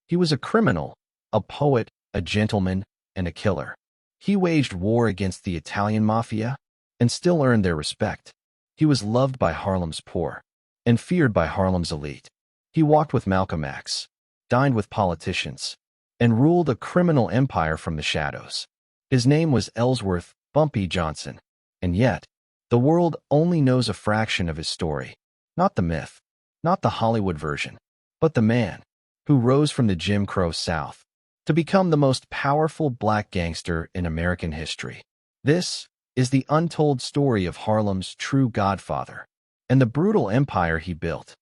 He was a criminal, a poet, a gentleman, and a killer. He waged war against the Italian Mafia and still earned their respect. He was loved by Harlem's poor and feared by Harlem's elite. He walked with Malcolm X, dined with politicians, and ruled a criminal empire from the shadows. His name was Ellsworth Bumpy Johnson, and yet, the world only knows a fraction of his story. Not the myth, not the Hollywood version, but the man who rose from the Jim Crow South to become the most powerful black gangster in American history. This is the untold story of Harlem's true godfather and the brutal empire he built.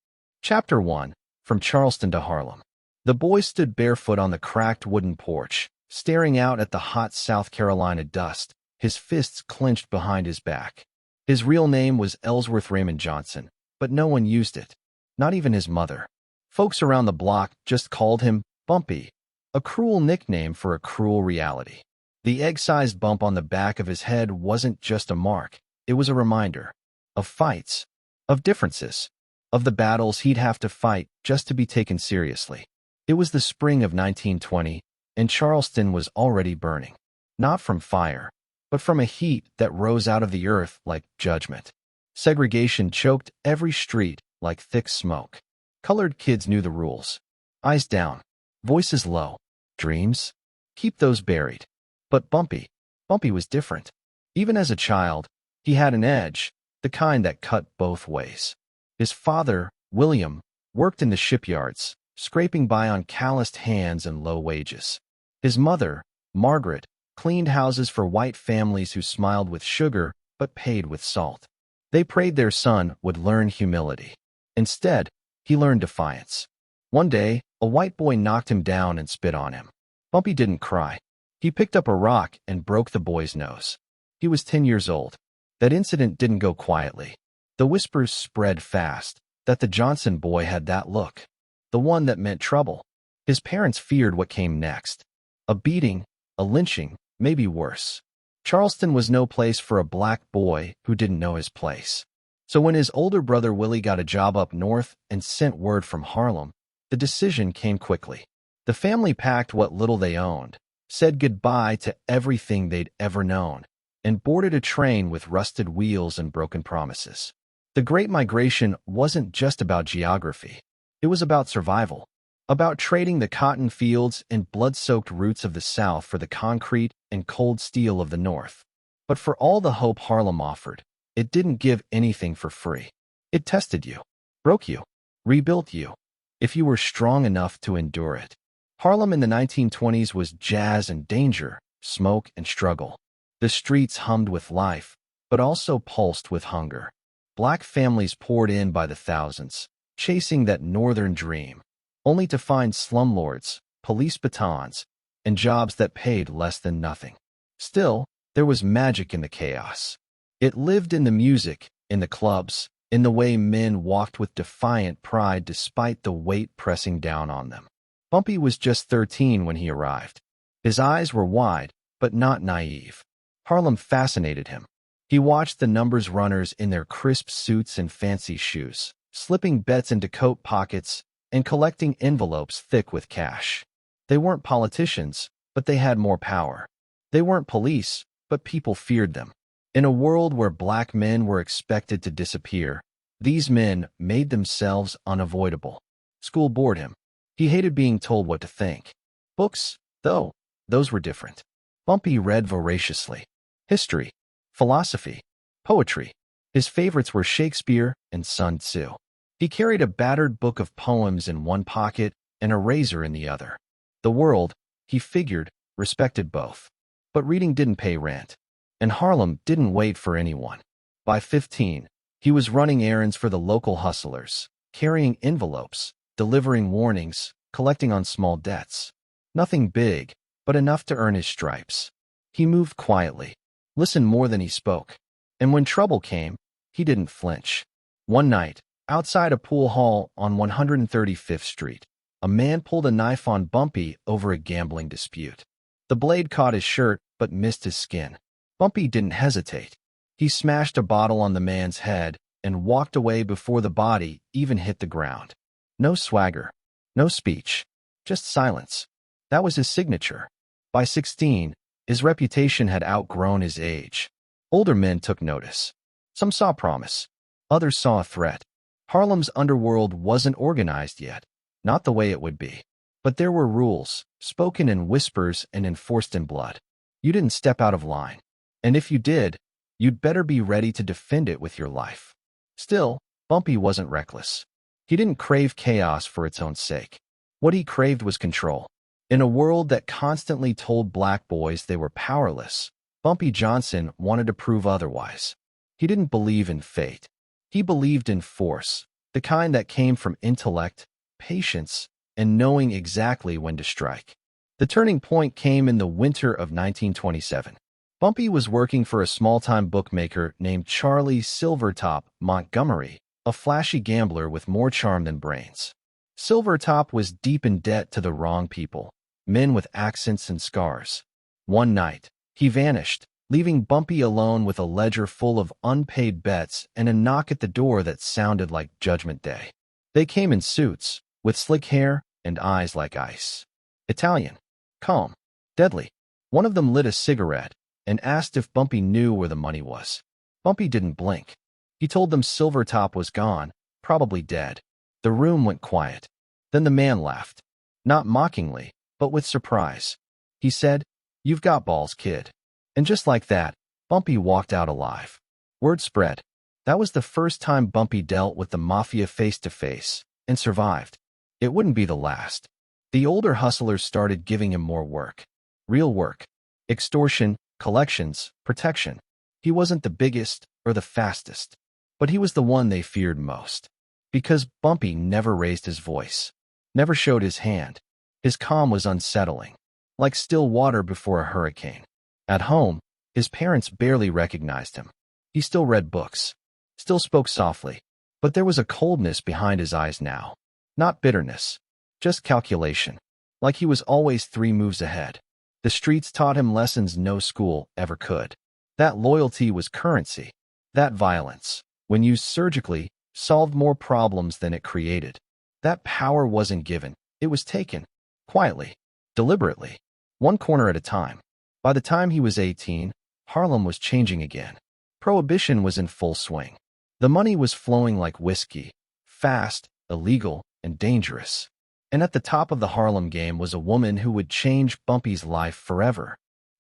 Chapter 1. From Charleston to Harlem. The boy stood barefoot on the cracked wooden porch, staring out at the hot South Carolina dust, his fists clenched behind his back. His real name was Ellsworth Raymond Johnson, but no one used it, not even his mother. Folks around the block just called him Bumpy, a cruel nickname for a cruel reality. The egg-sized bump on the back of his head wasn't just a mark, it was a reminder of fights, of differences, of the battles he'd have to fight just to be taken seriously. It was the spring of 1920, and Charleston was already burning, not from fire, but from a heat that rose out of the earth like judgment. Segregation choked every street like thick smoke. Colored kids knew the rules. Eyes down, voices low. Dreams? Keep those buried. But Bumpy was different. Even as a child, he had an edge, the kind that cut both ways. His father, William, worked in the shipyards, scraping by on calloused hands and low wages. His mother, Margaret, cleaned houses for white families who smiled with sugar but paid with salt. They prayed their son would learn humility. Instead, he learned defiance. One day, a white boy knocked him down and spit on him. Bumpy didn't cry. He picked up a rock and broke the boy's nose. He was 10 years old. That incident didn't go quietly. The whispers spread fast that the Johnson boy had that look, the one that meant trouble. His parents feared what came next. A beating, a lynching, maybe worse. Charleston was no place for a black boy who didn't know his place. So when his older brother Willie got a job up north and sent word from Harlem, the decision came quickly. The family packed what little they owned, said goodbye to everything they'd ever known, and boarded a train with rusted wheels and broken promises. The Great Migration wasn't just about geography. It was about survival, about trading the cotton fields and blood-soaked roots of the South for the concrete and cold steel of the North. But for all the hope Harlem offered, it didn't give anything for free. It tested you, broke you, rebuilt you, if you were strong enough to endure it. Harlem in the 1920s was jazz and danger, smoke and struggle. The streets hummed with life, but also pulsed with hunger. Black families poured in by the thousands, chasing that northern dream, only to find slumlords, police batons, and jobs that paid less than nothing. Still, there was magic in the chaos. It lived in the music, in the clubs, in the way men walked with defiant pride despite the weight pressing down on them. Bumpy was just 13 when he arrived. His eyes were wide, but not naive. Harlem fascinated him. He watched the numbers runners in their crisp suits and fancy shoes, slipping bets into coat pockets and collecting envelopes thick with cash. They weren't politicians, but they had more power. They weren't police, but people feared them. In a world where black men were expected to disappear, these men made themselves unavoidable. School bored him. He hated being told what to think. Books, though, those were different. Bumpy read voraciously. History, philosophy, poetry. His favorites were Shakespeare and Sun Tzu. He carried a battered book of poems in one pocket and a razor in the other. The world, he figured, respected both. But reading didn't pay rent, and Harlem didn't wait for anyone. By 15, he was running errands for the local hustlers, carrying envelopes, delivering warnings, collecting on small debts. Nothing big, but enough to earn his stripes. He moved quietly, listened more than he spoke, and when trouble came, he didn't flinch. One night, outside a pool hall on 135th Street, a man pulled a knife on Bumpy over a gambling dispute. The blade caught his shirt but missed his skin. Bumpy didn't hesitate. He smashed a bottle on the man's head and walked away before the body even hit the ground. No swagger, no speech, just silence. That was his signature. By 16, his reputation had outgrown his age. Older men took notice. Some saw promise. Others saw a threat. Harlem's underworld wasn't organized yet, not the way it would be. But there were rules, spoken in whispers and enforced in blood. You didn't step out of line. And if you did, you'd better be ready to defend it with your life. Still, Bumpy wasn't reckless. He didn't crave chaos for its own sake. What he craved was control. In a world that constantly told black boys they were powerless, Bumpy Johnson wanted to prove otherwise. He didn't believe in fate. He believed in force, the kind that came from intellect, patience, and knowing exactly when to strike. The turning point came in the winter of 1927. Bumpy was working for a small-time bookmaker named Charlie Silvertop Montgomery, a flashy gambler with more charm than brains. Silvertop was deep in debt to the wrong people, men with accents and scars. One night, he vanished, leaving Bumpy alone with a ledger full of unpaid bets and a knock at the door that sounded like Judgment Day. They came in suits, with slick hair and eyes like ice. Italian, calm, deadly. One of them lit a cigarette and asked if Bumpy knew where the money was. Bumpy didn't blink. He told them Silvertop was gone, probably dead. The room went quiet. Then the man laughed. Not mockingly, but with surprise. He said, "You've got balls, kid." And just like that, Bumpy walked out alive. Word spread. That was the first time Bumpy dealt with the Mafia face-to-face, and survived. It wouldn't be the last. The older hustlers started giving him more work. Real work. Extortion, collections, protection. He wasn't the biggest or the fastest, but he was the one they feared most. Because Bumpy never raised his voice, never showed his hand. His calm was unsettling, like still water before a hurricane. At home, his parents barely recognized him. He still read books, still spoke softly, but there was a coldness behind his eyes now. Not bitterness, just calculation, like he was always 3 moves ahead. The streets taught him lessons no school ever could. That loyalty was currency. That violence, when used surgically, solved more problems than it created. That power wasn't given, it was taken. Quietly, deliberately, one corner at a time. By the time he was 18, Harlem was changing again. Prohibition was in full swing. The money was flowing like whiskey, fast, illegal, and dangerous. And at the top of the Harlem game was a woman who would change Bumpy's life forever.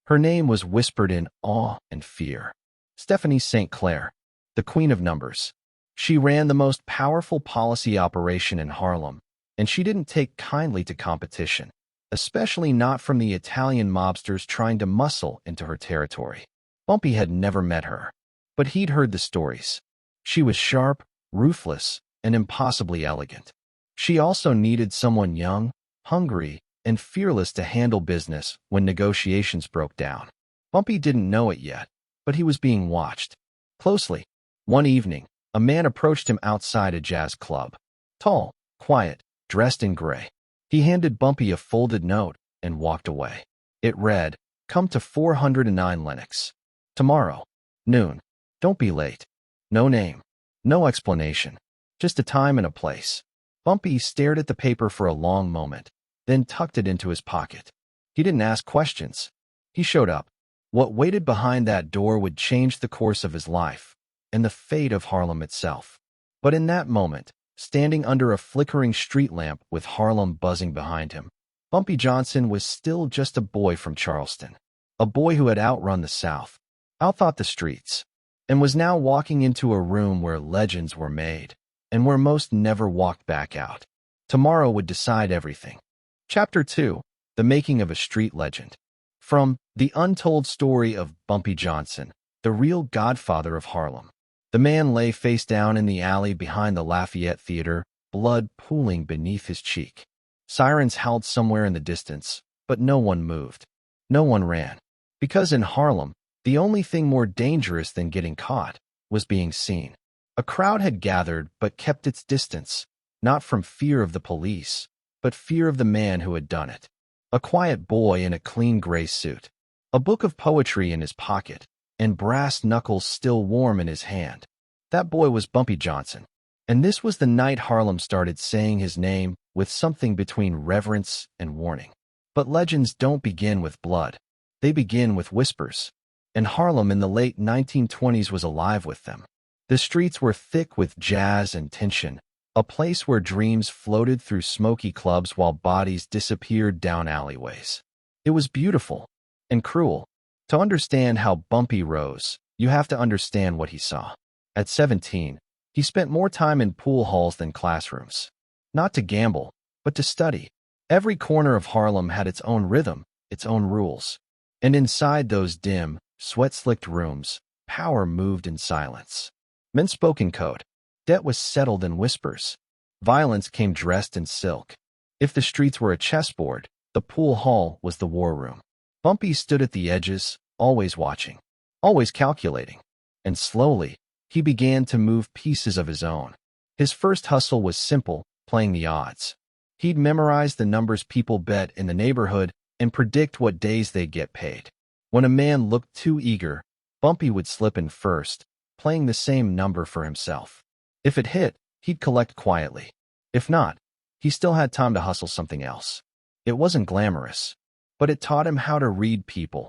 Her name was whispered in awe and fear. Stephanie St. Clair, the Queen of Numbers. She ran the most powerful policy operation in Harlem, and she didn't take kindly to competition, especially not from the Italian mobsters trying to muscle into her territory. Bumpy had never met her, but he'd heard the stories. She was sharp, ruthless, and impossibly elegant. She also needed someone young, hungry, and fearless to handle business when negotiations broke down. Bumpy didn't know it yet, but he was being watched closely. One evening, a man approached him outside a jazz club. Tall, quiet, dressed in gray. He handed Bumpy a folded note and walked away. It read, "Come to 409 Lenox. Tomorrow, noon. Don't be late." No name, no explanation, just a time and a place. Bumpy stared at the paper for a long moment, then tucked it into his pocket. He didn't ask questions. He showed up. What waited behind that door would change the course of his life and the fate of Harlem itself. But in that moment, standing under a flickering street lamp with Harlem buzzing behind him, Bumpy Johnson was still just a boy from Charleston, a boy who had outrun the South, outthought the streets, and was now walking into a room where legends were made and where most never walked back out. Tomorrow would decide everything. Chapter 2, The Making of a Street Legend. From The Untold Story of Bumpy Johnson, the real Godfather of Harlem. The man lay face down in the alley behind the Lafayette Theater, blood pooling beneath his cheek. Sirens howled somewhere in the distance, but no one moved. No one ran. Because in Harlem, the only thing more dangerous than getting caught was being seen. A crowd had gathered but kept its distance, not from fear of the police, but fear of the man who had done it. A quiet boy in a clean gray suit, a book of poetry in his pocket, and brass knuckles still warm in his hand. That boy was Bumpy Johnson, And this was the night Harlem started saying his name with something between reverence and warning. But legends don't begin with blood. They begin with whispers. And Harlem in the late 1920s was alive with them. The streets were thick with jazz and tension, a place where dreams floated through smoky clubs while bodies disappeared down alleyways. It was beautiful and cruel. To understand how Bumpy rose, you have to understand what he saw. At 17, he spent more time in pool halls than classrooms. Not to gamble, but to study. Every corner of Harlem had its own rhythm, its own rules. And inside those dim, sweat-slicked rooms, power moved in silence. Men spoke in code. Debt was settled in whispers. Violence came dressed in silk. If the streets were a chessboard, the pool hall was the war room. Bumpy stood at the edges, always watching, always calculating. And slowly, he began to move pieces of his own. His first hustle was simple, playing the odds. He'd memorize the numbers people bet in the neighborhood and predict what days they'd get paid. When a man looked too eager, Bumpy would slip in first, playing the same number for himself. If it hit, he'd collect quietly. If not, he still had time to hustle something else. It wasn't glamorous, but it taught him how to read people,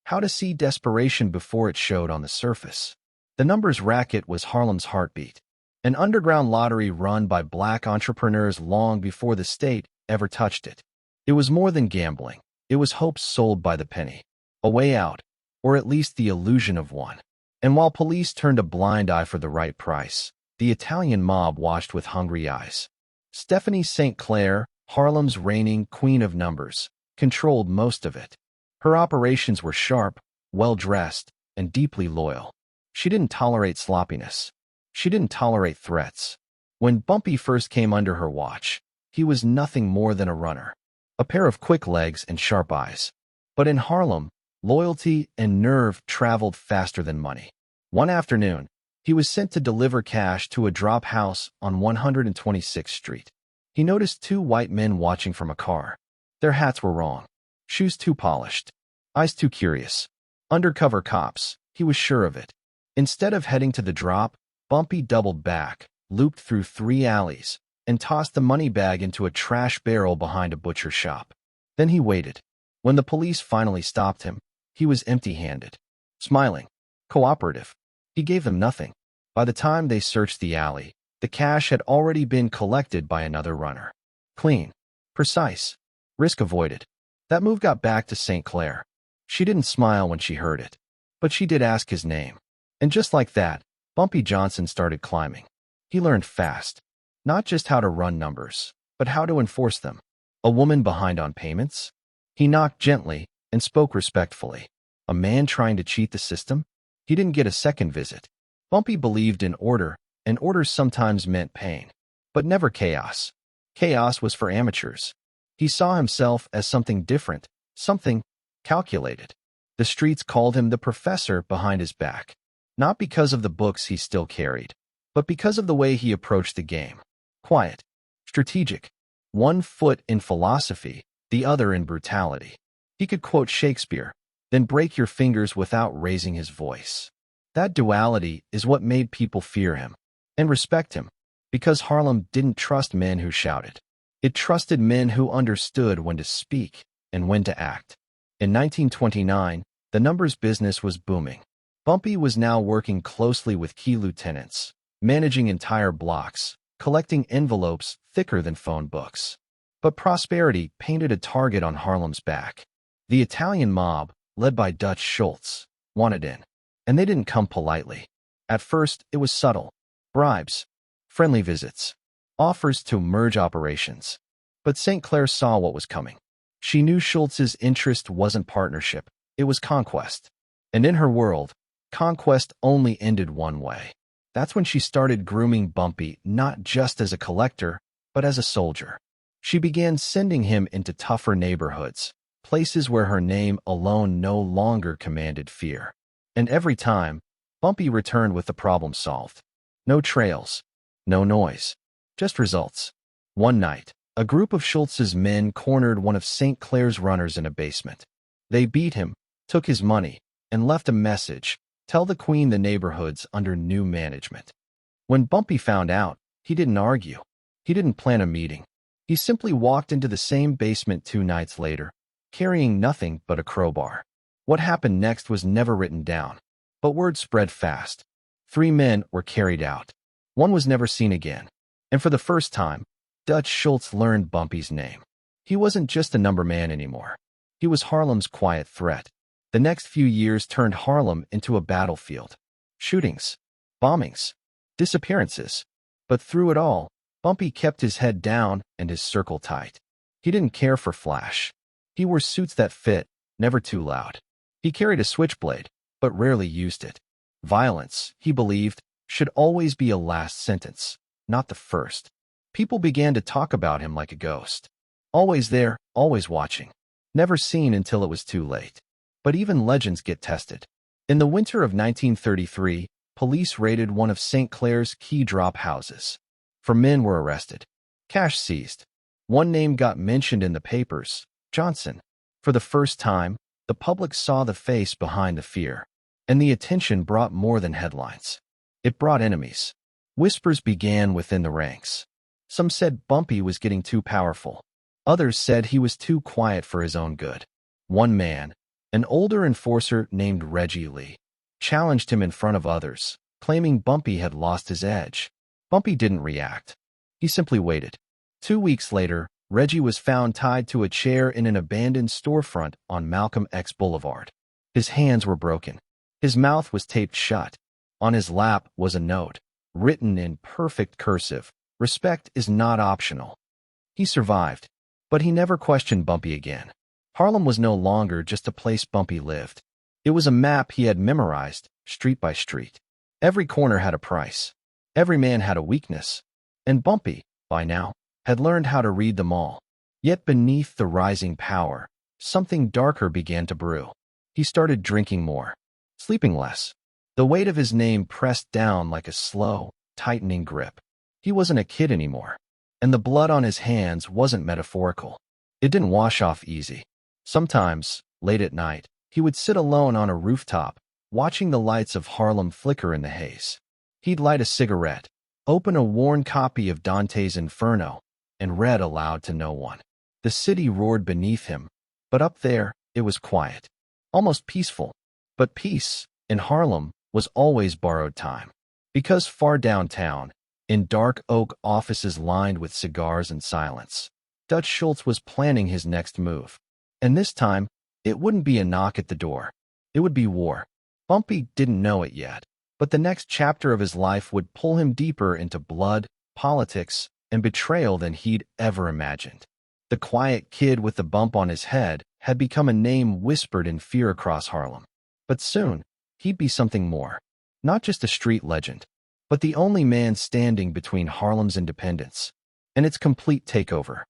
how to see desperation before it showed on the surface. The numbers racket was Harlem's heartbeat, an underground lottery run by black entrepreneurs long before the state ever touched it. It was more than gambling. It was hope sold by the penny. A way out, or at least the illusion of one. And while police turned a blind eye for the right price, the Italian mob watched with hungry eyes. Stephanie St. Clair, Harlem's reigning queen of numbers, controlled most of it. Her operations were sharp, well-dressed, and deeply loyal. She didn't tolerate sloppiness. She didn't tolerate threats. When Bumpy first came under her watch, he was nothing more than a runner. A pair of quick legs and sharp eyes. But in Harlem, loyalty and nerve traveled faster than money. One afternoon, he was sent to deliver cash to a drop house on 126th Street. He noticed two white men watching from a car. Their hats were wrong, shoes too polished, eyes too curious. Undercover cops, he was sure of it. Instead of heading to the drop, Bumpy doubled back, looped through 3 alleys, and tossed the money bag into a trash barrel behind a butcher shop. Then he waited. When the police finally stopped him, he was empty-handed. Smiling, cooperative. He gave them nothing. By the time they searched the alley, the cash had already been collected by another runner. Clean. Precise. Risk avoided. That move got back to St. Clair. She didn't smile when she heard it, but she did ask his name. And just like that, Bumpy Johnson started climbing. He learned fast. Not just how to run numbers, but how to enforce them. A woman behind on payments? He knocked gently and spoke respectfully. A man trying to cheat the system? He didn't get a second visit. Bumpy believed in order, and order sometimes meant pain. But never chaos. Chaos was for amateurs. He saw himself as something different, something calculated. The streets called him the professor behind his back. Not because of the books he still carried, but because of the way he approached the game. Quiet. Strategic. One foot in philosophy, the other in brutality. He could quote Shakespeare, then break your fingers without raising his voice. That duality is what made people fear him and respect him, because Harlem didn't trust men who shouted. It trusted men who understood when to speak and when to act. In 1929, the numbers business was booming. Bumpy was now working closely with key lieutenants, managing entire blocks, collecting envelopes thicker than phone books. But prosperity painted a target on Harlem's back. The Italian mob, led by Dutch Schultz, wanted in. And they didn't come politely. At first, it was subtle. Bribes, friendly visits, offers to merge operations. But St. Clair saw what was coming. She knew Schultz's interest wasn't partnership, it was conquest. And in her world, conquest only ended one way. That's when she started grooming Bumpy not just as a collector, but as a soldier. She began sending him into tougher neighborhoods, places where her name alone no longer commanded fear. And every time, Bumpy returned with the problem solved. No trails, no noise, just results. One night, a group of Schultz's men cornered one of St. Clair's runners in a basement. They beat him, took his money, and left a message: tell the queen the neighborhood's under new management. When Bumpy found out, He didn't argue. He didn't plan a meeting. He simply walked into the same basement 2 nights later, carrying nothing but a crowbar. What happened next was never written down, but word spread fast. 3 men were carried out. One was never seen again. And for the first time, Dutch Schultz learned Bumpy's name. He wasn't just a number man anymore. He was Harlem's quiet threat. The next few years turned Harlem into a battlefield. Shootings, bombings, disappearances. But through it all, Bumpy kept his head down and his circle tight. He didn't care for flash. He wore suits that fit, never too loud. He carried a switchblade, but rarely used it. Violence, he believed, should always be a last sentence, not the first. People began to talk about him like a ghost. Always there, always watching. Never seen until it was too late. But even legends get tested. In the winter of 1933, police raided one of St. Clair's key drop houses. 4 men were arrested. Cash seized. One name got mentioned in the papers, Johnson. For the first time, the public saw the face behind the fear. And the attention brought more than headlines. It brought enemies. Whispers began within the ranks. Some said Bumpy was getting too powerful. Others said he was too quiet for his own good. One man, an older enforcer named Reggie Lee, challenged him in front of others, claiming Bumpy had lost his edge. Bumpy didn't react. He simply waited. 2 weeks later, Reggie was found tied to a chair in an abandoned storefront on Malcolm X Boulevard. His hands were broken. His mouth was taped shut. On his lap was a note, written in perfect cursive. Respect is not optional. He survived, but he never questioned Bumpy again. Harlem was no longer just a place Bumpy lived. It was a map he had memorized, street by street. Every corner had a price. Every man had a weakness. And Bumpy, by now, had learned how to read them all. Yet beneath the rising power, something darker began to brew. He started drinking more, sleeping less. The weight of his name pressed down like a slow, tightening grip. He wasn't a kid anymore, and the blood on his hands wasn't metaphorical. It didn't wash off easy. Sometimes, late at night, he would sit alone on a rooftop, watching the lights of Harlem flicker in the haze. He'd light a cigarette, open a worn copy of Dante's Inferno, and read aloud to no one. The city roared beneath him, but up there, it was quiet, almost peaceful. But peace, in Harlem, was always borrowed time. Because far downtown, in dark oak offices lined with cigars and silence, Dutch Schultz was planning his next move. And this time, it wouldn't be a knock at the door. It would be war. Bumpy didn't know it yet, but the next chapter of his life would pull him deeper into blood, politics, and betrayal than he'd ever imagined. The quiet kid with the bump on his head had become a name whispered in fear across Harlem. But soon, he'd be something more. Not just a street legend, but the only man standing between Harlem's independence and its complete takeover.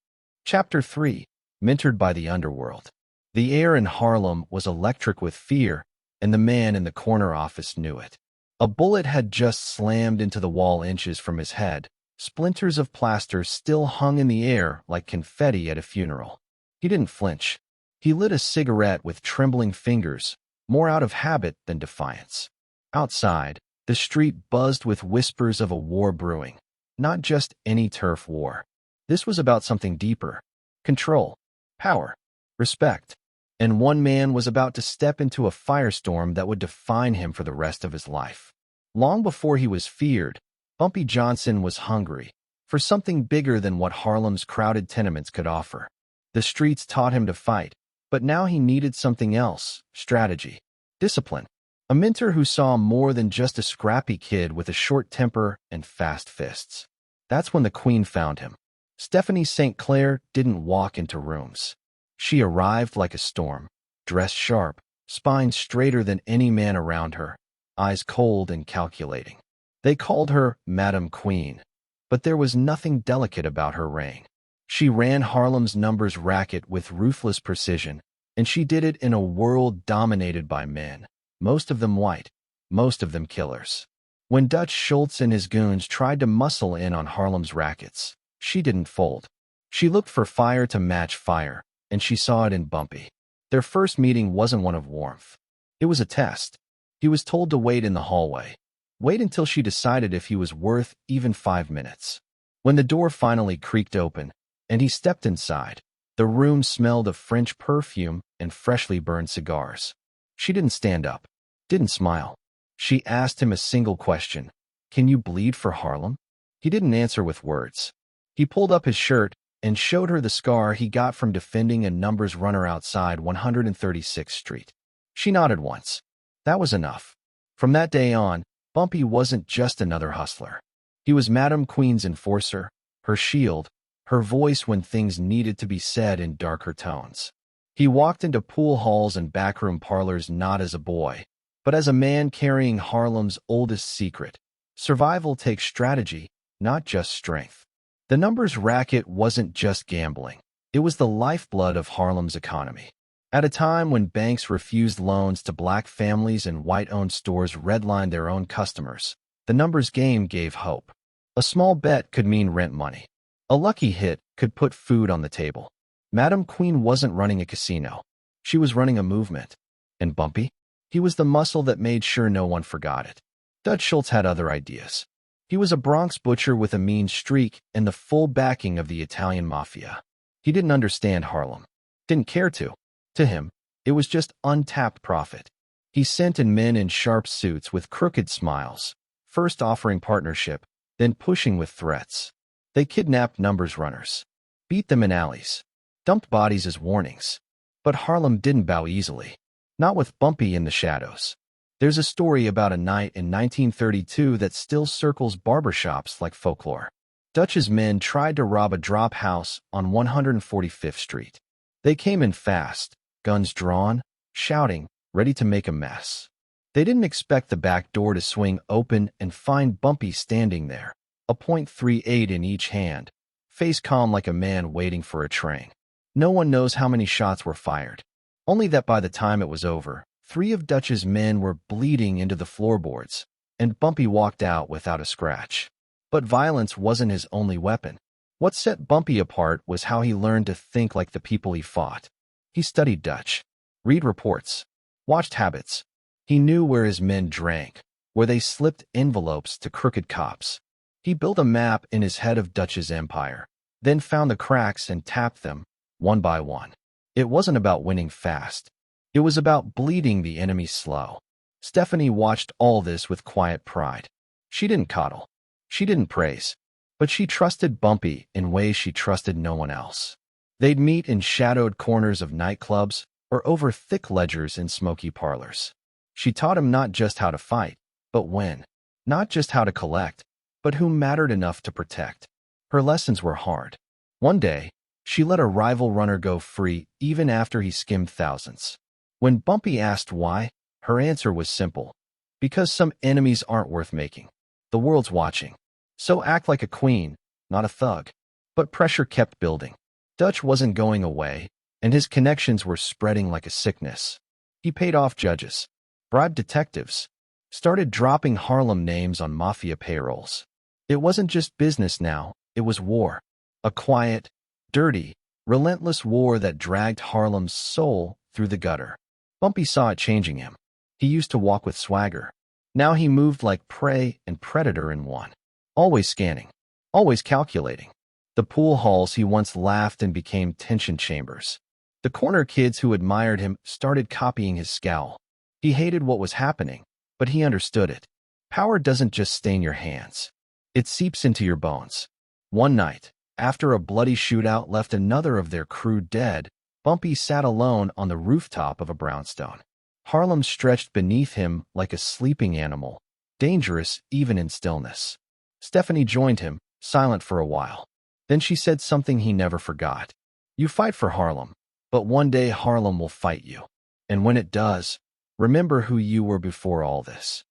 Chapter 3, Mentored by the Underworld. The air in Harlem was electric with fear, and the man in the corner office knew it. A bullet had just slammed into the wall inches from his head. Splinters of plaster still hung in the air like confetti at a funeral. He didn't flinch. He lit a cigarette with trembling fingers, more out of habit than defiance. Outside, the street buzzed with whispers of a war brewing. Not just any turf war. This was about something deeper. Control, power, respect. And one man was about to step into a firestorm that would define him for the rest of his life. Long before he was feared, Bumpy Johnson was hungry for something bigger than what Harlem's crowded tenements could offer. The streets taught him to fight, but now he needed something else: strategy, discipline. A mentor who saw more than just a scrappy kid with a short temper and fast fists. That's when the Queen found him. Stephanie St. Clair didn't walk into rooms. She arrived like a storm, dressed sharp, spine straighter than any man around her, eyes cold and calculating. They called her Madam Queen, but there was nothing delicate about her reign. She ran Harlem's numbers racket with ruthless precision, and she did it in a world dominated by men, most of them white, most of them killers. When Dutch Schultz and his goons tried to muscle in on Harlem's rackets, she didn't fold. She looked for fire to match fire, and she saw it in Bumpy. Their first meeting wasn't one of warmth. It was a test. He was told to wait in the hallway. Wait until she decided if he was worth even 5 minutes. When the door finally creaked open and he stepped inside, the room smelled of French perfume and freshly burned cigars. She didn't stand up, didn't smile. She asked him a single question. Can you bleed for Harlem? He didn't answer with words. He pulled up his shirt and showed her the scar he got from defending a numbers runner outside 136th Street. She nodded once. That was enough. From that day on, Bumpy wasn't just another hustler. He was Madam Queen's enforcer, her shield, her voice when things needed to be said in darker tones. He walked into pool halls and backroom parlors not as a boy, but as a man carrying Harlem's oldest secret. Survival takes strategy, not just strength. The numbers racket wasn't just gambling. It was the lifeblood of Harlem's economy. At a time when banks refused loans to black families and white-owned stores redlined their own customers, the numbers game gave hope. A small bet could mean rent money. A lucky hit could put food on the table. Madam Queen wasn't running a casino. She was running a movement. And Bumpy? He was the muscle that made sure no one forgot it. Dutch Schultz had other ideas. He was a Bronx butcher with a mean streak and the full backing of the Italian Mafia. He didn't understand Harlem. Didn't care to. To him, it was just untapped profit. He sent in men in sharp suits with crooked smiles, first offering partnership, then pushing with threats. They kidnapped numbers runners, beat them in alleys, dumped bodies as warnings. But Harlem didn't bow easily. Not with Bumpy in the shadows. There's a story about a night in 1932 that still circles barbershops like folklore. Dutch's men tried to rob a drop house on 145th Street. They came in fast, guns drawn, shouting, ready to make a mess. They didn't expect the back door to swing open and find Bumpy standing there, a .38 in each hand, face calm like a man waiting for a train. No one knows how many shots were fired. Only that by the time it was over, 3 of Dutch's men were bleeding into the floorboards, and Bumpy walked out without a scratch. But violence wasn't his only weapon. What set Bumpy apart was how he learned to think like the people he fought. He studied Dutch, read reports, watched habits. He knew where his men drank, where they slipped envelopes to crooked cops. He built a map in his head of Dutch's empire, then found the cracks and tapped them, one by one. It wasn't about winning fast. It was about bleeding the enemy slow. Stephanie watched all this with quiet pride. She didn't coddle. She didn't praise. But she trusted Bumpy in ways she trusted no one else. They'd meet in shadowed corners of nightclubs or over thick ledgers in smoky parlors. She taught him not just how to fight, but when. Not just how to collect, but who mattered enough to protect. Her lessons were hard. One day, she let a rival runner go free even after he skimmed thousands. When Bumpy asked why, her answer was simple. Because some enemies aren't worth making. The world's watching. So act like a queen, not a thug. But pressure kept building. Dutch wasn't going away, and his connections were spreading like a sickness. He paid off judges, bribed detectives, started dropping Harlem names on Mafia payrolls. It wasn't just business now, it was war. A quiet, dirty, relentless war that dragged Harlem's soul through the gutter. Bumpy saw it changing him. He used to walk with swagger. Now he moved like prey and predator in one. Always scanning. Always calculating. The pool halls he once laughed in became tension chambers. The corner kids who admired him started copying his scowl. He hated what was happening, but he understood it. Power doesn't just stain your hands. It seeps into your bones. One night, after a bloody shootout left another of their crew dead, Bumpy sat alone on the rooftop of a brownstone. Harlem stretched beneath him like a sleeping animal, dangerous even in stillness. Stephanie joined him, silent for a while. Then she said something he never forgot. You fight for Harlem, but one day Harlem will fight you. And when it does, remember who you were before all this.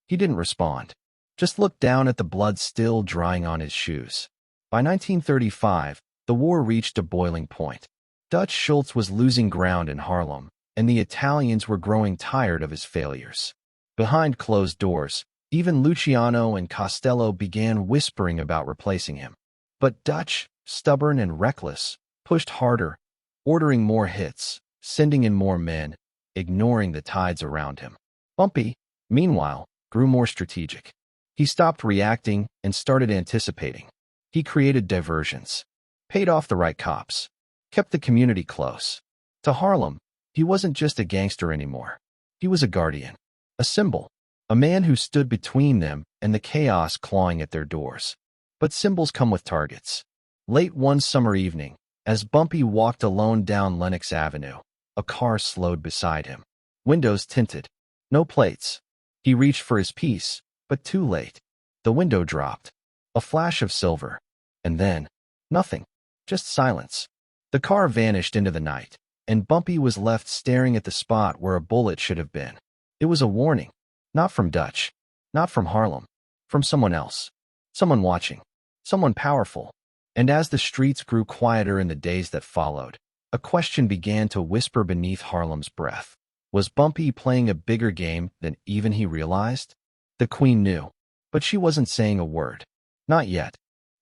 He didn't respond, just looked down at the blood still drying on his shoes. By 1935, the war reached a boiling point. Dutch Schultz was losing ground in Harlem, and the Italians were growing tired of his failures. Behind closed doors, even Luciano and Costello began whispering about replacing him. But Dutch, stubborn and reckless, pushed harder, ordering more hits, sending in more men, ignoring the tides around him. Bumpy, meanwhile, grew more strategic. He stopped reacting and started anticipating. He created diversions, paid off the right cops, kept the community close. To Harlem, he wasn't just a gangster anymore. He was a guardian, a symbol, a man who stood between them and the chaos clawing at their doors. But symbols come with targets. Late one summer evening, as Bumpy walked alone down Lenox Avenue, a car slowed beside him. Windows tinted. No plates. He reached for his piece, but too late. The window dropped. A flash of silver. And then, nothing. Just silence. The car vanished into the night, and Bumpy was left staring at the spot where a bullet should have been. It was a warning. Not from Dutch. Not from Harlem. From someone else. Someone watching. Someone powerful. And as the streets grew quieter in the days that followed, a question began to whisper beneath Harlem's breath. Was Bumpy playing a bigger game than even he realized? The Queen knew, but she wasn't saying a word. Not yet.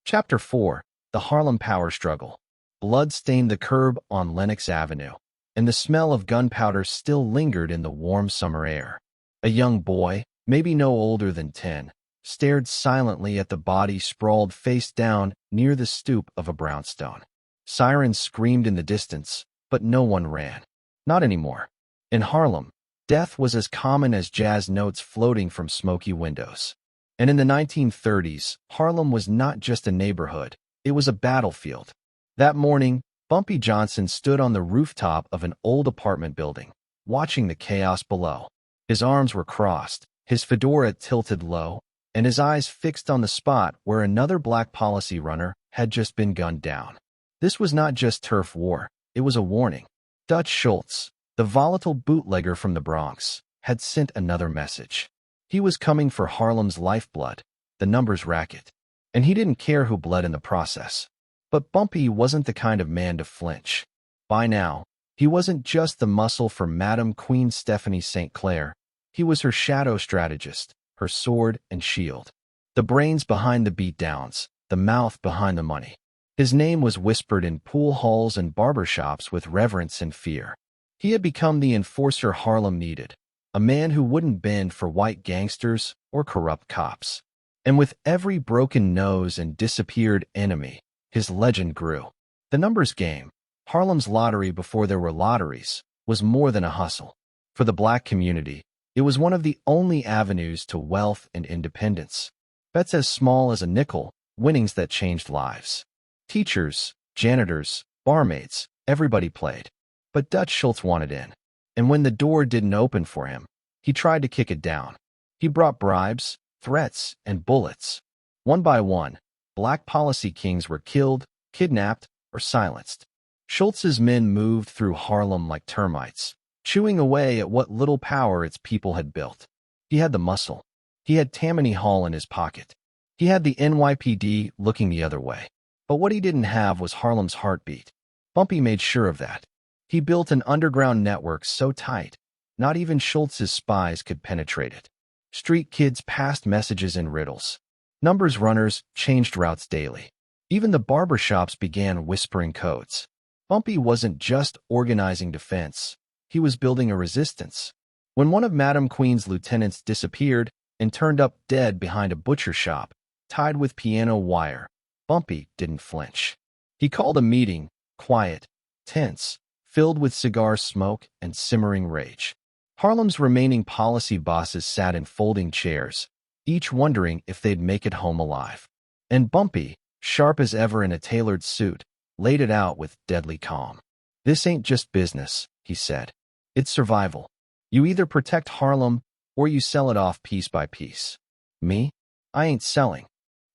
Chapter 4, The Harlem Power Struggle. Blood stained the curb on Lenox Avenue, and the smell of gunpowder still lingered in the warm summer air. A young boy, maybe no older than 10, stared silently at the body sprawled face down near the stoop of a brownstone. Sirens screamed in the distance, but no one ran. Not anymore. In Harlem, death was as common as jazz notes floating from smoky windows. And in the 1930s, Harlem was not just a neighborhood, it was a battlefield. That morning, Bumpy Johnson stood on the rooftop of an old apartment building, watching the chaos below. His arms were crossed, his fedora tilted low, and his eyes fixed on the spot where another black policy runner had just been gunned down. This was not just turf war, it was a warning. Dutch Schultz, the volatile bootlegger from the Bronx, had sent another message. He was coming for Harlem's lifeblood, the numbers racket, and he didn't care who bled in the process. But Bumpy wasn't the kind of man to flinch. By now, he wasn't just the muscle for Madame Queen Stephanie St. Clair. He was her shadow strategist, her sword and shield. The brains behind the beatdowns, the mouth behind the money. His name was whispered in pool halls and barbershops with reverence and fear. He had become the enforcer Harlem needed, a man who wouldn't bend for white gangsters or corrupt cops. And with every broken nose and disappeared enemy, his legend grew. The numbers game, Harlem's lottery before there were lotteries, was more than a hustle. For the black community, it was one of the only avenues to wealth and independence. Bets as small as a nickel, winnings that changed lives. Teachers, janitors, barmaids, everybody played. But Dutch Schultz wanted in. And when the door didn't open for him, he tried to kick it down. He brought bribes, threats, and bullets. One by one, black policy kings were killed, kidnapped, or silenced. Schultz's men moved through Harlem like termites, chewing away at what little power its people had built. He had the muscle. He had Tammany Hall in his pocket. He had the NYPD looking the other way. But what he didn't have was Harlem's heartbeat. Bumpy made sure of that. He built an underground network so tight, not even Schultz's spies could penetrate it. Street kids passed messages in riddles. Numbers runners changed routes daily. Even the barbershops began whispering codes. Bumpy wasn't just organizing defense. He was building a resistance. When one of Madame Queen's lieutenants disappeared and turned up dead behind a butcher shop, tied with piano wire, Bumpy didn't flinch. He called a meeting, quiet, tense, filled with cigar smoke and simmering rage. Harlem's remaining policy bosses sat in folding chairs, each wondering if they'd make it home alive. And Bumpy, sharp as ever in a tailored suit, laid it out with deadly calm. "This ain't just business," he said. "It's survival. You either protect Harlem or you sell it off piece by piece. Me? I ain't selling."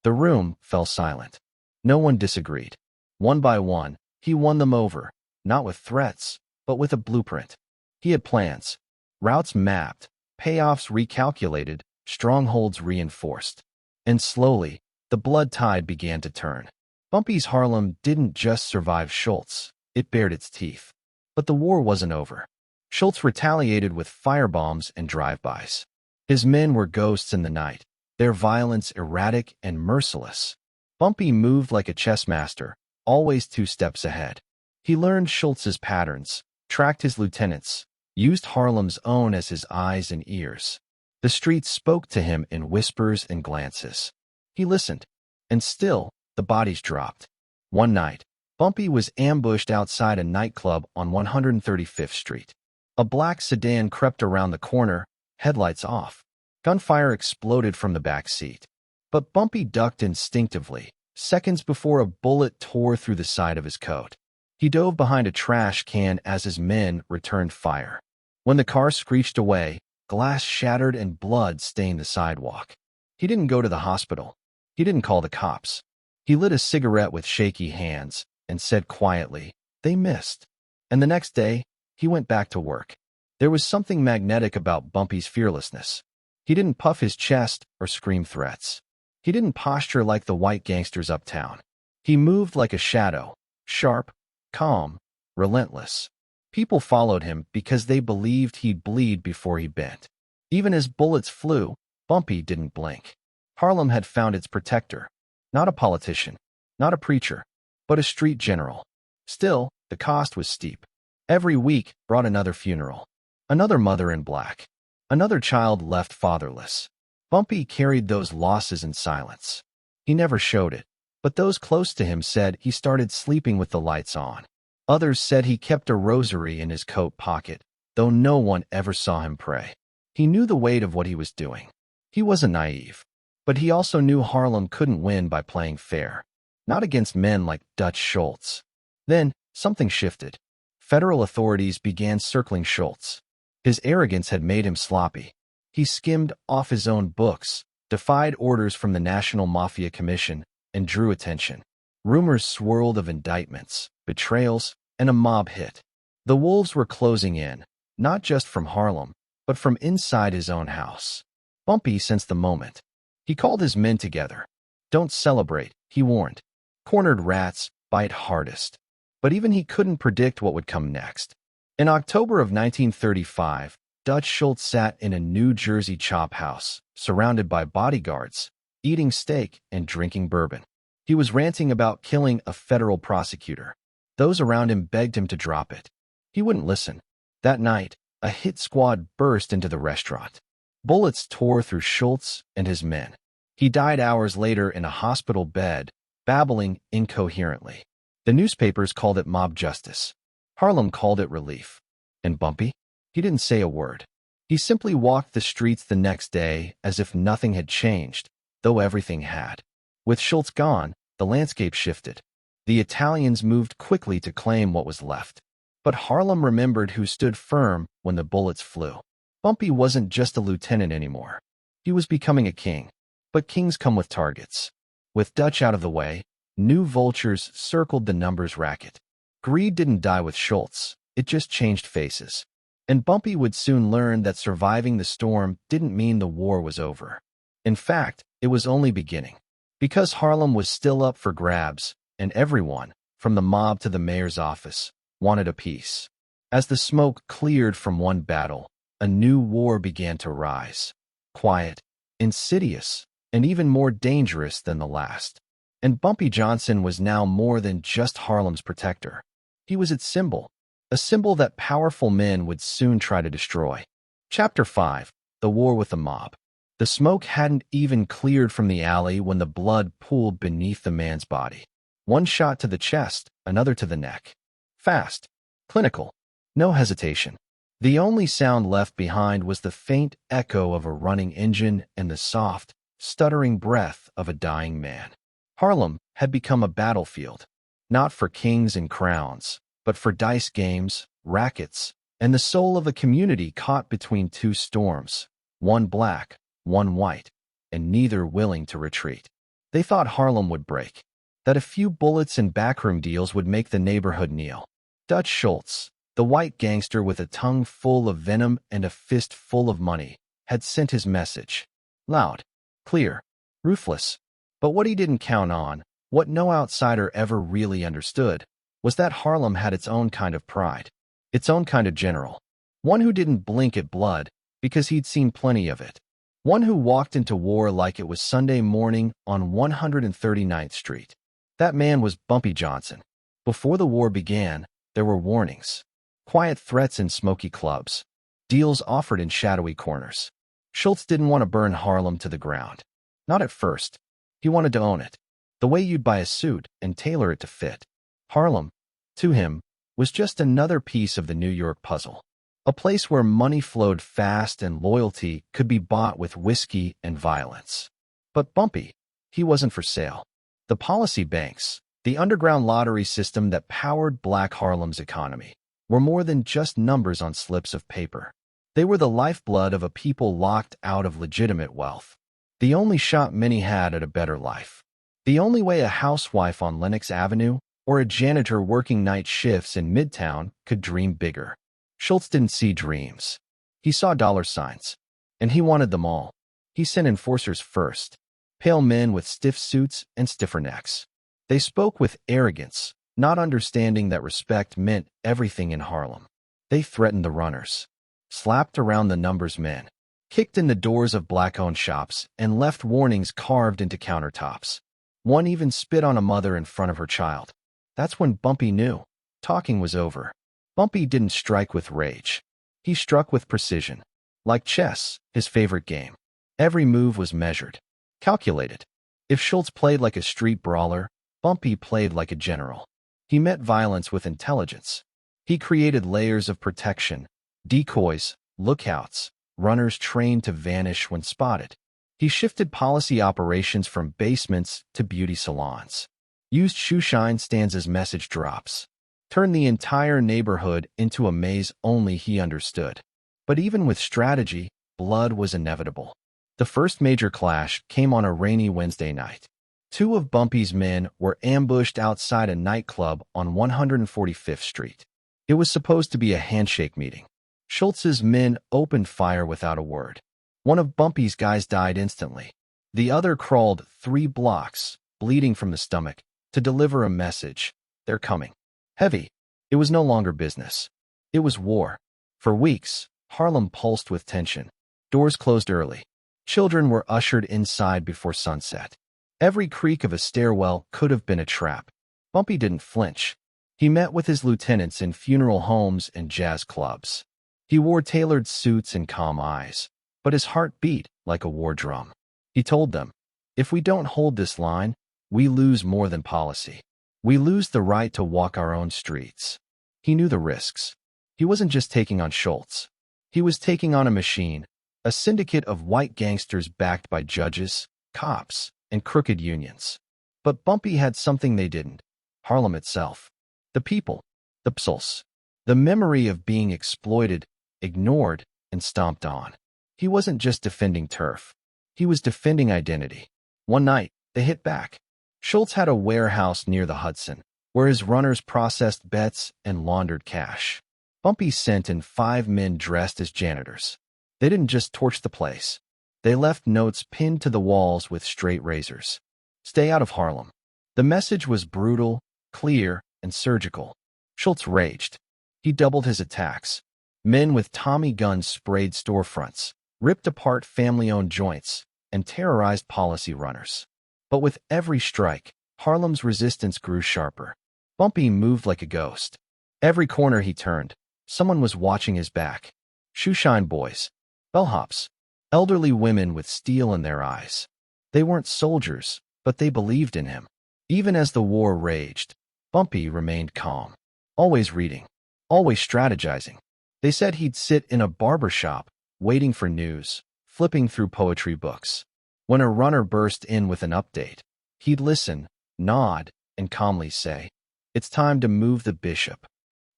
The room fell silent. No one disagreed. One by one, he won them over, not with threats, but with a blueprint. He had plans, routes mapped, payoffs recalculated, strongholds reinforced. And slowly, the blood tide began to turn. Bumpy's Harlem didn't just survive Schultz, it bared its teeth. But the war wasn't over. Schultz retaliated with firebombs and drive-bys. His men were ghosts in the night, their violence erratic and merciless. Bumpy moved like a chess master, always 2 steps ahead. He learned Schultz's patterns, tracked his lieutenants, used Harlem's own as his eyes and ears. The streets spoke to him in whispers and glances. He listened, and still, The bodies dropped. One night, Bumpy was ambushed outside a nightclub on 135th Street. A black sedan crept around the corner, headlights off. Gunfire exploded from the back seat. But Bumpy ducked instinctively, seconds before a bullet tore through the side of his coat. He dove behind a trash can as his men returned fire. When the car screeched away, glass shattered and blood stained the sidewalk. He didn't go to the hospital. He didn't call the cops. He lit a cigarette with shaky hands and said quietly, "They missed." And the next day, he went back to work. There was something magnetic about Bumpy's fearlessness. He didn't puff his chest or scream threats. He didn't posture like the white gangsters uptown. He moved like a shadow, sharp, calm, relentless. People followed him because they believed he'd bleed before he bent. Even as bullets flew, Bumpy didn't blink. Harlem had found its protector. Not a politician, not a preacher, but a street general. Still, the cost was steep. Every week brought another funeral, another mother in black, another child left fatherless. Bumpy carried those losses in silence. He never showed it, but those close to him said he started sleeping with the lights on. Others said he kept a rosary in his coat pocket, though no one ever saw him pray. He knew the weight of what he was doing. He wasn't naive, but he also knew Harlem couldn't win by playing fair. Not against men like Dutch Schultz. Then, something shifted. Federal authorities began circling Schultz. His arrogance had made him sloppy. He skimmed off his own books, defied orders from the National Mafia Commission, and drew attention. Rumors swirled of indictments, betrayals, and a mob hit. The wolves were closing in, not just from Harlem, but from inside his own house. Bumpy sensed the moment. He called his men together. "Don't celebrate," he warned. "Cornered rats bite hardest." But even he couldn't predict what would come next. In October of 1935, Dutch Schultz sat in a New Jersey chop house, surrounded by bodyguards, eating steak and drinking bourbon. He was ranting about killing a federal prosecutor. Those around him begged him to drop it. He wouldn't listen. That night, a hit squad burst into the restaurant. Bullets tore through Schultz and his men. He died hours later in a hospital bed, babbling incoherently. The newspapers called it mob justice. Harlem called it relief. And Bumpy? He didn't say a word. He simply walked the streets the next day as if nothing had changed, though everything had. With Schultz gone, the landscape shifted. The Italians moved quickly to claim what was left. But Harlem remembered who stood firm when the bullets flew. Bumpy wasn't just a lieutenant anymore. He was becoming a king. But kings come with targets. With Dutch out of the way, new vultures circled the numbers racket. Greed didn't die with Schultz. It just changed faces. And Bumpy would soon learn that surviving the storm didn't mean the war was over. In fact, it was only beginning. Because Harlem was still up for grabs, and everyone, from the mob to the mayor's office, wanted a piece. As the smoke cleared from one battle, a new war began to rise. Quiet, insidious, and even more dangerous than the last. And Bumpy Johnson was now more than just Harlem's protector. He was its symbol, a symbol that powerful men would soon try to destroy. Chapter 5. The War with the Mob. The smoke hadn't even cleared from the alley when the blood pooled beneath the man's body. One shot to the chest, another to the neck. Fast. Clinical. No hesitation. The only sound left behind was the faint echo of a running engine and the soft, stuttering breath of a dying man. Harlem had become a battlefield, not for kings and crowns, but for dice games, rackets, and the soul of a community caught between two storms, one black, one white, and neither willing to retreat. They thought Harlem would break, that a few bullets and backroom deals would make the neighborhood kneel. Dutch Schultz, the white gangster with a tongue full of venom and a fist full of money, had sent his message. Loud, clear, ruthless. But what he didn't count on, what no outsider ever really understood, was that Harlem had its own kind of pride, its own kind of general. One who didn't blink at blood because he'd seen plenty of it. One who walked into war like it was Sunday morning on 139th Street. That man was Bumpy Johnson. Before the war began, there were warnings. Quiet threats in smoky clubs. Deals offered in shadowy corners. Schultz didn't want to burn Harlem to the ground. Not at first. He wanted to own it. the way you'd buy a suit and tailor it to fit. Harlem, to him, was just another piece of the New York puzzle. A place where money flowed fast and loyalty could be bought with whiskey and violence. But Bumpy, he wasn't for sale. The policy banks, the underground lottery system that powered Black Harlem's economy, were more than just numbers on slips of paper. They were the lifeblood of a people locked out of legitimate wealth. The only shot many had at a better life. The only way a housewife on Lenox Avenue or a janitor working night shifts in Midtown could dream bigger. Schultz didn't see dreams. He saw dollar signs, and he wanted them all. He sent enforcers first, pale men with stiff suits and stiffer necks. They spoke with arrogance, not understanding that respect meant everything in Harlem. They threatened the runners, slapped around the numbers men, kicked in the doors of black-owned shops, and left warnings carved into countertops. One even spit on a mother in front of her child. That's when Bumpy knew talking was over. Bumpy didn't strike with rage. He struck with precision. Like chess, his favorite game. Every move was measured, calculated. If Schultz played like a street brawler, Bumpy played like a general. He met violence with intelligence. He created layers of protection, decoys, lookouts, runners trained to vanish when spotted. He shifted policy operations from basements to beauty salons, used shoeshine stands as message drops, turned the entire neighborhood into a maze only he understood. But even with strategy, blood was inevitable. The first major clash came on a rainy Wednesday night. Two of Bumpy's men were ambushed outside a nightclub on 145th Street. It was supposed to be a handshake meeting. Schultz's men opened fire without a word. One of Bumpy's guys died instantly. The other crawled 3 blocks, bleeding from the stomach, to deliver a message. They're coming. Heavy. It was no longer business. It was war. For weeks, Harlem pulsed with tension. Doors closed early. Children were ushered inside before sunset. Every creak of a stairwell could have been a trap. Bumpy didn't flinch. He met with his lieutenants in funeral homes and jazz clubs. He wore tailored suits and calm eyes, but his heart beat like a war drum. He told them, if we don't hold this line, we lose more than policy. We lose the right to walk our own streets. He knew the risks. He wasn't just taking on Schultz. He was taking on a machine, a syndicate of white gangsters backed by judges, cops, and crooked unions. But Bumpy had something they didn't. Harlem itself. The people. The pulse. The memory of being exploited, ignored, and stomped on. He wasn't just defending turf. He was defending identity. One night, they hit back. Schultz had a warehouse near the Hudson, where his runners processed bets and laundered cash. Bumpy sent in 5 men dressed as janitors. They didn't just torch the place. They left notes pinned to the walls with straight razors. Stay out of Harlem. The message was brutal, clear, and surgical. Schultz raged. He doubled his attacks. Men with Tommy guns sprayed storefronts, ripped apart family-owned joints, and terrorized policy runners. But with every strike, Harlem's resistance grew sharper. Bumpy moved like a ghost. Every corner he turned, someone was watching his back. Shoeshine boys, bellhops, elderly women with steel in their eyes. They weren't soldiers, but they believed in him. Even as the war raged, Bumpy remained calm. Always reading, always strategizing. They said he'd sit in a barber shop, waiting for news, flipping through poetry books. When a runner burst in with an update, he'd listen, nod, and calmly say, "It's time to move the bishop."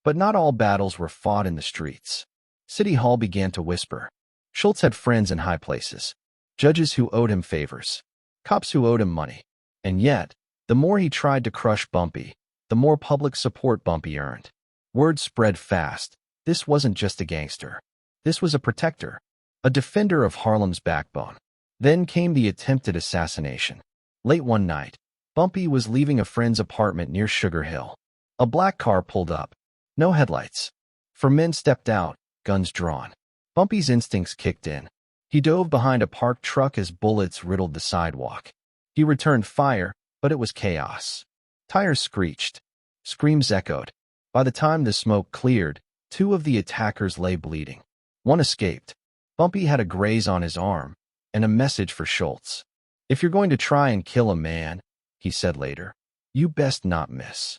But not all battles were fought in the streets. City Hall began to whisper. Schultz had friends in high places, judges who owed him favors, cops who owed him money. And yet, the more he tried to crush Bumpy, the more public support Bumpy earned. Word spread fast. This wasn't just a gangster. This was a protector, a defender of Harlem's backbone. Then came the attempted assassination. Late one night, Bumpy was leaving a friend's apartment near Sugar Hill. A black car pulled up. No headlights. 4 men stepped out, guns drawn. Bumpy's instincts kicked in. He dove behind a parked truck as bullets riddled the sidewalk. He returned fire, but it was chaos. Tires screeched. Screams echoed. By the time the smoke cleared, 2 of the attackers lay bleeding. One escaped. Bumpy had a graze on his arm and a message for Schultz. If you're going to try and kill a man, he said later. You best not miss.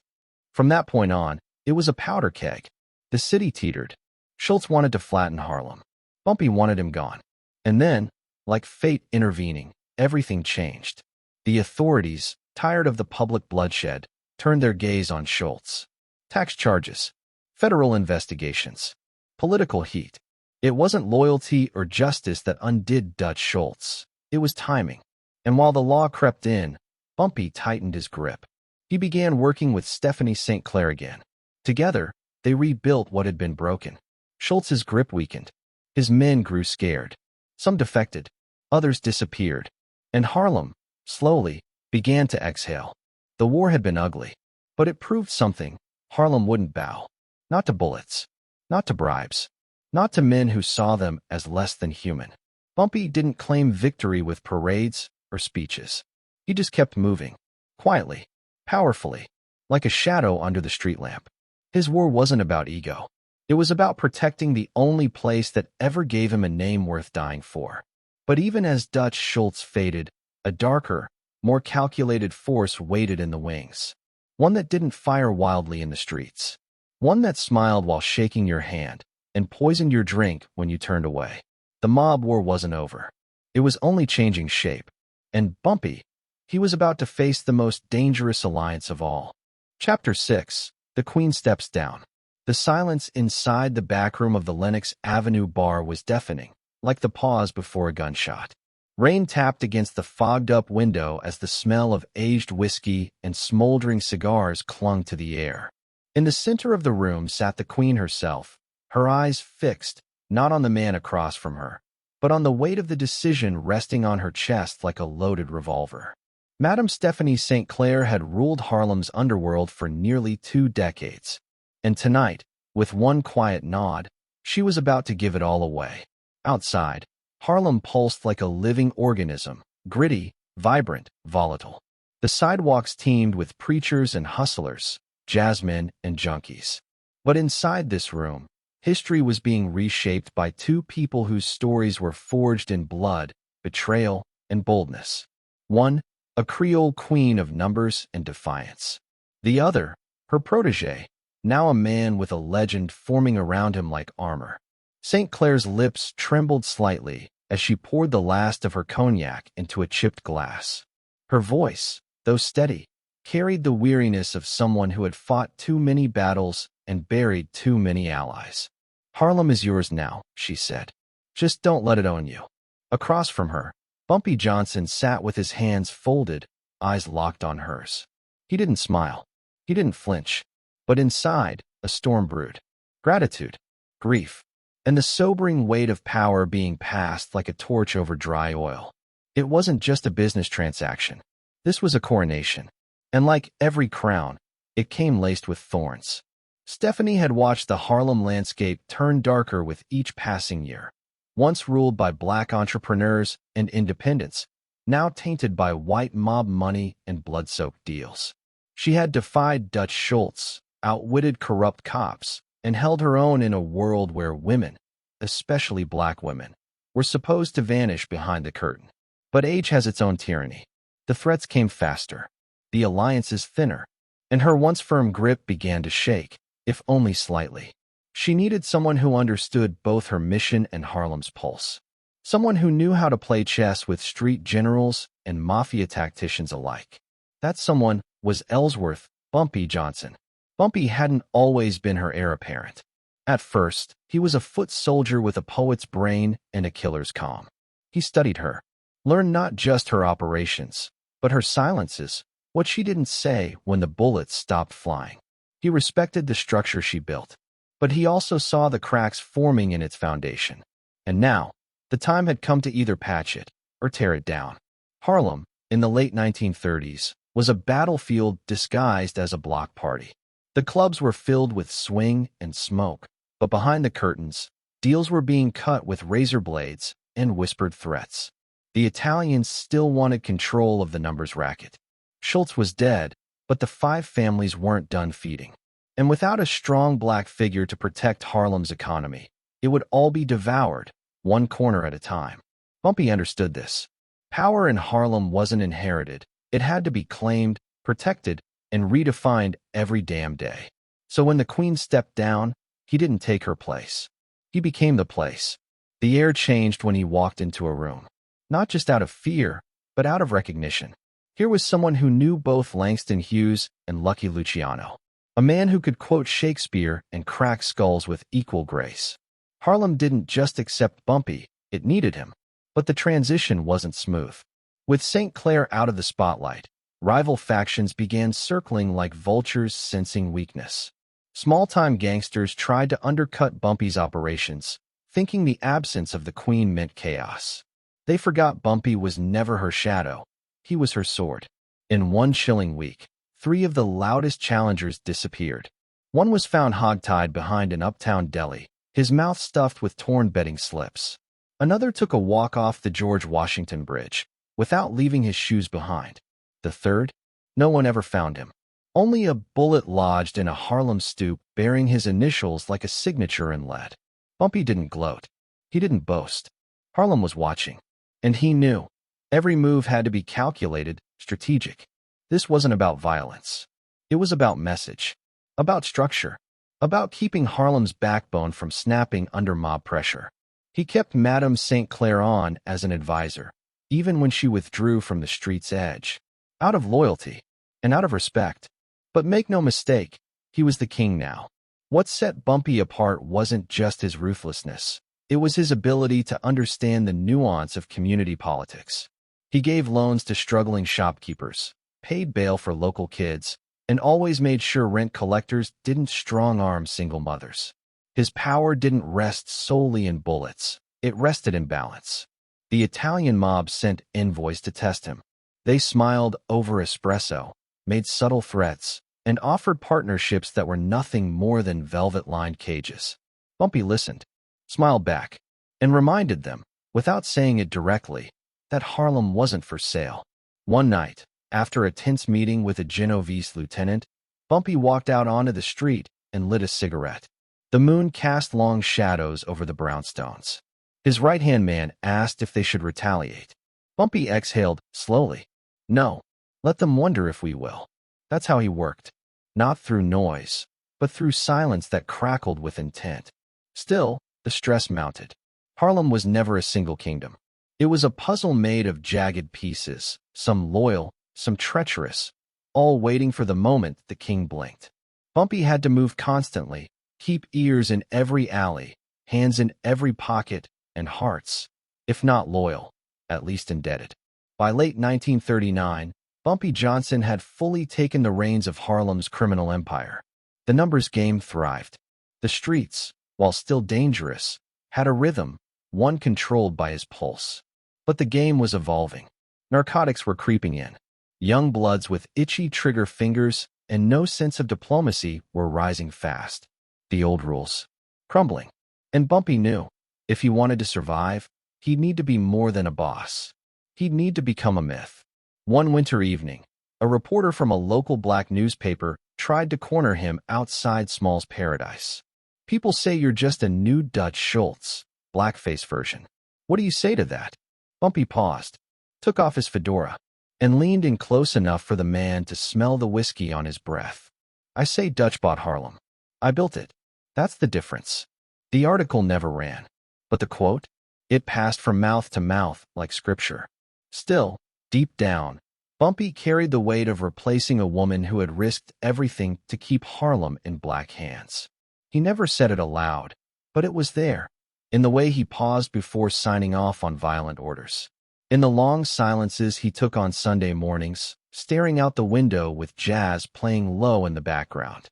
From that point on, it was a powder keg. The city teetered. Schultz wanted to flatten Harlem. Bumpy wanted him gone. And then, like fate intervening, everything changed. The authorities, tired of the public bloodshed, turned their gaze on Schultz. Tax charges, federal investigations, political heat. It wasn't loyalty or justice that undid Dutch Schultz. It was timing. And while the law crept in, Bumpy tightened his grip. He began working with Stephanie St. Clair again. Together, they rebuilt what had been broken. Schultz's grip weakened. His men grew scared. Some defected. Others disappeared. And Harlem, slowly, began to exhale. The war had been ugly. But it proved something. Harlem wouldn't bow. Not to bullets. Not to bribes. Not to men who saw them as less than human. Bumpy didn't claim victory with parades or speeches. He just kept moving. Quietly. Powerfully. Like a shadow under the street lamp. His war wasn't about ego. It was about protecting the only place that ever gave him a name worth dying for. But even as Dutch Schultz faded, a darker, more calculated force waited in the wings. One that didn't fire wildly in the streets. One that smiled while shaking your hand and poisoned your drink when you turned away. The mob war wasn't over. It was only changing shape. And Bumpy, he was about to face the most dangerous alliance of all. Chapter 6. The Queen Steps Down. The silence inside the back room of the Lenox Avenue bar was deafening, like the pause before a gunshot. Rain tapped against the fogged-up window as the smell of aged whiskey and smoldering cigars clung to the air. In the center of the room sat the Queen herself, her eyes fixed, not on the man across from her, but on the weight of the decision resting on her chest like a loaded revolver. Madame Stephanie St. Clair had ruled Harlem's underworld for nearly 2 decades. And tonight, with one quiet nod, she was about to give it all away. Outside, Harlem pulsed like a living organism, gritty, vibrant, volatile. The sidewalks teemed with preachers and hustlers, jazzmen and junkies. But inside this room, history was being reshaped by 2 people whose stories were forged in blood, betrayal, and boldness. One, a Creole queen of numbers and defiance. The other, her protégé, now a man with a legend forming around him like armor. St. Clair's lips trembled slightly as she poured the last of her cognac into a chipped glass. Her voice, though steady, carried the weariness of someone who had fought too many battles and buried too many allies. Harlem is yours now, she said. Just don't let it own you. Across from her, Bumpy Johnson sat with his hands folded, eyes locked on hers. He didn't smile. He didn't flinch. But inside, a storm brewed. Gratitude, grief, and the sobering weight of power being passed like a torch over dry oil. It wasn't just a business transaction. This was a coronation. And like every crown, it came laced with thorns. Stephanie had watched the Harlem landscape turn darker with each passing year. Once ruled by black entrepreneurs and independents, now tainted by white mob money and blood-soaked deals. She had defied Dutch Schultz, outwitted corrupt cops, and held her own in a world where women, especially black women, were supposed to vanish behind the curtain. But age has its own tyranny. The threats came faster, the alliances thinner, and her once firm grip began to shake, if only slightly. She needed someone who understood both her mission and Harlem's pulse. Someone who knew how to play chess with street generals and mafia tacticians alike. That someone was Ellsworth Bumpy Johnson. Bumpy hadn't always been her heir apparent. At first, he was a foot soldier with a poet's brain and a killer's calm. He studied her, learned not just her operations, but her silences, what she didn't say when the bullets stopped flying. He respected the structure she built, but he also saw the cracks forming in its foundation. And now, the time had come to either patch it or tear it down. Harlem, in the late 1930s, was a battlefield disguised as a block party. The clubs were filled with swing and smoke, but behind the curtains, deals were being cut with razor blades and whispered threats. The Italians still wanted control of the numbers racket. Schultz was dead, but the 5 families weren't done feeding. And without a strong black figure to protect Harlem's economy, it would all be devoured, one corner at a time. Bumpy understood this. Power in Harlem wasn't inherited, It had to be claimed, protected, and redefined every damn day. So when the queen stepped down, he didn't take her place. He became the place. The air changed when he walked into a room. Not just out of fear, but out of recognition. Here was someone who knew both Langston Hughes and Lucky Luciano. A man who could quote Shakespeare and crack skulls with equal grace. Harlem didn't just accept Bumpy, it needed him. But the transition wasn't smooth. With St. Clair out of the spotlight, rival factions began circling like vultures sensing weakness. Small-time gangsters tried to undercut Bumpy's operations, thinking the absence of the queen meant chaos. They forgot Bumpy was never her shadow. He was her sword. In one chilling week, 3 of the loudest challengers disappeared. One was found hogtied behind an uptown deli, his mouth stuffed with torn bedding slips. Another took a walk off the George Washington Bridge, without leaving his shoes behind. The third? No one ever found him. Only a bullet lodged in a Harlem stoop bearing his initials like a signature in lead. Bumpy didn't gloat. He didn't boast. Harlem was watching. And he knew. Every move had to be calculated, strategic. This wasn't about violence. It was about message. About structure. About keeping Harlem's backbone from snapping under mob pressure. He kept Madame St. Clair on as an advisor, even when she withdrew from the street's edge. Out of loyalty. And out of respect. But make no mistake, he was the king now. What set Bumpy apart wasn't just his ruthlessness. It was his ability to understand the nuance of community politics. He gave loans to struggling shopkeepers, paid bail for local kids, and always made sure rent collectors didn't strong-arm single mothers. His power didn't rest solely in bullets. It rested in balance. The Italian mob sent envoys to test him. They smiled over espresso, made subtle threats, and offered partnerships that were nothing more than velvet-lined cages. Bumpy listened, smiled back, and reminded them, without saying it directly, that Harlem wasn't for sale. One night, after a tense meeting with a Genovese lieutenant, Bumpy walked out onto the street and lit a cigarette. The moon cast long shadows over the brownstones. His right-hand man asked if they should retaliate. Bumpy exhaled slowly. No, let them wonder if we will. That's how he worked. Not through noise, but through silence that crackled with intent. Still, the stress mounted. Harlem was never a single kingdom. It was a puzzle made of jagged pieces, some loyal, some treacherous, all waiting for the moment the king blinked. Bumpy had to move constantly, keep ears in every alley, hands in every pocket, and hearts, if not loyal, at least indebted. By late 1939, Bumpy Johnson had fully taken the reins of Harlem's criminal empire. The numbers game thrived. The streets, while still dangerous, had a rhythm, one controlled by his pulse. But the game was evolving. Narcotics were creeping in. Young bloods with itchy trigger fingers and no sense of diplomacy were rising fast. The old rules, crumbling. And Bumpy knew, if he wanted to survive, he'd need to be more than a boss. He'd need to become a myth. One winter evening, a reporter from a local black newspaper tried to corner him outside Small's Paradise. People say you're just a new Dutch Schultz, blackface version. What do you say to that? Bumpy paused, took off his fedora, and leaned in close enough for the man to smell the whiskey on his breath. I say Dutch bought Harlem. I built it. That's the difference. The article never ran. But the quote? It passed from mouth to mouth like scripture. Still, deep down, Bumpy carried the weight of replacing a woman who had risked everything to keep Harlem in black hands. He never said it aloud, but it was there, in the way he paused before signing off on violent orders. In the long silences he took on Sunday mornings, staring out the window with jazz playing low in the background.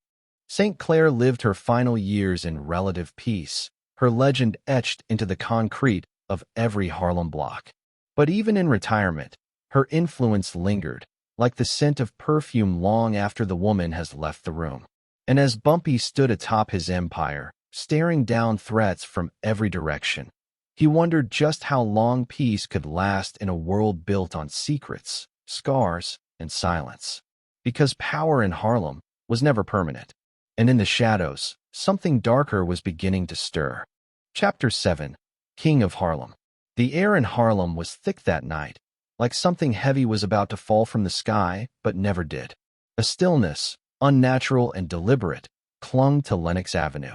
St. Clair lived her final years in relative peace, her legend etched into the concrete of every Harlem block. But even in retirement, her influence lingered, like the scent of perfume long after the woman has left the room. And as Bumpy stood atop his empire, staring down threats from every direction, he wondered just how long peace could last in a world built on secrets, scars, and silence. Because power in Harlem was never permanent. And in the shadows, something darker was beginning to stir. Chapter 7. King of Harlem. The air in Harlem was thick that night, like something heavy was about to fall from the sky, but never did. A stillness, unnatural and deliberate, clung to Lenox Avenue.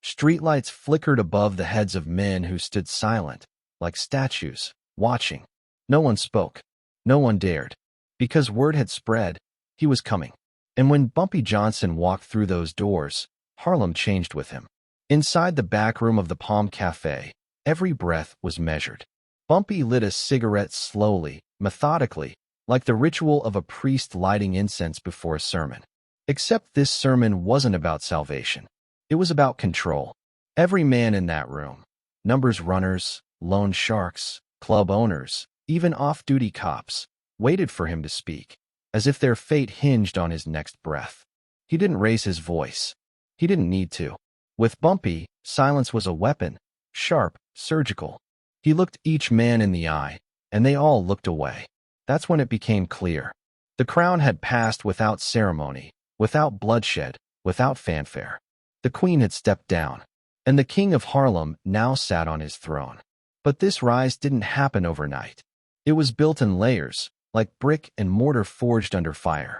Streetlights flickered above the heads of men who stood silent, like statues, watching. No one spoke. No one dared. Because word had spread, he was coming. And when Bumpy Johnson walked through those doors, Harlem changed with him. Inside the back room of the Palm Cafe, every breath was measured. Bumpy lit a cigarette slowly, methodically, like the ritual of a priest lighting incense before a sermon. Except this sermon wasn't about salvation. It was about control. Every man in that room, numbers runners, loan sharks, club owners, even off-duty cops, waited for him to speak, as if their fate hinged on his next breath. He didn't raise his voice. He didn't need to. With Bumpy, silence was a weapon, sharp, surgical. He looked each man in the eye, and they all looked away. That's when it became clear. The crown had passed without ceremony, without bloodshed, without fanfare. The queen had stepped down, and the king of Harlem now sat on his throne. But this rise didn't happen overnight. It was built in layers, like brick and mortar forged under fire.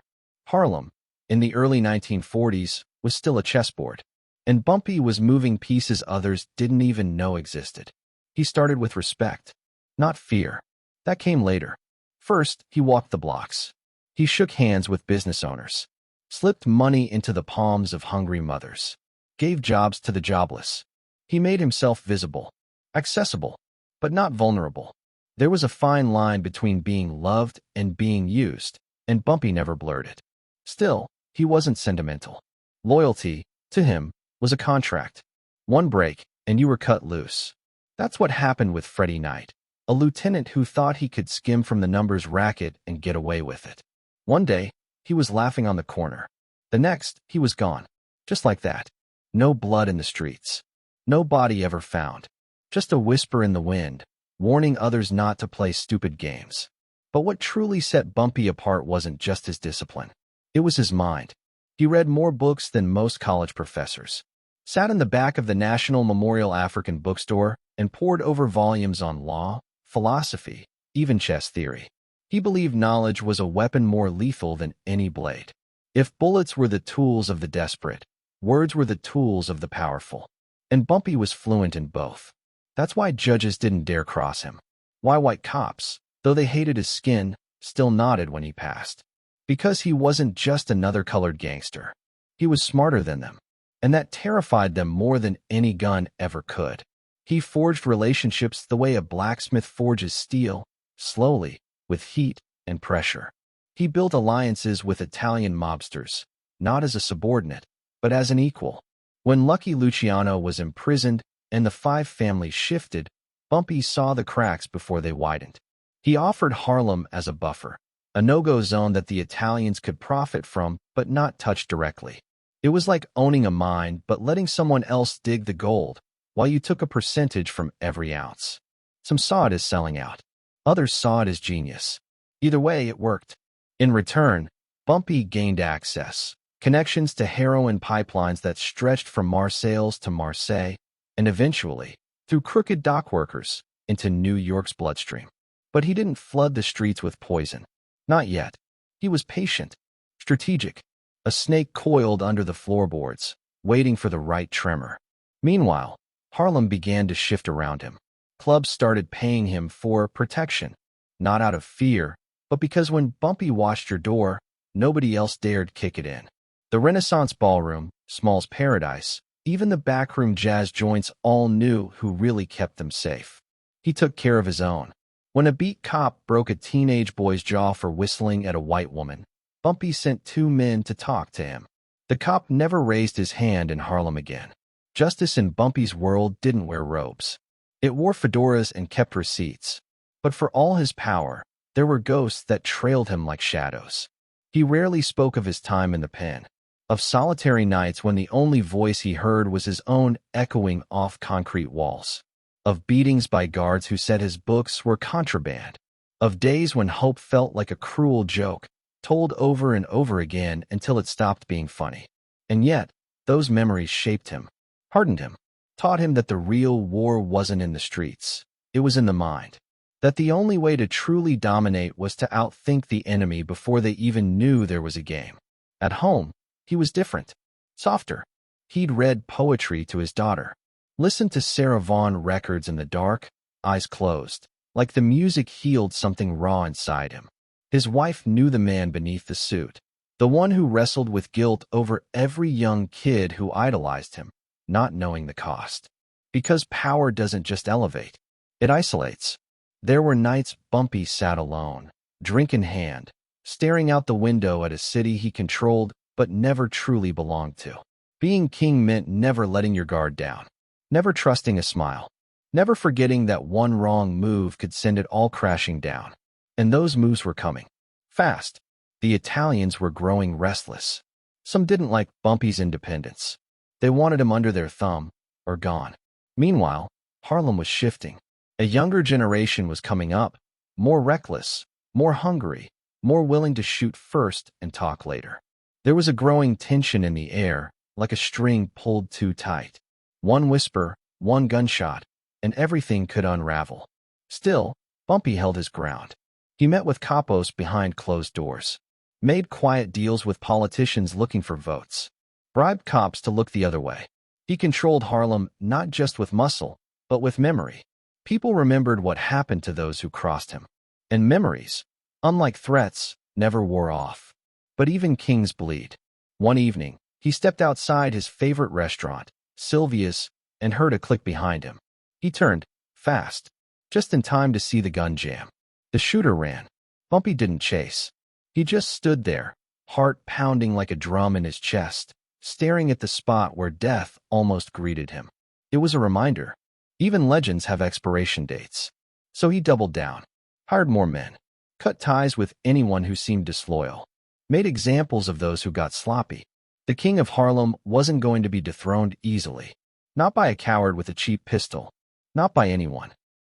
Harlem, in the early 1940s, was still a chessboard, and Bumpy was moving pieces others didn't even know existed. He started with respect, not fear. That came later. First, he walked the blocks. He shook hands with business owners, slipped money into the palms of hungry mothers, gave jobs to the jobless. He made himself visible, accessible, but not vulnerable. There was a fine line between being loved and being used, and Bumpy never blurred it. Still, he wasn't sentimental. Loyalty, to him, was a contract. One break, and you were cut loose. That's what happened with Freddie Knight, a lieutenant who thought he could skim from the numbers racket and get away with it. One day, he was laughing on the corner. The next, he was gone. Just like that. No blood in the streets. No body ever found. Just a whisper in the wind, warning others not to play stupid games. But what truly set Bumpy apart wasn't just his discipline. It was his mind. He read more books than most college professors, sat in the back of the National Memorial African Bookstore, and pored over volumes on law, philosophy, even chess theory. He believed knowledge was a weapon more lethal than any blade. If bullets were the tools of the desperate, words were the tools of the powerful. And Bumpy was fluent in both. That's why judges didn't dare cross him. Why white cops, though they hated his skin, still nodded when he passed. Because he wasn't just another colored gangster. He was smarter than them. And that terrified them more than any gun ever could. He forged relationships the way a blacksmith forges steel, slowly, with heat and pressure. He built alliances with Italian mobsters, not as a subordinate, but as an equal. When Lucky Luciano was imprisoned and the five families shifted, Bumpy saw the cracks before they widened. He offered Harlem as a buffer, a no-go zone that the Italians could profit from but not touch directly. It was like owning a mine but letting someone else dig the gold, while you took a percentage from every ounce. Some saw it as selling out. Others saw it as genius. Either way, it worked. In return, Bumpy gained access, connections to heroin pipelines that stretched from Marseilles to Marseille, and eventually, through crooked dockworkers, into New York's bloodstream. But he didn't flood the streets with poison. Not yet. He was patient, strategic, a snake coiled under the floorboards, waiting for the right tremor. Meanwhile, Harlem began to shift around him. Clubs started paying him for protection, not out of fear, but because when Bumpy watched your door, nobody else dared kick it in. The Renaissance Ballroom, Small's Paradise, even the backroom jazz joints all knew who really kept them safe. He took care of his own. When a beat cop broke a teenage boy's jaw for whistling at a white woman, Bumpy sent 2 men to talk to him. The cop never raised his hand in Harlem again. Justice in Bumpy's world didn't wear robes. It wore fedoras and kept receipts. But for all his power, there were ghosts that trailed him like shadows. He rarely spoke of his time in the pen, of solitary nights when the only voice he heard was his own echoing off concrete walls, of beatings by guards who said his books were contraband, of days when hope felt like a cruel joke, told over and over again until it stopped being funny. And yet, those memories shaped him, hardened him, taught him that the real war wasn't in the streets. It was in the mind. that the only way to truly dominate was to outthink the enemy before they even knew there was a game. At home, he was different, softer. He'd read poetry to his daughter, listened to Sarah Vaughan records in the dark, eyes closed, like the music healed something raw inside him. His wife knew the man beneath the suit, the one who wrestled with guilt over every young kid who idolized him, not knowing the cost. Because power doesn't just elevate, it isolates. There were nights Bumpy sat alone, drink in hand, staring out the window at a city he controlled but never truly belonged to. Being king meant never letting your guard down, never trusting a smile, never forgetting that one wrong move could send it all crashing down. And those moves were coming. Fast. The Italians were growing restless. Some didn't like Bumpy's independence. They wanted him under their thumb, or gone. Meanwhile, Harlem was shifting. A younger generation was coming up, more reckless, more hungry, more willing to shoot first and talk later. There was a growing tension in the air, like a string pulled too tight. One whisper, one gunshot, and everything could unravel. Still, Bumpy held his ground. He met with capos behind closed doors, made quiet deals with politicians looking for votes, bribed cops to look the other way. He controlled Harlem not just with muscle, but with memory. People remembered what happened to those who crossed him. And memories, unlike threats, never wore off. But even kings bleed. One evening, he stepped outside his favorite restaurant, Sylvia's, and heard a click behind him. He turned, fast, just in time to see the gun jam. The shooter ran. Bumpy didn't chase. He just stood there, heart pounding like a drum in his chest, staring at the spot where death almost greeted him. It was a reminder. Even legends have expiration dates. So he doubled down, hired more men, cut ties with anyone who seemed disloyal, made examples of those who got sloppy. The king of Harlem wasn't going to be dethroned easily. Not by a coward with a cheap pistol. Not by anyone.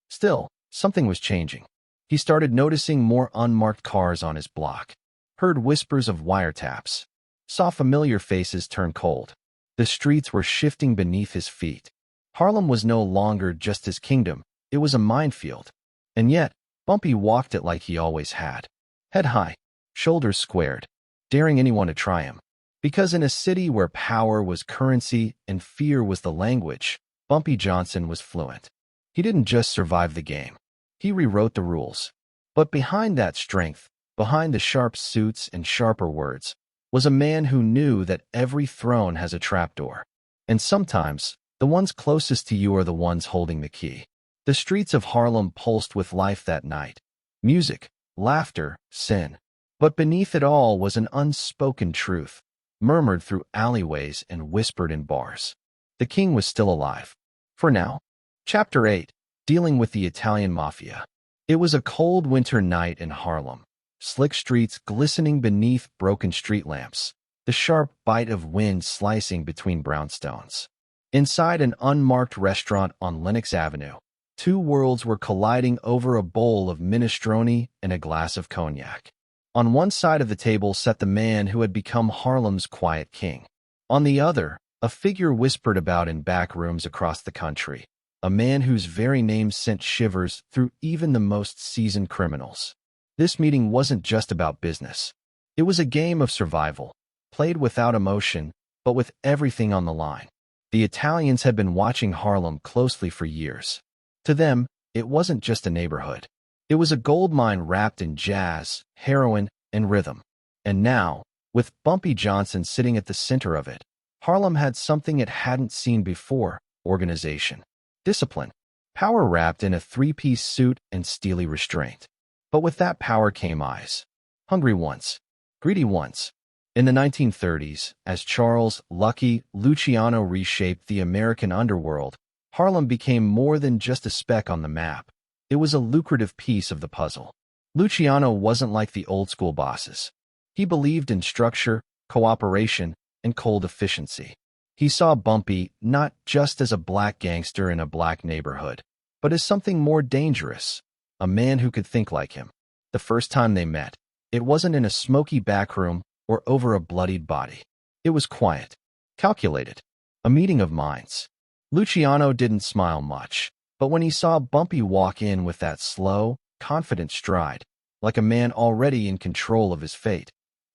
Still, something was changing. He started noticing more unmarked cars on his block, heard whispers of wiretaps, saw familiar faces turn cold. The streets were shifting beneath his feet. Harlem was no longer just his kingdom, it was a minefield. And yet, Bumpy walked it like he always had. Head high, shoulders squared, daring anyone to try him. Because in a city where power was currency and fear was the language, Bumpy Johnson was fluent. He didn't just survive the game. He rewrote the rules. But behind that strength, behind the sharp suits and sharper words, was a man who knew that every throne has a trapdoor. And sometimes, the ones closest to you are the ones holding the key. The streets of Harlem pulsed with life that night. Music, laughter, sin. But beneath it all was an unspoken truth, murmured through alleyways and whispered in bars. The king was still alive. For now. Chapter 8. Dealing with the Italian Mafia. It was a cold winter night in Harlem. Slick streets glistening beneath broken street lamps, the sharp bite of wind slicing between brownstones. Inside an unmarked restaurant on Lenox Avenue, two worlds were colliding over a bowl of minestrone and a glass of cognac. On one side of the table sat the man who had become Harlem's quiet king. On the other, a figure whispered about in back rooms across the country, a man whose very name sent shivers through even the most seasoned criminals. This meeting wasn't just about business. It was a game of survival, played without emotion, but with everything on the line. The Italians had been watching Harlem closely for years. To them, it wasn't just a neighborhood. It was a gold mine wrapped in jazz, heroin, and rhythm. And now, with Bumpy Johnson sitting at the center of it, Harlem had something it hadn't seen before: organization, discipline, power wrapped in a three-piece suit and steely restraint. But with that power came eyes. Hungry ones, greedy ones. In the 1930s, as Charles "Lucky" Luciano reshaped the American underworld, Harlem became more than just a speck on the map. It was a lucrative piece of the puzzle. Luciano wasn't like the old-school bosses. He believed in structure, cooperation, and cold efficiency. He saw Bumpy not just as a black gangster in a black neighborhood, but as something more dangerous, a man who could think like him. The first time they met, it wasn't in a smoky backroom or over a bloodied body. It was quiet, calculated, a meeting of minds. Luciano didn't smile much. But when he saw Bumpy walk in with that slow, confident stride, like a man already in control of his fate,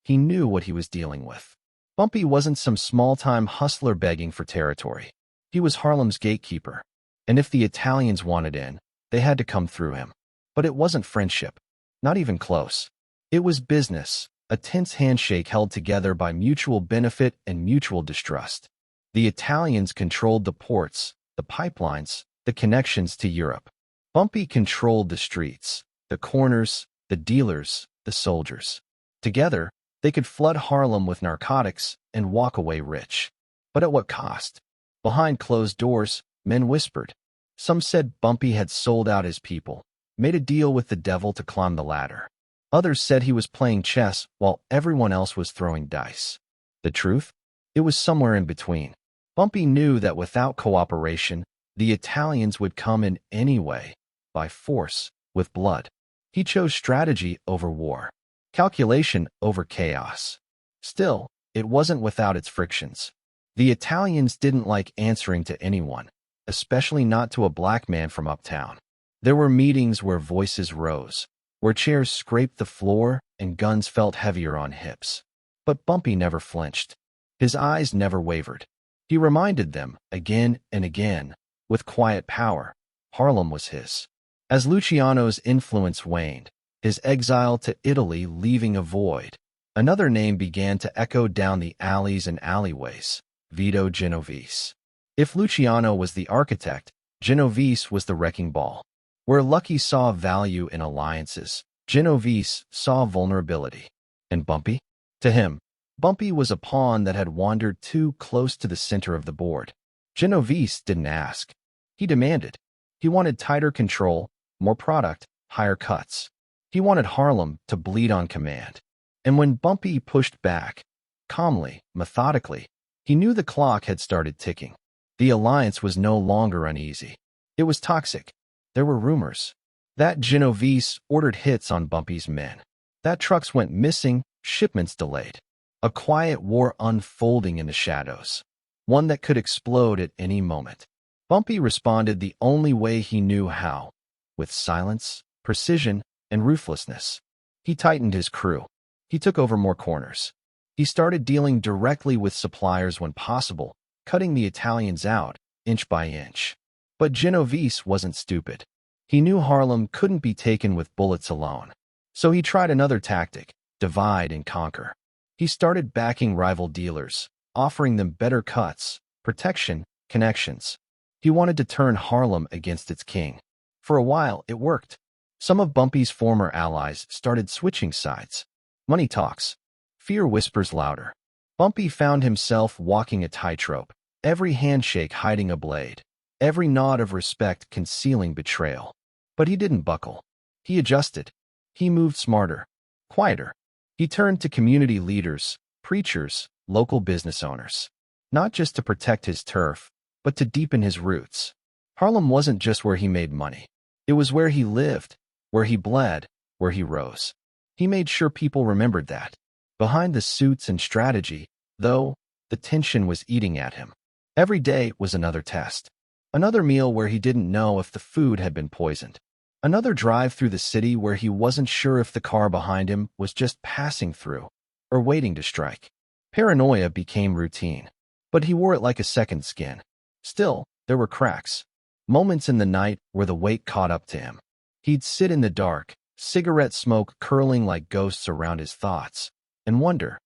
he knew what he was dealing with. Bumpy wasn't some small-time hustler begging for territory. He was Harlem's gatekeeper, and if the Italians wanted in, they had to come through him. But it wasn't friendship, not even close. It was business, a tense handshake held together by mutual benefit and mutual distrust. The Italians controlled the ports, the pipelines, the connections to Europe. Bumpy controlled the streets, the corners, the dealers, the soldiers. Together, they could flood Harlem with narcotics and walk away rich. But at what cost? Behind closed doors, men whispered. Some said Bumpy had sold out his people, made a deal with the devil to climb the ladder. Others said he was playing chess while everyone else was throwing dice. The truth? It was somewhere in between. Bumpy knew that without cooperation, the Italians would come in anyway, by force, with blood. He chose strategy over war, calculation over chaos. Still, it wasn't without its frictions. The Italians didn't like answering to anyone, especially not to a black man from uptown. There were meetings where voices rose, where chairs scraped the floor and guns felt heavier on hips. But Bumpy never flinched. His eyes never wavered. He reminded them, again and again, with quiet power, Harlem was his. As Luciano's influence waned, his exile to Italy leaving a void, another name began to echo down the alleys and alleyways, Vito Genovese. If Luciano was the architect, Genovese was the wrecking ball. Where Lucky saw value in alliances, Genovese saw vulnerability. And Bumpy? To him, Bumpy was a pawn that had wandered too close to the center of the board. Genovese didn't ask. He demanded. He wanted tighter control, more product, higher cuts. He wanted Harlem to bleed on command. And when Bumpy pushed back, calmly, methodically, he knew the clock had started ticking. The alliance was no longer uneasy. It was toxic. There were rumors that Genovese ordered hits on Bumpy's men, that trucks went missing, shipments delayed. A quiet war unfolding in the shadows, one that could explode at any moment. Bumpy responded the only way he knew how, with silence, precision, and ruthlessness. He tightened his crew. He took over more corners. He started dealing directly with suppliers when possible, cutting the Italians out, inch by inch. But Genovese wasn't stupid. He knew Harlem couldn't be taken with bullets alone. So he tried another tactic, divide and conquer. He started backing rival dealers, offering them better cuts, protection, connections. He wanted to turn Harlem against its king. For a while, it worked. Some of Bumpy's former allies started switching sides. Money talks. Fear whispers louder. Bumpy found himself walking a tightrope, every handshake hiding a blade, every nod of respect concealing betrayal. But he didn't buckle. He adjusted. He moved smarter, quieter. He turned to community leaders, preachers, local business owners, not just to protect his turf, but to deepen his roots. Harlem wasn't just where he made money. It was where he lived, where he bled, where he rose. He made sure people remembered that. Behind the suits and strategy, though, the tension was eating at him. Every day was another test. Another meal where he didn't know if the food had been poisoned. Another drive through the city where he wasn't sure if the car behind him was just passing through or waiting to strike. Paranoia became routine, but he wore it like a second skin. Still, there were cracks. Moments in the night where the weight caught up to him. He'd sit in the dark, cigarette smoke curling like ghosts around his thoughts, and wonder,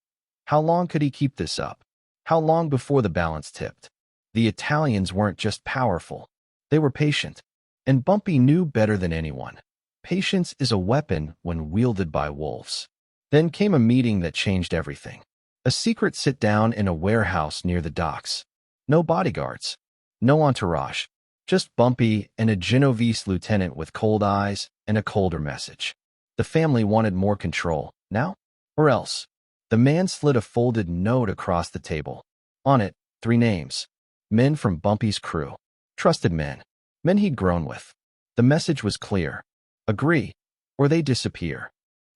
how long could he keep this up? How long before the balance tipped? The Italians weren't just powerful. They were patient. And Bumpy knew better than anyone. Patience is a weapon when wielded by wolves. Then came a meeting that changed everything. A secret sit-down in a warehouse near the docks. No bodyguards. No entourage. Just Bumpy and a Genovese lieutenant with cold eyes and a colder message. The family wanted more control, now or else. The man slid a folded note across the table. On it, 3 names. Men from Bumpy's crew. Trusted men. Men he'd grown with. The message was clear. Agree, or they disappear.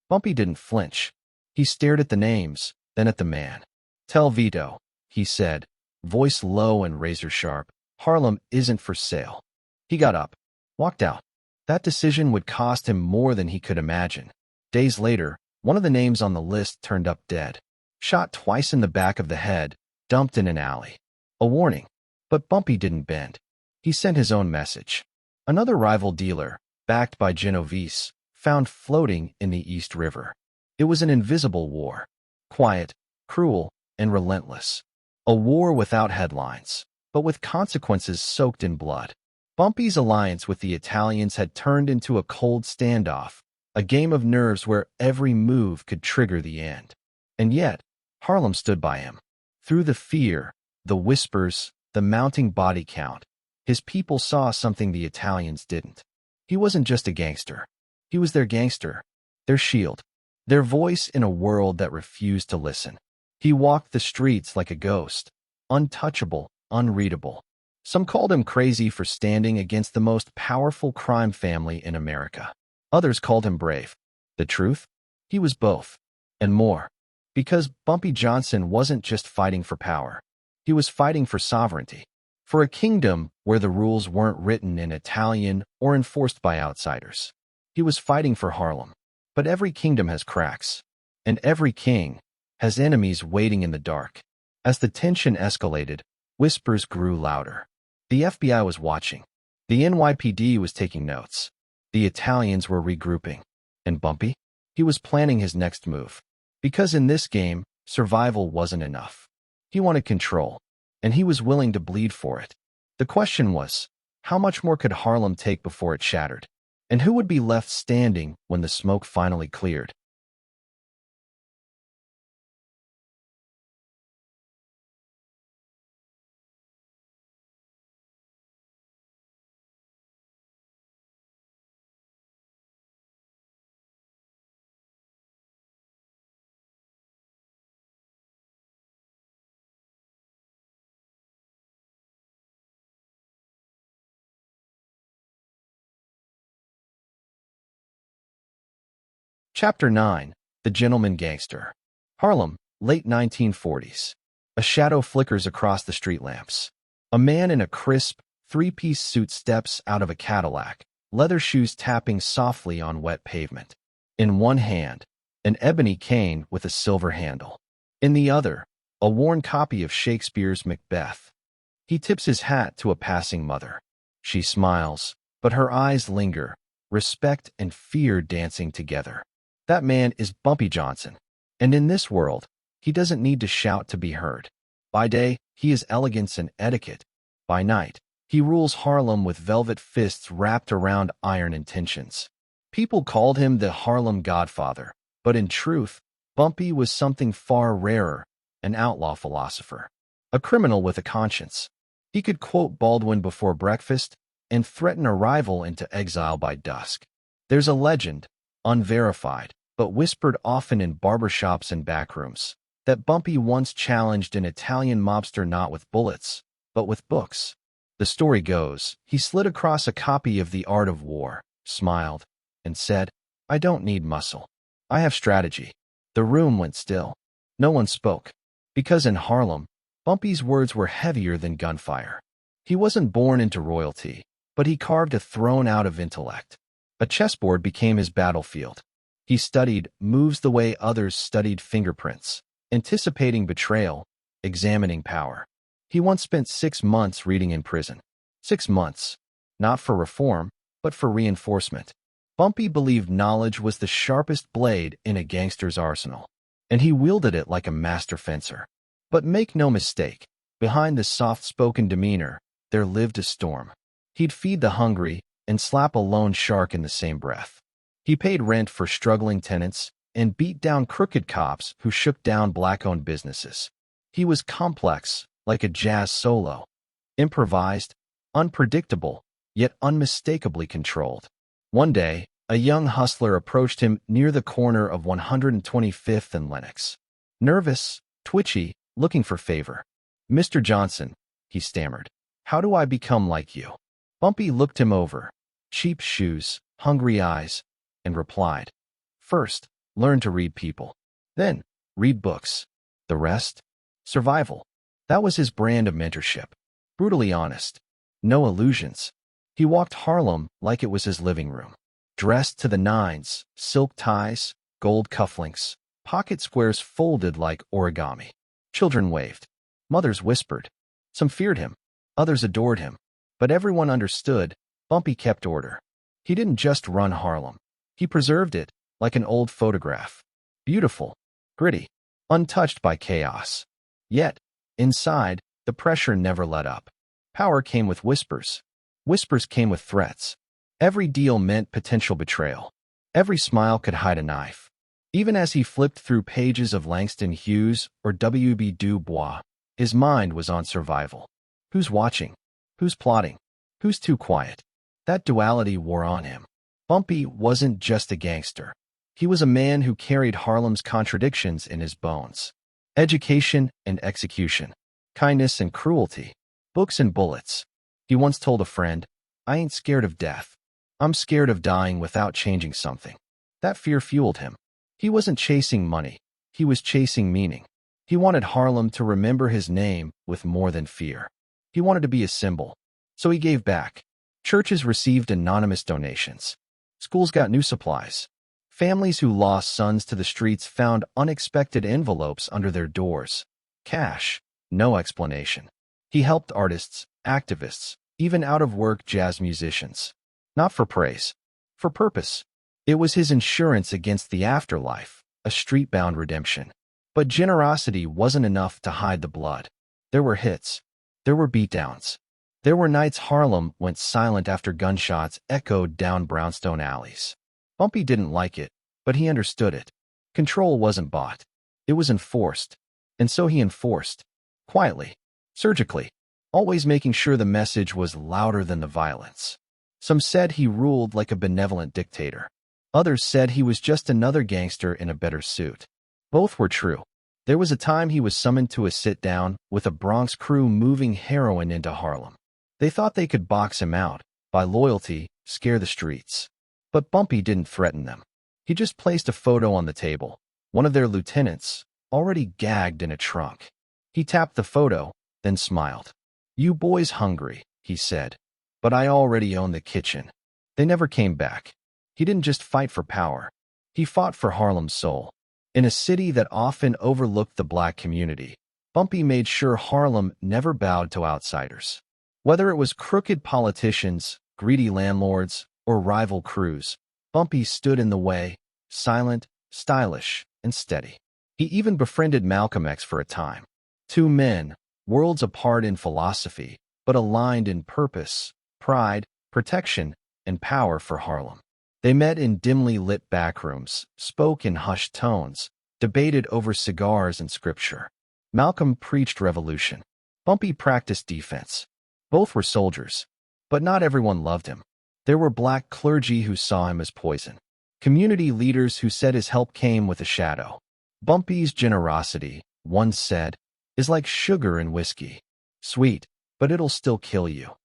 Bumpy didn't flinch. He stared at the names, then at the man. Tell Vito, he said, voice low and razor-sharp, Harlem isn't for sale. He got up. walked out. That decision would cost him more than he could imagine. Days later, one of the names on the list turned up dead. Shot twice in the back of the head, dumped in an alley. A warning. But Bumpy didn't bend. He sent his own message. Another rival dealer, backed by Genovese, found floating in the East River. It was an invisible war. Quiet, cruel, and relentless. A war without headlines, but with consequences soaked in blood. Bumpy's alliance with the Italians had turned into a cold standoff, a game of nerves where every move could trigger the end. And yet, Harlem stood by him. Through the fear, the whispers, the mounting body count, his people saw something the Italians didn't. He wasn't just a gangster. He was their gangster, their shield, their voice in a world that refused to listen. He walked the streets like a ghost, untouchable, unreadable. Some called him crazy for standing against the most powerful crime family in America. Others called him brave. The truth? He was both, and more. Because Bumpy Johnson wasn't just fighting for power. He was fighting for sovereignty. For a kingdom where the rules weren't written in Italian or enforced by outsiders. He was fighting for Harlem. But every kingdom has cracks. And every king has enemies waiting in the dark. As the tension escalated, whispers grew louder. The FBI was watching. The NYPD was taking notes. The Italians were regrouping. And Bumpy? He was planning his next move. Because in this game, survival wasn't enough. He wanted control, and he was willing to bleed for it. The question was, how much more could Harlem take before it shattered? And who would be left standing when the smoke finally cleared? Chapter 9. The Gentleman Gangster. Harlem, late 1940s. A shadow flickers across the street lamps. A man in a crisp, three-piece suit steps out of a Cadillac, leather shoes tapping softly on wet pavement. In one hand, an ebony cane with a silver handle. In the other, a worn copy of Shakespeare's Macbeth. He tips his hat to a passing mother. She smiles, but her eyes linger, respect and fear dancing together. That man is Bumpy Johnson. And in this world, he doesn't need to shout to be heard. By day, he is elegance and etiquette. By night, he rules Harlem with velvet fists wrapped around iron intentions. People called him the Harlem Godfather, but in truth, Bumpy was something far rarer, an outlaw philosopher. A criminal with a conscience. He could quote Baldwin before breakfast and threaten a rival into exile by dusk. There's a legend, unverified, but whispered often in barbershops and backrooms, that Bumpy once challenged an Italian mobster not with bullets, but with books. The story goes, he slid across a copy of The Art of War, smiled, and said, "I don't need muscle. I have strategy." The room went still. No one spoke. Because in Harlem, Bumpy's words were heavier than gunfire. He wasn't born into royalty, but he carved a throne out of intellect. A chessboard became his battlefield. He studied moves the way others studied fingerprints, anticipating betrayal, examining power. He once spent 6 months reading in prison. 6 months. Not for reform, but for reinforcement. Bumpy believed knowledge was the sharpest blade in a gangster's arsenal, and he wielded it like a master fencer. But make no mistake, behind the soft-spoken demeanor, there lived a storm. He'd feed the hungry and slap a lone shark in the same breath. He paid rent for struggling tenants and beat down crooked cops who shook down black-owned businesses. He was complex, like a jazz solo, improvised, unpredictable, yet unmistakably controlled. One day, a young hustler approached him near the corner of 125th and Lenox. Nervous, twitchy, looking for favor. "Mr. Johnson," he stammered, "how do I become like you?" Bumpy looked him over, cheap shoes, hungry eyes, and replied, "First, learn to read people. Then, read books. The rest? Survival." That was his brand of mentorship. Brutally honest. No illusions. He walked Harlem like it was his living room. Dressed to the nines, silk ties, gold cufflinks, pocket squares folded like origami. Children waved. Mothers whispered. Some feared him. Others adored him. But everyone understood. Bumpy kept order. He didn't just run Harlem. He preserved it, like an old photograph. Beautiful, gritty, untouched by chaos. Yet, inside, the pressure never let up. Power came with whispers. Whispers came with threats. Every deal meant potential betrayal. Every smile could hide a knife. Even as he flipped through pages of Langston Hughes or W.B. Du Bois, his mind was on survival. Who's watching? Who's plotting? Who's too quiet? That duality wore on him. Bumpy wasn't just a gangster. He was a man who carried Harlem's contradictions in his bones. Education and execution. Kindness and cruelty. Books and bullets. He once told a friend, "I ain't scared of death. I'm scared of dying without changing something." That fear fueled him. He wasn't chasing money. He was chasing meaning. He wanted Harlem to remember his name with more than fear. He wanted to be a symbol. So he gave back. Churches received anonymous donations. Schools got new supplies. Families who lost sons to the streets found unexpected envelopes under their doors. Cash. No explanation. He helped artists, activists, even out-of-work jazz musicians. Not for praise. For purpose. It was his insurance against the afterlife, a street-bound redemption. But generosity wasn't enough to hide the blood. There were hits. There were beatdowns. There were nights Harlem went silent after gunshots echoed down brownstone alleys. Bumpy didn't like it, but he understood it. Control wasn't bought. It was enforced. And so he enforced. Quietly. Surgically. Always making sure the message was louder than the violence. Some said he ruled like a benevolent dictator. Others said he was just another gangster in a better suit. Both were true. There was a time he was summoned to a sit-down with a Bronx crew moving heroin into Harlem. They thought they could box him out, by loyalty, scare the streets. But Bumpy didn't threaten them. He just placed a photo on the table, one of their lieutenants, already gagged in a trunk. He tapped the photo, then smiled. "You boys hungry," he said. "But I already own the kitchen." They never came back. He didn't just fight for power. He fought for Harlem's soul. In a city that often overlooked the black community, Bumpy made sure Harlem never bowed to outsiders. Whether it was crooked politicians, greedy landlords, or rival crews, Bumpy stood in the way, silent, stylish, and steady. He even befriended Malcolm X for a time. Two men, worlds apart in philosophy, but aligned in purpose, pride, protection, and power for Harlem. They met in dimly lit backrooms, spoke in hushed tones, debated over cigars and scripture. Malcolm preached revolution. Bumpy practiced defense. Both were soldiers. But not everyone loved him. There were black clergy who saw him as poison. Community leaders who said his help came with a shadow. Bumpy's generosity, one said, is like sugar in whiskey. Sweet, but it'll still kill you.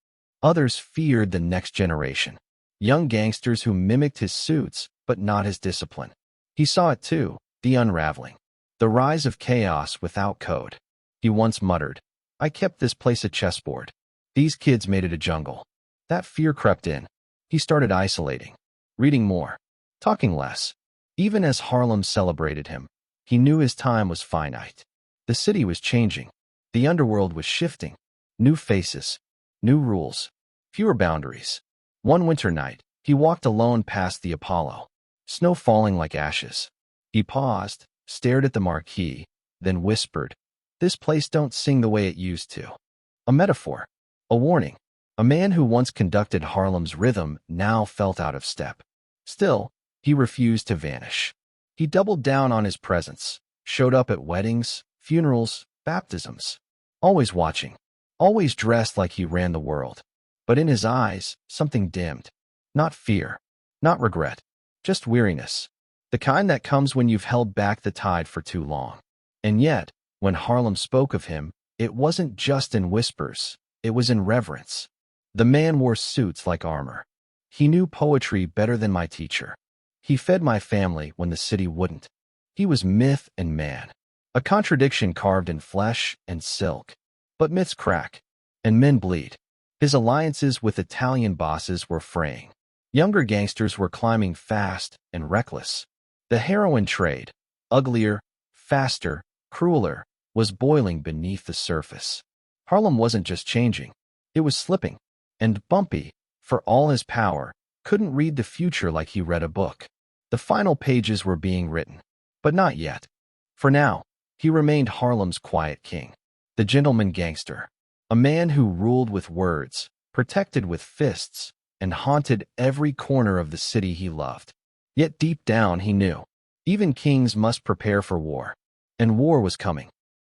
Others feared the next generation. Young gangsters who mimicked his suits, but not his discipline. He saw it too, the unraveling. The rise of chaos without code. He once muttered, "I kept this place a chessboard. These kids made it a jungle." That fear crept in. He started isolating, reading more, talking less. Even as Harlem celebrated him, he knew his time was finite. The city was changing. The underworld was shifting. New faces, new rules, fewer boundaries. One winter night, he walked alone past the Apollo, snow falling like ashes. He paused, stared at the marquee, then whispered, "This place don't sing the way it used to." A metaphor, a warning. A man who once conducted Harlem's rhythm now felt out of step. Still, he refused to vanish. He doubled down on his presence, showed up at weddings, funerals, baptisms. Always watching, always dressed like he ran the world. But in his eyes, something dimmed. Not fear, not regret, just weariness. The kind that comes when you've held back the tide for too long. And yet, when Harlem spoke of him, it wasn't just in whispers, it was in reverence. The man wore suits like armor. He knew poetry better than my teacher. He fed my family when the city wouldn't. He was myth and man, a contradiction carved in flesh and silk. But myths crack, and men bleed. His alliances with Italian bosses were fraying. Younger gangsters were climbing fast and reckless. The heroin trade, uglier, faster, crueler, was boiling beneath the surface. Harlem wasn't just changing, it was slipping. And Bumpy, for all his power, couldn't read the future like he read a book. The final pages were being written, but not yet. For now, he remained Harlem's quiet king, the gentleman gangster, a man who ruled with words, protected with fists, and haunted every corner of the city he loved. Yet deep down he knew, even kings must prepare for war. And war was coming.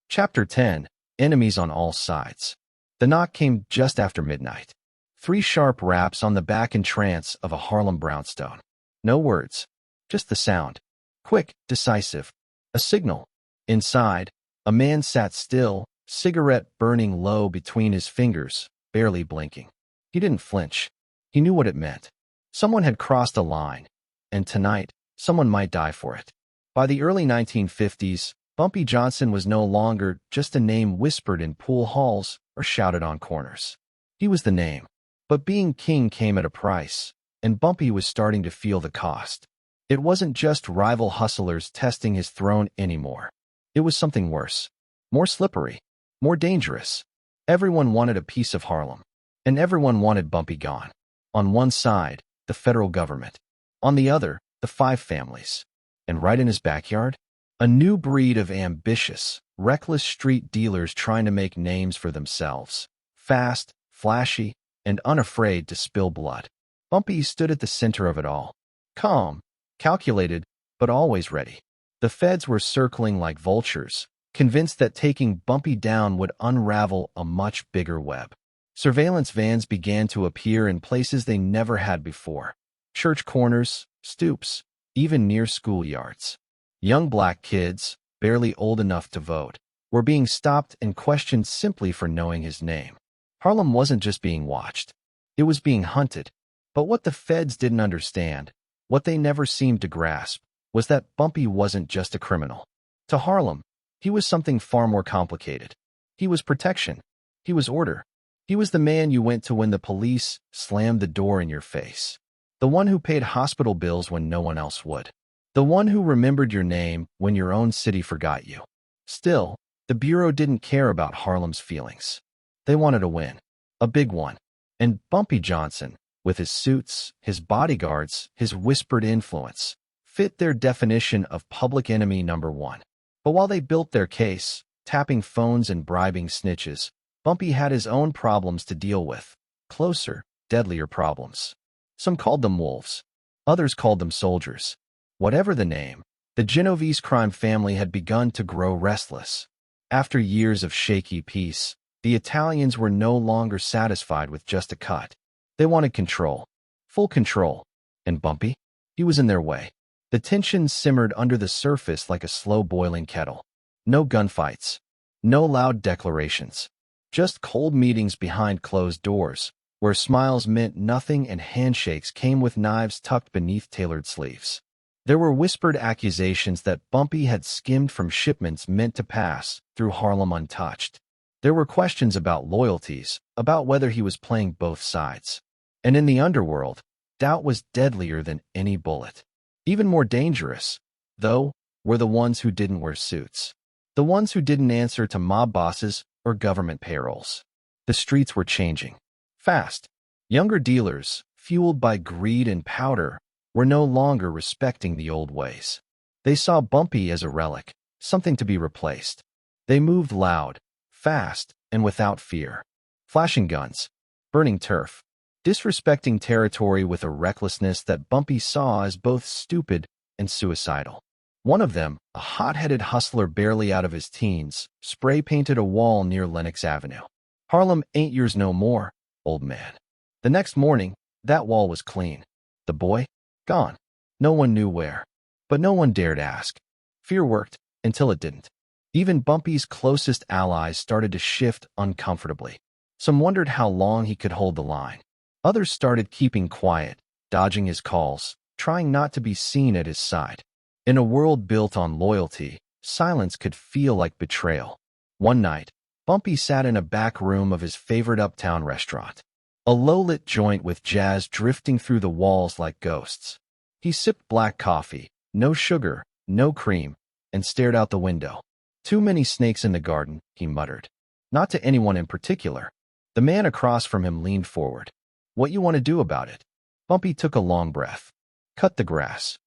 Chapter 10, Enemies on All Sides. The knock came just after midnight. 3 sharp raps on the back and trance of a Harlem brownstone. No words, just the sound. Quick, decisive. A signal. Inside, a man sat still, cigarette burning low between his fingers, barely blinking. He didn't flinch. He knew what it meant. Someone had crossed a line, and tonight, someone might die for it. By the early 1950s, Bumpy Johnson was no longer just a name whispered in pool halls or shouted on corners. He was the name. But being king came at a price, and Bumpy was starting to feel the cost. It wasn't just rival hustlers testing his throne anymore. It was something worse, more slippery, more dangerous. Everyone wanted a piece of Harlem, and everyone wanted Bumpy gone. On one side, the federal government. On the other, the 5 families. And right in his backyard, a new breed of ambitious, reckless street dealers trying to make names for themselves. Fast, flashy, and unafraid to spill blood. Bumpy stood at the center of it all. Calm, calculated, but always ready. The feds were circling like vultures, convinced that taking Bumpy down would unravel a much bigger web. Surveillance vans began to appear in places they never had before. Church corners, stoops, even near schoolyards. Young black kids, barely old enough to vote, were being stopped and questioned simply for knowing his name. Harlem wasn't just being watched. It was being hunted. But what the feds didn't understand, what they never seemed to grasp, was that Bumpy wasn't just a criminal. To Harlem, he was something far more complicated. He was protection. He was order. He was the man you went to when the police slammed the door in your face. The one who paid hospital bills when no one else would. The one who remembered your name when your own city forgot you. Still, the Bureau didn't care about Harlem's feelings. They wanted a win. A big one. And Bumpy Johnson, with his suits, his bodyguards, his whispered influence, fit their definition of public enemy number 1. But while they built their case, tapping phones and bribing snitches, Bumpy had his own problems to deal with. Closer, deadlier problems. Some called them wolves. Others called them soldiers. Whatever the name, the Genovese crime family had begun to grow restless. After years of shaky peace, the Italians were no longer satisfied with just a cut. They wanted control. Full control. And Bumpy? He was in their way. The tension simmered under the surface like a slow-boiling kettle. No gunfights. No loud declarations. Just cold meetings behind closed doors, where smiles meant nothing and handshakes came with knives tucked beneath tailored sleeves. There were whispered accusations that Bumpy had skimmed from shipments meant to pass through Harlem untouched. There were questions about loyalties, about whether he was playing both sides. And in the underworld, doubt was deadlier than any bullet. Even more dangerous, though, were the ones who didn't wear suits. The ones who didn't answer to mob bosses or government payrolls. The streets were changing. Fast. Younger dealers, fueled by greed and powder, were no longer respecting the old ways. They saw Bumpy as a relic, something to be replaced. They moved loud, fast, and without fear. Flashing guns, burning turf, disrespecting territory with a recklessness that Bumpy saw as both stupid and suicidal. One of them, a hot-headed hustler barely out of his teens, spray-painted a wall near Lenox Avenue. "Harlem ain't yours no more, old man." The next morning, that wall was clean. The boy? Gone. No one knew where. But no one dared ask. Fear worked, until it didn't. Even Bumpy's closest allies started to shift uncomfortably. Some wondered how long he could hold the line. Others started keeping quiet, dodging his calls, trying not to be seen at his side. In a world built on loyalty, silence could feel like betrayal. One night, Bumpy sat in a back room of his favorite uptown restaurant. A low-lit joint with jazz drifting through the walls like ghosts. He sipped black coffee, no sugar, no cream, and stared out the window. Too many snakes in the garden, he muttered. Not to anyone in particular. The man across from him leaned forward. What you want to do about it? Bumpy took a long breath. Cut the grass.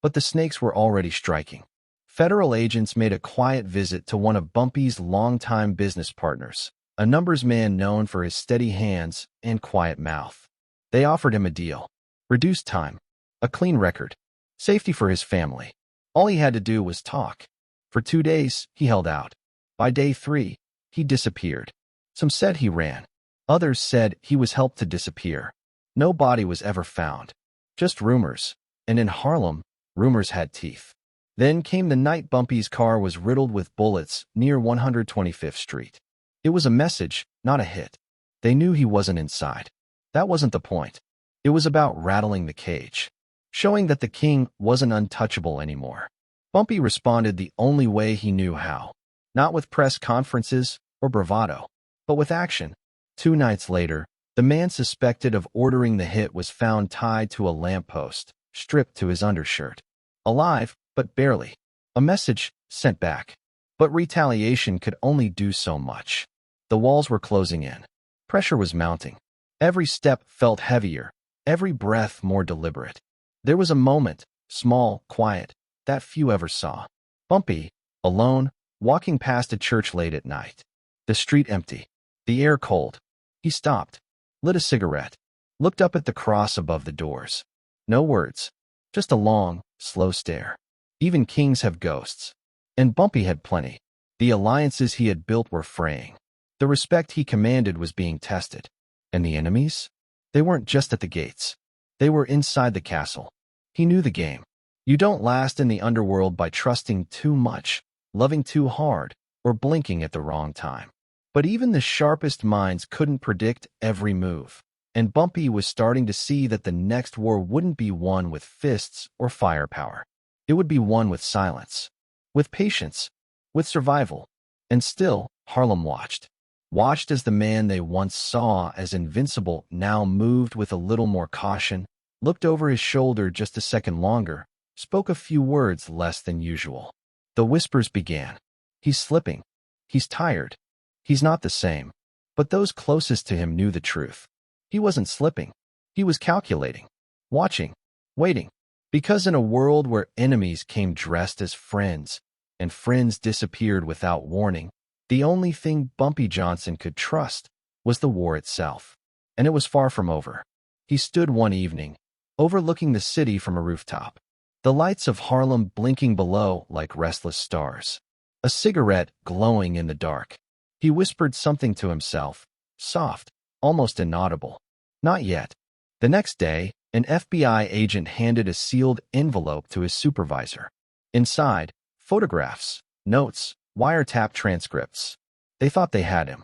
But the snakes were already striking. Federal agents made a quiet visit to one of Bumpy's longtime business partners, a numbers man known for his steady hands and quiet mouth. They offered him a deal. Reduced time. A clean record. Safety for his family. All he had to do was talk. For 2 days, he held out. By day 3, he disappeared. Some said he ran. Others said he was helped to disappear. No body was ever found. Just rumors. And in Harlem, rumors had teeth. Then came the night Bumpy's car was riddled with bullets near 125th Street. It was a message, not a hit. They knew he wasn't inside. That wasn't the point. It was about rattling the cage, showing that the king wasn't untouchable anymore. Bumpy responded the only way he knew how. Not with press conferences or bravado, but with action. 2 nights later, the man suspected of ordering the hit was found tied to a lamppost, stripped to his undershirt. Alive, but barely. A message sent back. But retaliation could only do so much. The walls were closing in. Pressure was mounting. Every step felt heavier, every breath more deliberate. There was a moment, small, quiet, that few ever saw. Bumpy, alone, walking past a church late at night. The street empty. The air cold. He stopped, lit a cigarette, looked up at the cross above the doors. No words. Just a long, slow stare. Even kings have ghosts. And Bumpy had plenty. The alliances he had built were fraying. The respect he commanded was being tested. And the enemies? They weren't just at the gates. They were inside the castle. He knew the game. You don't last in the underworld by trusting too much, loving too hard, or blinking at the wrong time. But even the sharpest minds couldn't predict every move. And Bumpy was starting to see that the next war wouldn't be won with fists or firepower. It would be won with silence, with patience, with survival. And still, Harlem watched. Watched as the man they once saw as invincible now moved with a little more caution, looked over his shoulder just a second longer, spoke a few words less than usual. The whispers began. He's slipping. He's tired. He's not the same. But those closest to him knew the truth. He wasn't slipping. He was calculating, watching, waiting. Because in a world where enemies came dressed as friends, and friends disappeared without warning, the only thing Bumpy Johnson could trust was the war itself. And it was far from over. He stood one evening, overlooking the city from a rooftop. The lights of Harlem blinking below like restless stars. A cigarette glowing in the dark. He whispered something to himself, soft, almost inaudible. Not yet. The next day, an FBI agent handed a sealed envelope to his supervisor. Inside, photographs, notes, wiretap transcripts. They thought they had him.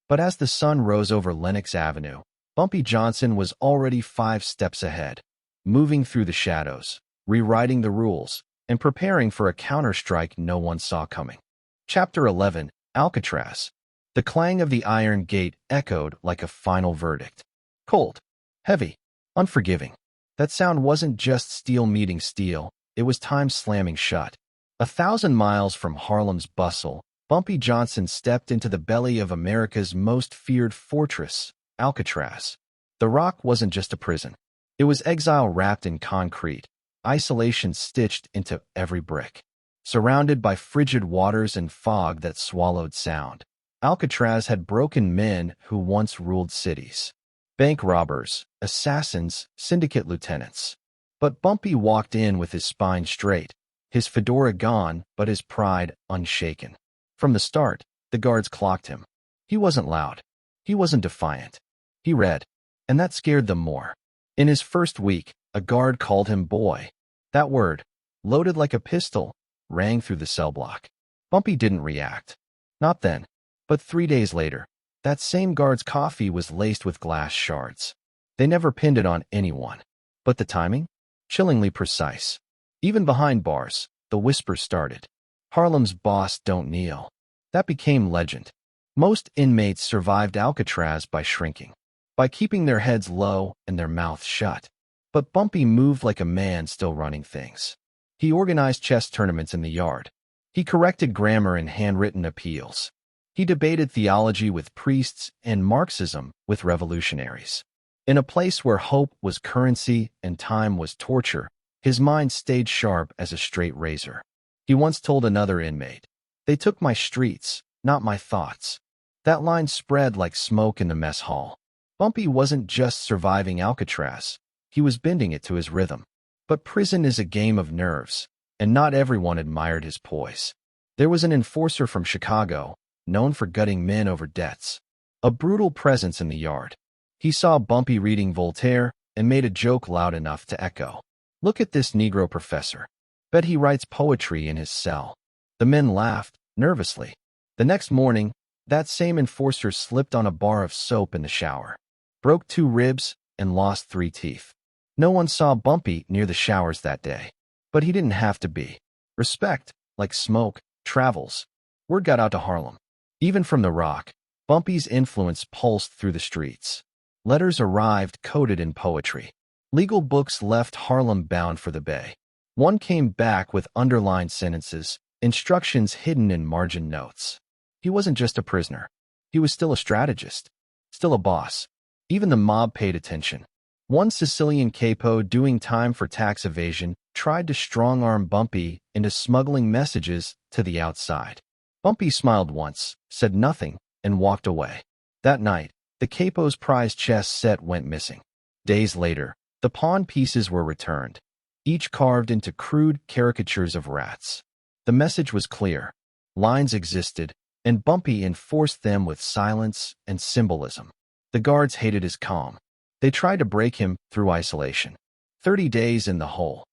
But as the sun rose over Lenox Avenue, Bumpy Johnson was already 5 steps ahead, moving through the shadows, rewriting the rules, and preparing for a counterstrike no one saw coming. Chapter 11, Alcatraz. The clang of the iron gate echoed like a final verdict. Cold, heavy, unforgiving. That sound wasn't just steel meeting steel, it was time slamming shut. 1,000 miles from Harlem's bustle, Bumpy Johnson stepped into the belly of America's most feared fortress, Alcatraz. The Rock wasn't just a prison. It was exile wrapped in concrete, isolation stitched into every brick. Surrounded by frigid waters and fog that swallowed sound, Alcatraz had broken men who once ruled cities. Bank robbers, assassins, syndicate lieutenants. But Bumpy walked in with his spine straight, his fedora gone but his pride unshaken. From the start, the guards clocked him. He wasn't loud. He wasn't defiant. He read, and that scared them more. In his first week, a guard called him boy. That word, loaded like a pistol, rang through the cell block. Bumpy didn't react. Not then. But 3 days later, that same guard's coffee was laced with glass shards. They never pinned it on anyone. But the timing? Chillingly precise. Even behind bars, the whispers started. Harlem's boss don't kneel. That became legend. Most inmates survived Alcatraz by shrinking. by keeping their heads low and their mouths shut. But Bumpy moved like a man still running things. He organized chess tournaments in the yard. He corrected grammar and handwritten appeals. He debated theology with priests and Marxism with revolutionaries. In a place where hope was currency and time was torture, his mind stayed sharp as a straight razor. He once told another inmate, "They took my streets, not my thoughts." That line spread like smoke in the mess hall. Bumpy wasn't just surviving Alcatraz. He was bending it to his rhythm. But prison is a game of nerves, and not everyone admired his poise. There was an enforcer from Chicago, known for gutting men over debts. A brutal presence in the yard. He saw Bumpy reading Voltaire and made a joke loud enough to echo. "Look at this Negro professor. Bet he writes poetry in his cell." The men laughed, nervously. The next morning, that same enforcer slipped on a bar of soap in the shower, broke 2 ribs, and lost 3 teeth. No one saw Bumpy near the showers that day. But he didn't have to be. Respect, like smoke, travels. Word got out to Harlem. Even from the Rock, Bumpy's influence pulsed through the streets. Letters arrived coded in poetry. Legal books left Harlem bound for the Bay. One came back with underlined sentences, instructions hidden in margin notes. He wasn't just a prisoner. He was still a strategist, still a boss. Even the mob paid attention. One Sicilian capo doing time for tax evasion tried to strong-arm Bumpy into smuggling messages to the outside. Bumpy smiled once, said nothing, and walked away. That night, the capo's prized chess set went missing. Days later, the pawn pieces were returned, each carved into crude caricatures of rats. The message was clear. Lines existed, and Bumpy enforced them with silence and symbolism. The guards hated his calm. They tried to break him through isolation. 30 days in the hole.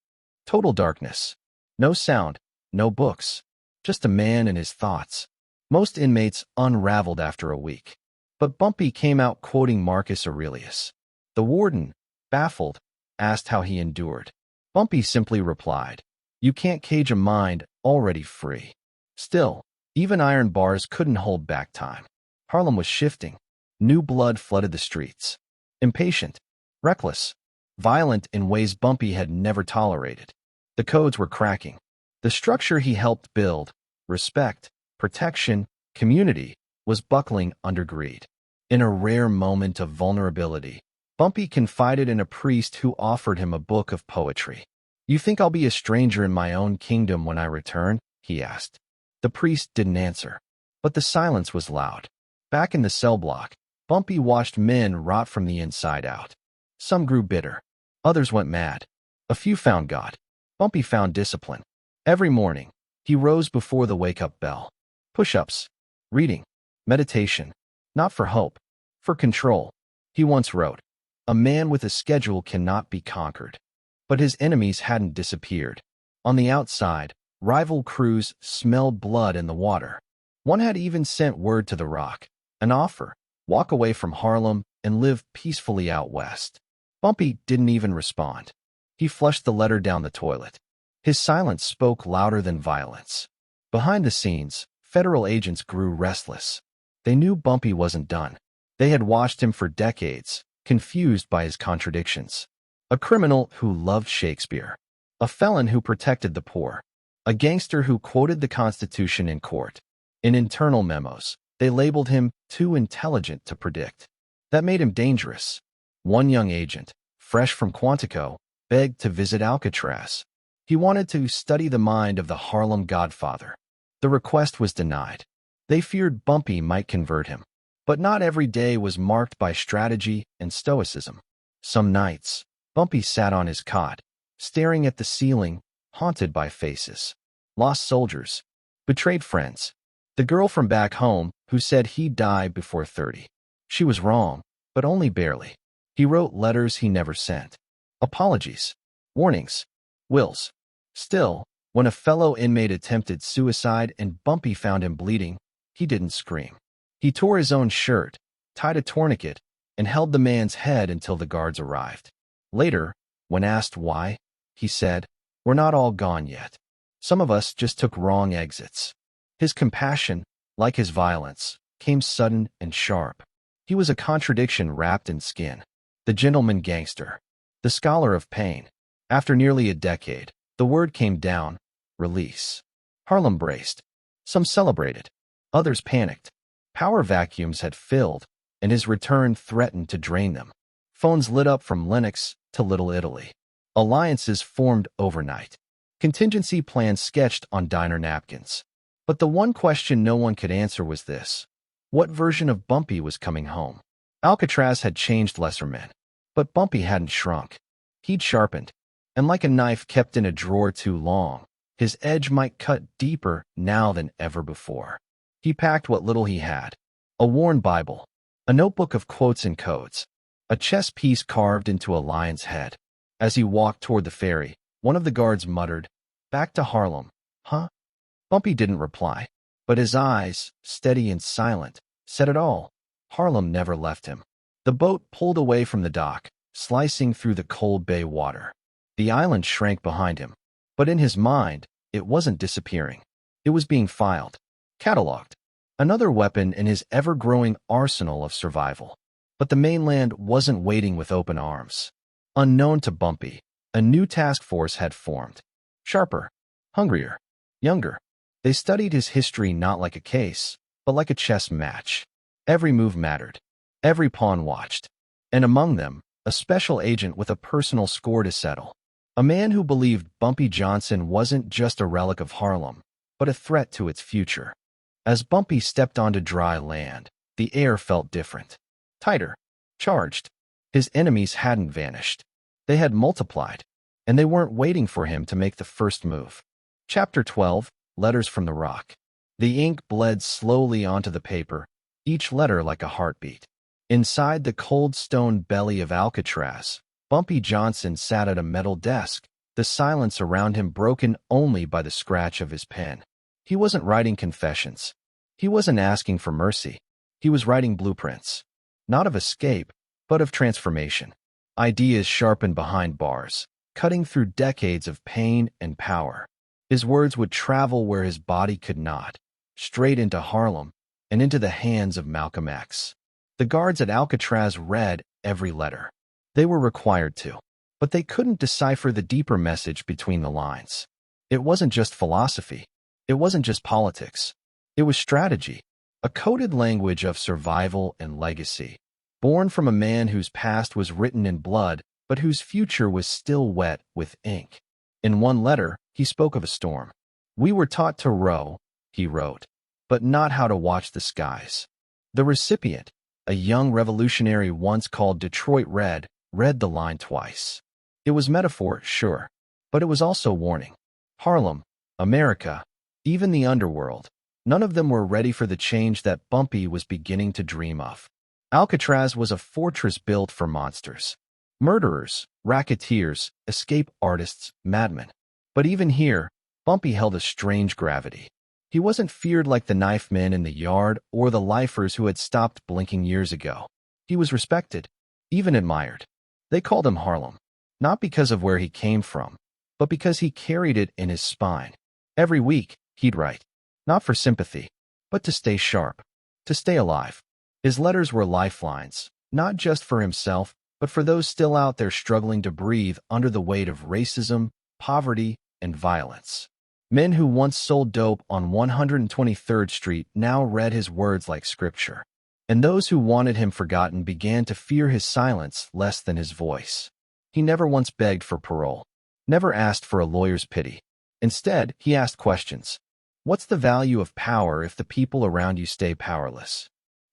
Total darkness. No sound, no books. Just a man and his thoughts. Most inmates unraveled after a week. But Bumpy came out quoting Marcus Aurelius. The warden, baffled, asked how he endured. Bumpy simply replied, "You can't cage a mind already free." Still, even iron bars couldn't hold back time. Harlem was shifting. New blood flooded the streets. Impatient, reckless, violent in ways Bumpy had never tolerated. The codes were cracking. The structure he helped build, respect, protection, community, was buckling under greed. In a rare moment of vulnerability, Bumpy confided in a priest who offered him a book of poetry. "You think I'll be a stranger in my own kingdom when I return?" he asked. The priest didn't answer, but the silence was loud. Back in the cell block, Bumpy watched men rot from the inside out. Some grew bitter. Others went mad. A few found God. Bumpy found discipline. Every morning, he rose before the wake-up bell. Push-ups, reading, meditation, not for hope, for control. He once wrote, "A man with a schedule cannot be conquered." But his enemies hadn't disappeared. On the outside, rival crews smelled blood in the water. One had even sent word to the Rock, an offer: walk away from Harlem and live peacefully out west. Bumpy didn't even respond. He flushed the letter down the toilet. His silence spoke louder than violence. Behind the scenes, federal agents grew restless. They knew Bumpy wasn't done. They had watched him for decades, confused by his contradictions. A criminal who loved Shakespeare. A felon who protected the poor. A gangster who quoted the Constitution in court. In internal memos, they labeled him too intelligent to predict. That made him dangerous. One young agent, fresh from Quantico, begged to visit Alcatraz. He wanted to study the mind of the Harlem Godfather. The request was denied. They feared Bumpy might convert him. But not every day was marked by strategy and stoicism. Some nights, Bumpy sat on his cot, staring at the ceiling, haunted by faces. Lost soldiers. Betrayed friends. The girl from back home who said he'd die before 30. She was wrong, but only barely. He wrote letters he never sent. Apologies. Warnings. Wills. Still, when a fellow inmate attempted suicide and Bumpy found him bleeding, he didn't scream. He tore his own shirt, tied a tourniquet, and held the man's head until the guards arrived. Later, when asked why, he said, "We're not all gone yet. Some of us just took wrong exits." His compassion, like his violence, came sudden and sharp. He was a contradiction wrapped in skin. The gentleman gangster. The scholar of pain. After nearly a decade, the word came down. Release. Harlem braced. Some celebrated. Others panicked. Power vacuums had filled, and his return threatened to drain them. Phones lit up from Lennox to Little Italy. Alliances formed overnight. Contingency plans sketched on diner napkins. But the one question no one could answer was this. What version of Bumpy was coming home? Alcatraz had changed lesser men. But Bumpy hadn't shrunk. He'd sharpened. And like a knife kept in a drawer too long, his edge might cut deeper now than ever before. He packed what little he had. A worn Bible. A notebook of quotes and codes. A chess piece carved into a lion's head. As he walked toward the ferry, one of the guards muttered, "Back to Harlem, huh?" Bumpy didn't reply, but his eyes, steady and silent, said it all. Harlem never left him. The boat pulled away from the dock, slicing through the cold bay water. The island shrank behind him, but in his mind, it wasn't disappearing. It was being filed, cataloged, another weapon in his ever-growing arsenal of survival. But the mainland wasn't waiting with open arms. Unknown to Bumpy, a new task force had formed. Sharper, hungrier, younger. They studied his history not like a case, but like a chess match. Every move mattered. Every pawn watched. And among them, a special agent with a personal score to settle. A man who believed Bumpy Johnson wasn't just a relic of Harlem, but a threat to its future. As Bumpy stepped onto dry land, the air felt different. Tighter. Charged. His enemies hadn't vanished. They had multiplied, and they weren't waiting for him to make the first move. Chapter 12, Letters from the Rock. The ink bled slowly onto the paper, each letter like a heartbeat. Inside the cold stone belly of Alcatraz, Bumpy Johnson sat at a metal desk, the silence around him broken only by the scratch of his pen. He wasn't writing confessions. He wasn't asking for mercy. He was writing blueprints. Not of escape, but of transformation. Ideas sharpened behind bars, cutting through decades of pain and power. His words would travel where his body could not, straight into Harlem and into the hands of Malcolm X. The guards at Alcatraz read every letter. They were required to, but they couldn't decipher the deeper message between the lines. It wasn't just philosophy. It wasn't just politics. It was strategy, a coded language of survival and legacy, born from a man whose past was written in blood, but whose future was still wet with ink. In one letter, he spoke of a storm. "We were taught to row," he wrote, "but not how to watch the skies." The recipient, a young revolutionary once called Detroit Red, read the line twice. It was metaphor, sure, but it was also warning. Harlem, America, even the underworld, none of them were ready for the change that Bumpy was beginning to dream of. Alcatraz was a fortress built for monsters. Murderers, racketeers, escape artists, madmen. But even here, Bumpy held a strange gravity. He wasn't feared like the knife men in the yard or the lifers who had stopped blinking years ago. He was respected, even admired. They called him Harlem, not because of where he came from, but because he carried it in his spine. Every week, he'd write, not for sympathy, but to stay sharp, to stay alive. His letters were lifelines, not just for himself, but for those still out there struggling to breathe under the weight of racism, poverty, and violence. Men who once sold dope on 123rd Street now read his words like scripture. And those who wanted him forgotten began to fear his silence less than his voice. He never once begged for parole, never asked for a lawyer's pity. Instead, he asked questions. What's the value of power if the people around you stay powerless?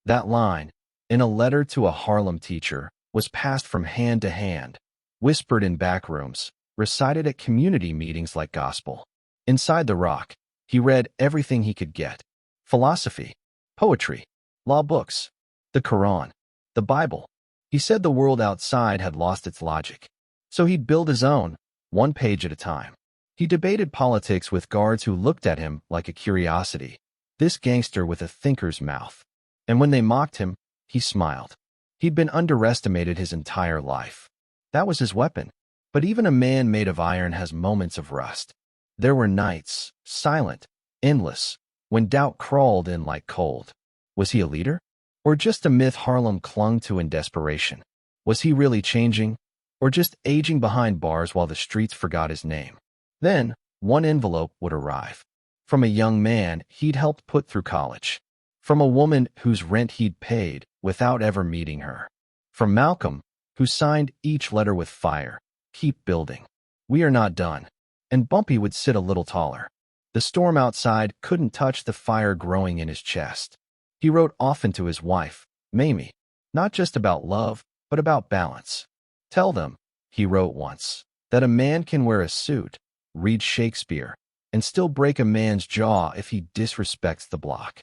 That line, in a letter to a Harlem teacher, was passed from hand to hand, whispered in back rooms, recited at community meetings like gospel. Inside the rock, he read everything he could get. Philosophy, poetry, law books, the Quran, the Bible. He said the world outside had lost its logic. So he'd build his own, one page at a time. He debated politics with guards who looked at him like a curiosity, this gangster with a thinker's mouth. And when they mocked him, he smiled. He'd been underestimated his entire life. That was his weapon. But even a man made of iron has moments of rust. There were nights, silent, endless, when doubt crawled in like cold. Was he a leader? Or just a myth Harlem clung to in desperation? Was he really changing? Or just aging behind bars while the streets forgot his name? Then, one envelope would arrive. From a young man he'd helped put through college. From a woman whose rent he'd paid without ever meeting her. From Malcolm, who signed each letter with fire. Keep building. We are not done. And Bumpy would sit a little taller. The storm outside couldn't touch the fire growing in his chest. He wrote often to his wife, Mamie, not just about love, but about balance. Tell them, he wrote once, that a man can wear a suit, read Shakespeare, and still break a man's jaw if he disrespects the block.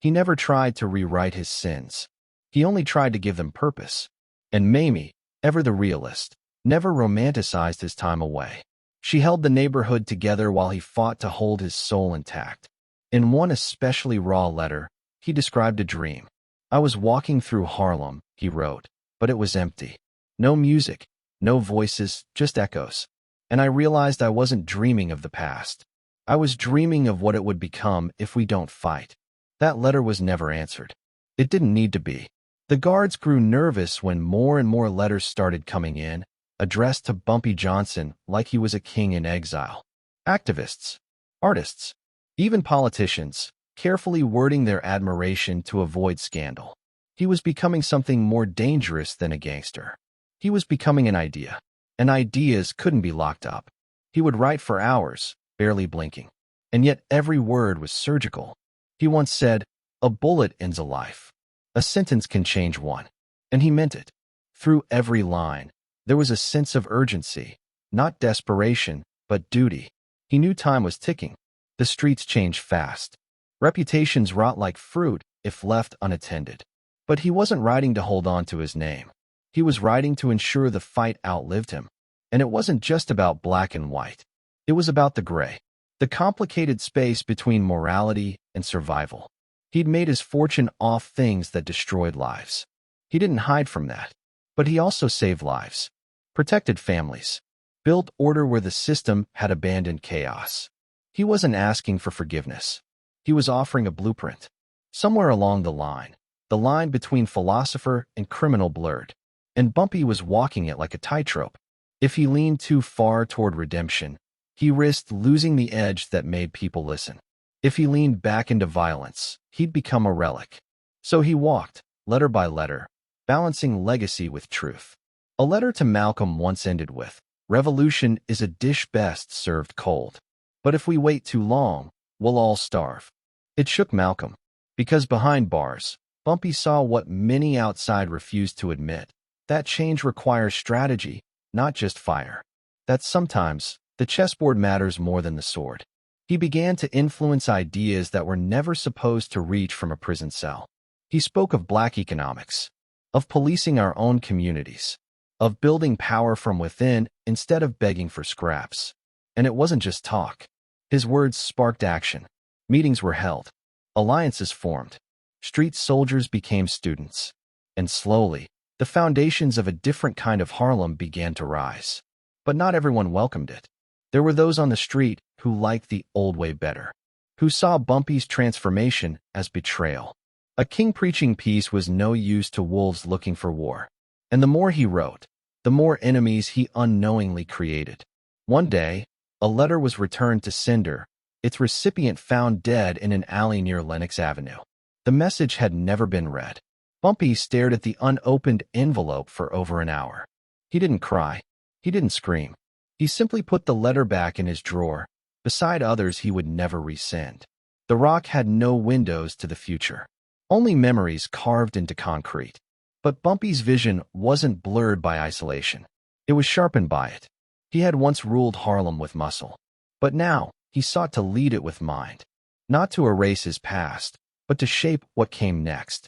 He never tried to rewrite his sins. He only tried to give them purpose. And Mamie, ever the realist, never romanticized his time away. She held the neighborhood together while he fought to hold his soul intact. In one especially raw letter, he described a dream. I was walking through Harlem, he wrote, but it was empty. No music, no voices, just echoes. And I realized I wasn't dreaming of the past. I was dreaming of what it would become if we don't fight. That letter was never answered. It didn't need to be. The guards grew nervous when more and more letters started coming in, addressed to Bumpy Johnson like he was a king in exile. Activists, artists, even politicians, carefully wording their admiration to avoid scandal. He was becoming something more dangerous than a gangster. He was becoming an idea, and ideas couldn't be locked up. He would write for hours, barely blinking, and yet every word was surgical. He once said, "A bullet ends a life. A sentence can change one." And he meant it. Through every line, there was a sense of urgency, not desperation, but duty. He knew time was ticking. The streets changed fast. Reputations rot like fruit if left unattended. But he wasn't writing to hold on to his name. He was writing to ensure the fight outlived him. And it wasn't just about black and white. It was about the gray, the complicated space between morality and survival. He'd made his fortune off things that destroyed lives. He didn't hide from that. But he also saved lives, protected families, built order where the system had abandoned chaos. He wasn't asking for forgiveness. He was offering a blueprint. Somewhere along the line between philosopher and criminal blurred, and Bumpy was walking it like a tightrope. If he leaned too far toward redemption, he risked losing the edge that made people listen. If he leaned back into violence, he'd become a relic. So he walked, letter by letter, balancing legacy with truth. A letter to Malcolm once ended with, "Revolution is a dish best served cold. But if we wait too long, we'll all starve." It shook Malcolm, because behind bars, Bumpy saw what many outside refused to admit. That change requires strategy, not just fire. That sometimes, the chessboard matters more than the sword. He began to influence ideas that were never supposed to reach from a prison cell. He spoke of black economics, of policing our own communities, of building power from within instead of begging for scraps. And it wasn't just talk. His words sparked action. Meetings were held. Alliances formed. Street soldiers became students. And slowly, the foundations of a different kind of Harlem began to rise. But not everyone welcomed it. There were those on the street who liked the old way better, who saw Bumpy's transformation as betrayal. A king preaching peace was no use to wolves looking for war. And the more he wrote, the more enemies he unknowingly created. One day, a letter was returned to sender, its recipient found dead in an alley near Lenox Avenue. The message had never been read. Bumpy stared at the unopened envelope for over an hour. He didn't cry. He didn't scream. He simply put the letter back in his drawer, beside others he would never resend. The rock had no windows to the future. Only memories carved into concrete. But Bumpy's vision wasn't blurred by isolation. It was sharpened by it. He had once ruled Harlem with muscle. But now, he sought to lead it with mind. Not to erase his past, but to shape what came next.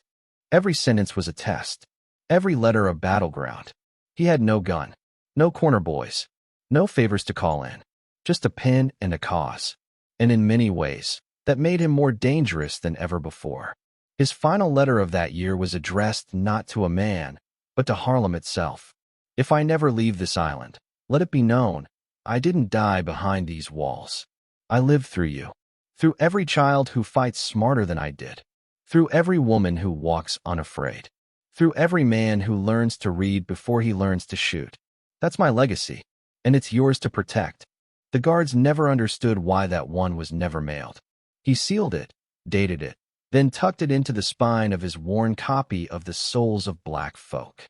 Every sentence was a test. Every letter a battleground. He had no gun. No corner boys. No favors to call in. Just a pen and a cause. And in many ways, that made him more dangerous than ever before. His final letter of that year was addressed not to a man, but to Harlem itself. If I never leave this island, let it be known, I didn't die behind these walls. I lived through you. Through every child who fights smarter than I did. through every woman who walks unafraid, through every man who learns to read before he learns to shoot. That's my legacy, and it's yours to protect. The guards never understood why that one was never mailed. He sealed it, dated it, then tucked it into the spine of his worn copy of The Souls of Black Folk.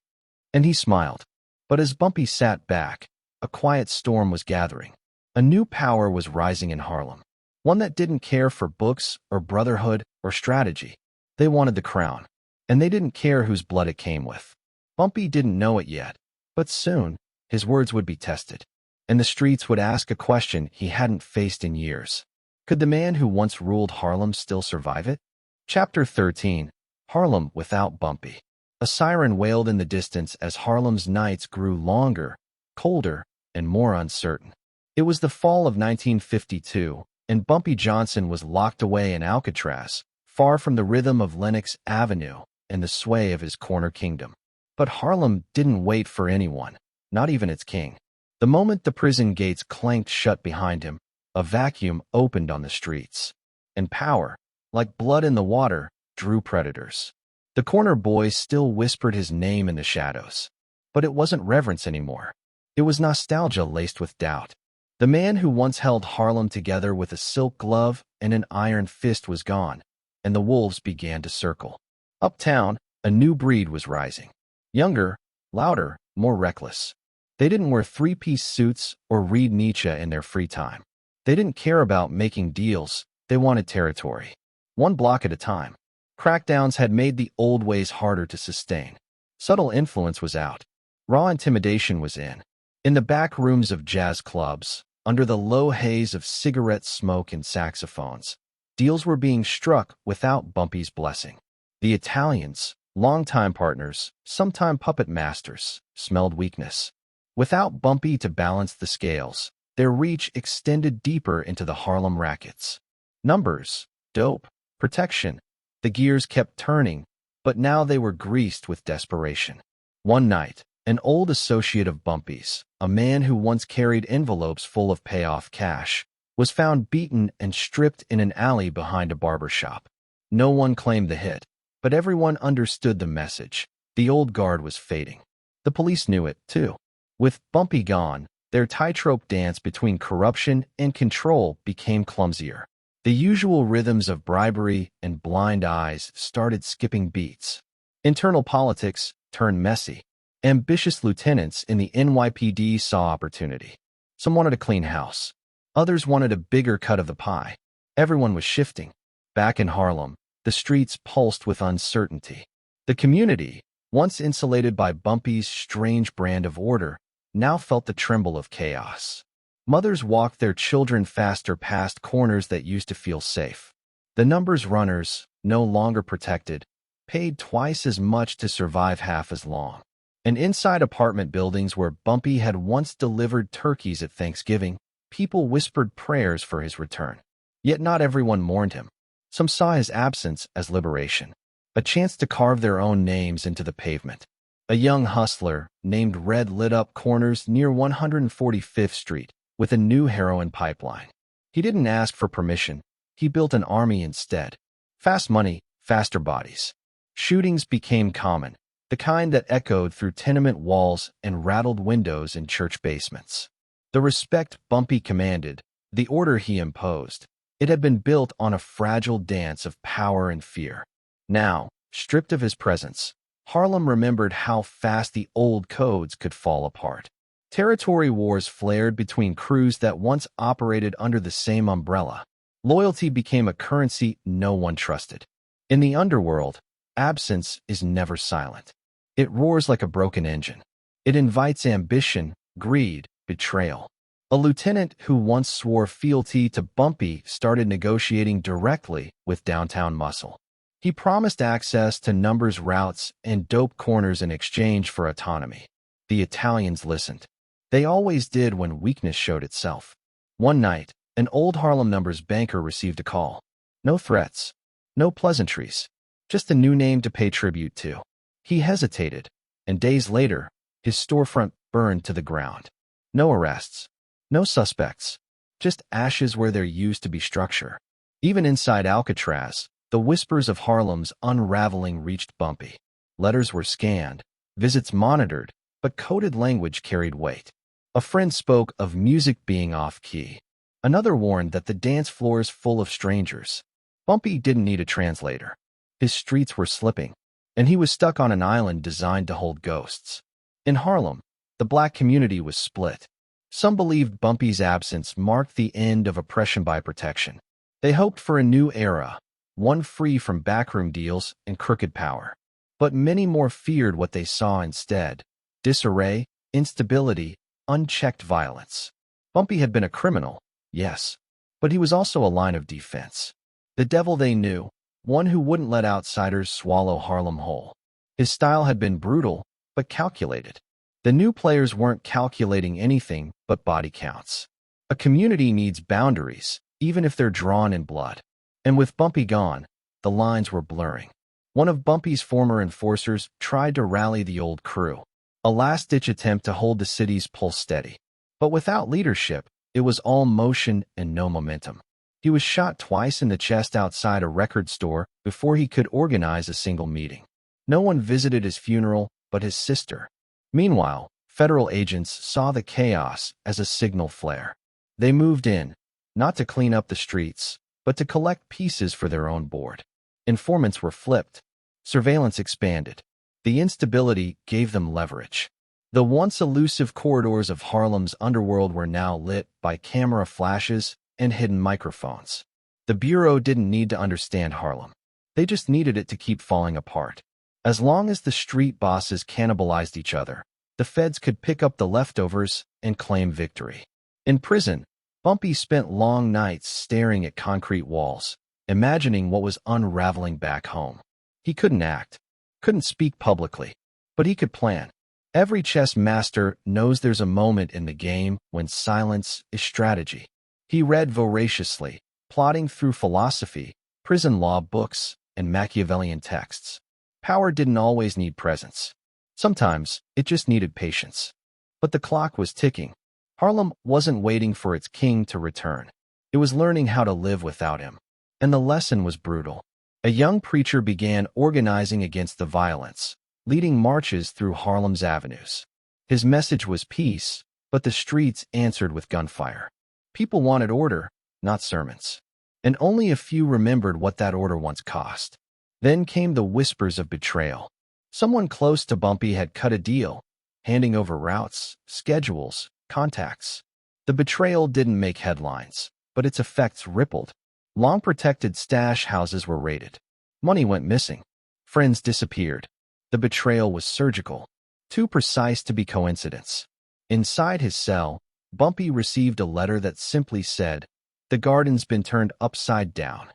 And he smiled. But as Bumpy sat back, a quiet storm was gathering. A new power was rising in Harlem, one that didn't care for books or brotherhood or strategy. They wanted the crown, and they didn't care whose blood it came with. Bumpy didn't know it yet, but soon his words would be tested, and the streets would ask a question he hadn't faced in years. Could the man who once ruled Harlem still survive it? Chapter 13. Harlem without Bumpy. A siren wailed in the distance as Harlem's nights grew longer, colder, and more uncertain. It was the fall of 1952, and Bumpy Johnson was locked away in Alcatraz, far from the rhythm of Lenox Avenue and the sway of his corner kingdom. But Harlem didn't wait for anyone, not even its king. The moment the prison gates clanked shut behind him, a vacuum opened on the streets, and power, like blood in the water, drew predators. The corner boys still whispered his name in the shadows, but it wasn't reverence anymore. It was nostalgia laced with doubt. The man who once held Harlem together with a silk glove and an iron fist was gone, and the wolves began to circle. Uptown, a new breed was rising. Younger, louder, more reckless. They didn't wear three-piece suits or read Nietzsche in their free time. They didn't care about making deals. They wanted territory. One block at a time. Crackdowns had made the old ways harder to sustain. Subtle influence was out. Raw intimidation was in. In the back rooms of jazz clubs, under the low haze of cigarette smoke and saxophones, deals were being struck without Bumpy's blessing. The Italians, longtime partners, sometime puppet masters, smelled weakness. Without Bumpy to balance the scales, their reach extended deeper into the Harlem rackets. Numbers, dope, protection. The gears kept turning, but now they were greased with desperation. One night, an old associate of Bumpy's, a man who once carried envelopes full of payoff cash, was found beaten and stripped in an alley behind a barber shop. No one claimed the hit, but everyone understood the message. The old guard was fading. The police knew it, too. With Bumpy gone, their tightrope dance between corruption and control became clumsier. The usual rhythms of bribery and blind eyes started skipping beats. Internal politics turned messy. Ambitious lieutenants in the NYPD saw opportunity. Some wanted a clean house. Others wanted a bigger cut of the pie. Everyone was shifting. Back in Harlem, the streets pulsed with uncertainty. The community, once insulated by Bumpy's strange brand of order, now felt the tremble of chaos. Mothers walked their children faster past corners that used to feel safe. The numbers runners, no longer protected, paid twice as much to survive half as long. And inside apartment buildings where Bumpy had once delivered turkeys at Thanksgiving, people whispered prayers for his return. Yet not everyone mourned him. Some saw his absence as liberation, a chance to carve their own names into the pavement. A young hustler named Red lit up corners near 145th Street with a new heroin pipeline. He didn't ask for permission. He built an army instead. Fast money, faster bodies. Shootings became common, the kind that echoed through tenement walls and rattled windows in church basements. The respect Bumpy commanded, the order he imposed, it had been built on a fragile dance of power and fear. Now, stripped of his presence, Harlem remembered how fast the old codes could fall apart. Territory wars flared between crews that once operated under the same umbrella. Loyalty became a currency no one trusted. In the underworld, absence is never silent. It roars like a broken engine. It invites ambition, greed, betrayal. A lieutenant who once swore fealty to Bumpy started negotiating directly with downtown muscle. He promised access to numbers routes and dope corners in exchange for autonomy. The Italians listened. They always did when weakness showed itself. One night, an old Harlem numbers banker received a call. No threats, no pleasantries, just a new name to pay tribute to. He hesitated, and days later, his storefront burned to the ground. No arrests, no suspects, just ashes where there used to be structure. Even inside Alcatraz, The whispers of Harlem's unraveling reached Bumpy. Letters were scanned, visits monitored, but coded language carried weight. A friend spoke of music being off-key. Another warned that the dance floors full of strangers. Bumpy didn't need a translator. His streets were slipping, and he was stuck on an island designed to hold ghosts. In Harlem, the black community was split. Some believed Bumpy's absence marked the end of oppression by protection. They hoped for a new era, one free from backroom deals and crooked power. But many more feared what they saw instead: disarray, instability, unchecked violence. Bumpy had been a criminal, yes, but he was also a line of defense. The devil they knew, one who wouldn't let outsiders swallow Harlem whole. His style had been brutal, but calculated. The new players weren't calculating anything but body counts. A community needs boundaries, even if they're drawn in blood. And with Bumpy gone, the lines were blurring. One of Bumpy's former enforcers tried to rally the old crew, a last-ditch attempt to hold the city's pulse steady. But without leadership, it was all motion and no momentum. He was shot twice in the chest outside a record store before he could organize a single meeting. No one visited his funeral but his sister. Meanwhile, federal agents saw the chaos as a signal flare. They moved in, not to clean up the streets, but to collect pieces for their own board. Informants were flipped. Surveillance expanded. The instability gave them leverage. The once elusive corridors of Harlem's underworld were now lit by camera flashes and hidden microphones. The Bureau didn't need to understand Harlem. They just needed it to keep falling apart. As long as the street bosses cannibalized each other, the feds could pick up the leftovers and claim victory. In prison, Bumpy spent long nights staring at concrete walls, imagining what was unraveling back home. He couldn't act, couldn't speak publicly, but he could plan. Every chess master knows there's a moment in the game when silence is strategy. He read voraciously, plodding through philosophy, prison law books, and Machiavellian texts. Power didn't always need presence. Sometimes it just needed patience. But the clock was ticking. Harlem wasn't waiting for its king to return. It was learning how to live without him. And the lesson was brutal. A young preacher began organizing against the violence, leading marches through Harlem's avenues. His message was peace, but the streets answered with gunfire. People wanted order, not sermons. And only a few remembered what that order once cost. Then came the whispers of betrayal. Someone close to Bumpy had cut a deal, handing over routes, schedules, contacts. The betrayal didn't make headlines, but its effects rippled. Long-protected stash houses were raided. Money went missing. Friends disappeared. The betrayal was surgical, too precise to be coincidence. Inside his cell, Bumpy received a letter that simply said, "The garden's been turned upside down."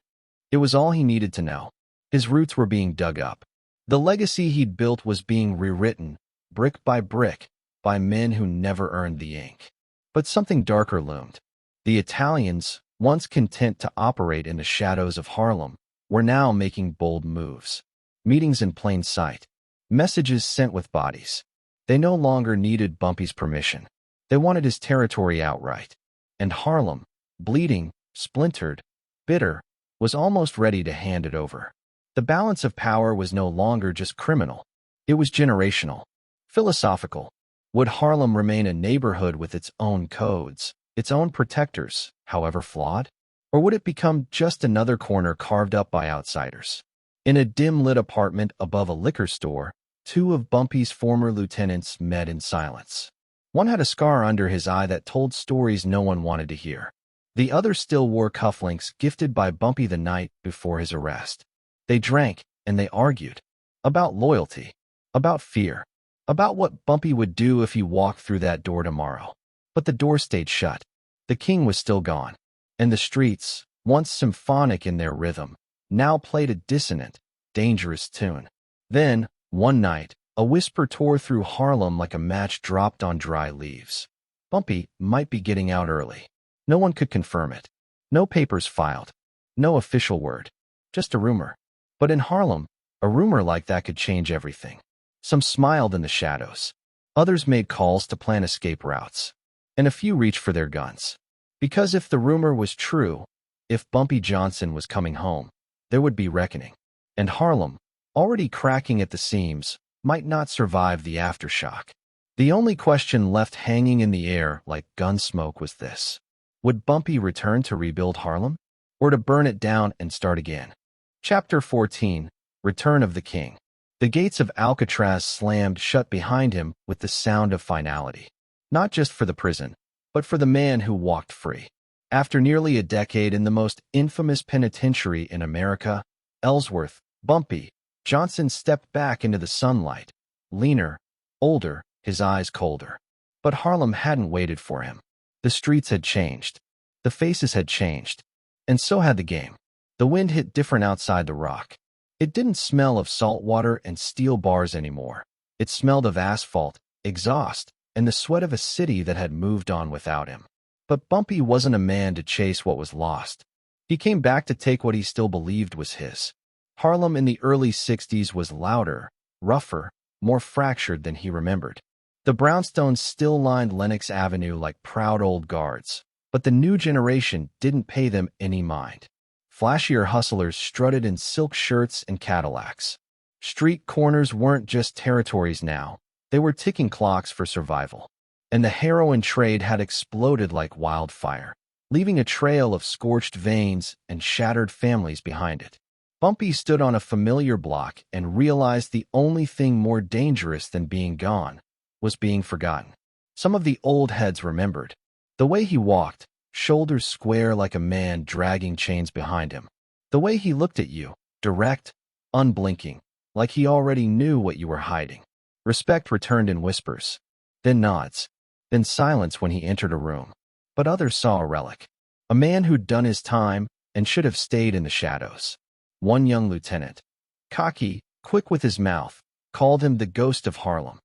It was all he needed to know. His roots were being dug up. The legacy he'd built was being rewritten, brick by brick, by men who never earned the ink. But something darker loomed. The Italians, once content to operate in the shadows of Harlem, were now making bold moves. Meetings in plain sight. Messages sent with bodies. They no longer needed Bumpy's permission. They wanted his territory outright. And Harlem, bleeding, splintered, bitter, was almost ready to hand it over. The balance of power was no longer just criminal. It was generational, philosophical. Would Harlem remain a neighborhood with its own codes, its own protectors, however flawed? Or would it become just another corner carved up by outsiders? In a dim-lit apartment above a liquor store, two of Bumpy's former lieutenants met in silence. One had a scar under his eye that told stories no one wanted to hear. The other still wore cufflinks gifted by Bumpy the night before his arrest. They drank and they argued. About loyalty, about fear, about what Bumpy would do if he walked through that door tomorrow. But the door stayed shut. The king was still gone. And the streets, once symphonic in their rhythm, now played a dissonant, dangerous tune. Then, one night, a whisper tore through Harlem like a match dropped on dry leaves. Bumpy might be getting out early. No one could confirm it. No papers filed. No official word. Just a rumor. But in Harlem, a rumor like that could change everything. Some smiled in the shadows. Others made calls to plan escape routes. And a few reached for their guns. Because if the rumor was true, if Bumpy Johnson was coming home, there would be reckoning. And Harlem, already cracking at the seams, might not survive the aftershock. The only question left hanging in the air like gun smoke was this: would Bumpy return to rebuild Harlem, or to burn it down and start again? Chapter 14: Return of the King. The gates of Alcatraz slammed shut behind him with the sound of finality. Not just for the prison, but for the man who walked free. After nearly a decade in the most infamous penitentiary in America, Ellsworth, Bumpy Johnson stepped back into the sunlight, leaner, older, his eyes colder. But Harlem hadn't waited for him. The streets had changed. The faces had changed. And so had the game. The wind hit different outside the rock. It didn't smell of salt water and steel bars anymore. It smelled of asphalt, exhaust, and the sweat of a city that had moved on without him. But Bumpy wasn't a man to chase what was lost. He came back to take what he still believed was his. Harlem in the early 60s was louder, rougher, more fractured than he remembered. The brownstones still lined Lenox Avenue like proud old guards, but the new generation didn't pay them any mind. Flashier hustlers strutted in silk shirts and Cadillacs. Street corners weren't just territories now, they were ticking clocks for survival. And the heroin trade had exploded like wildfire, leaving a trail of scorched veins and shattered families behind it. Bumpy stood on a familiar block and realized the only thing more dangerous than being gone was being forgotten. Some of the old heads remembered. The way he walked, shoulders square like a man dragging chains behind him. The way he looked at you, direct, unblinking, like he already knew what you were hiding. Respect returned in whispers, then nods, then silence when he entered a room. But others saw a relic. A man who'd done his time and should have stayed in the shadows. One young lieutenant, cocky, quick with his mouth, called him the ghost of Harlem.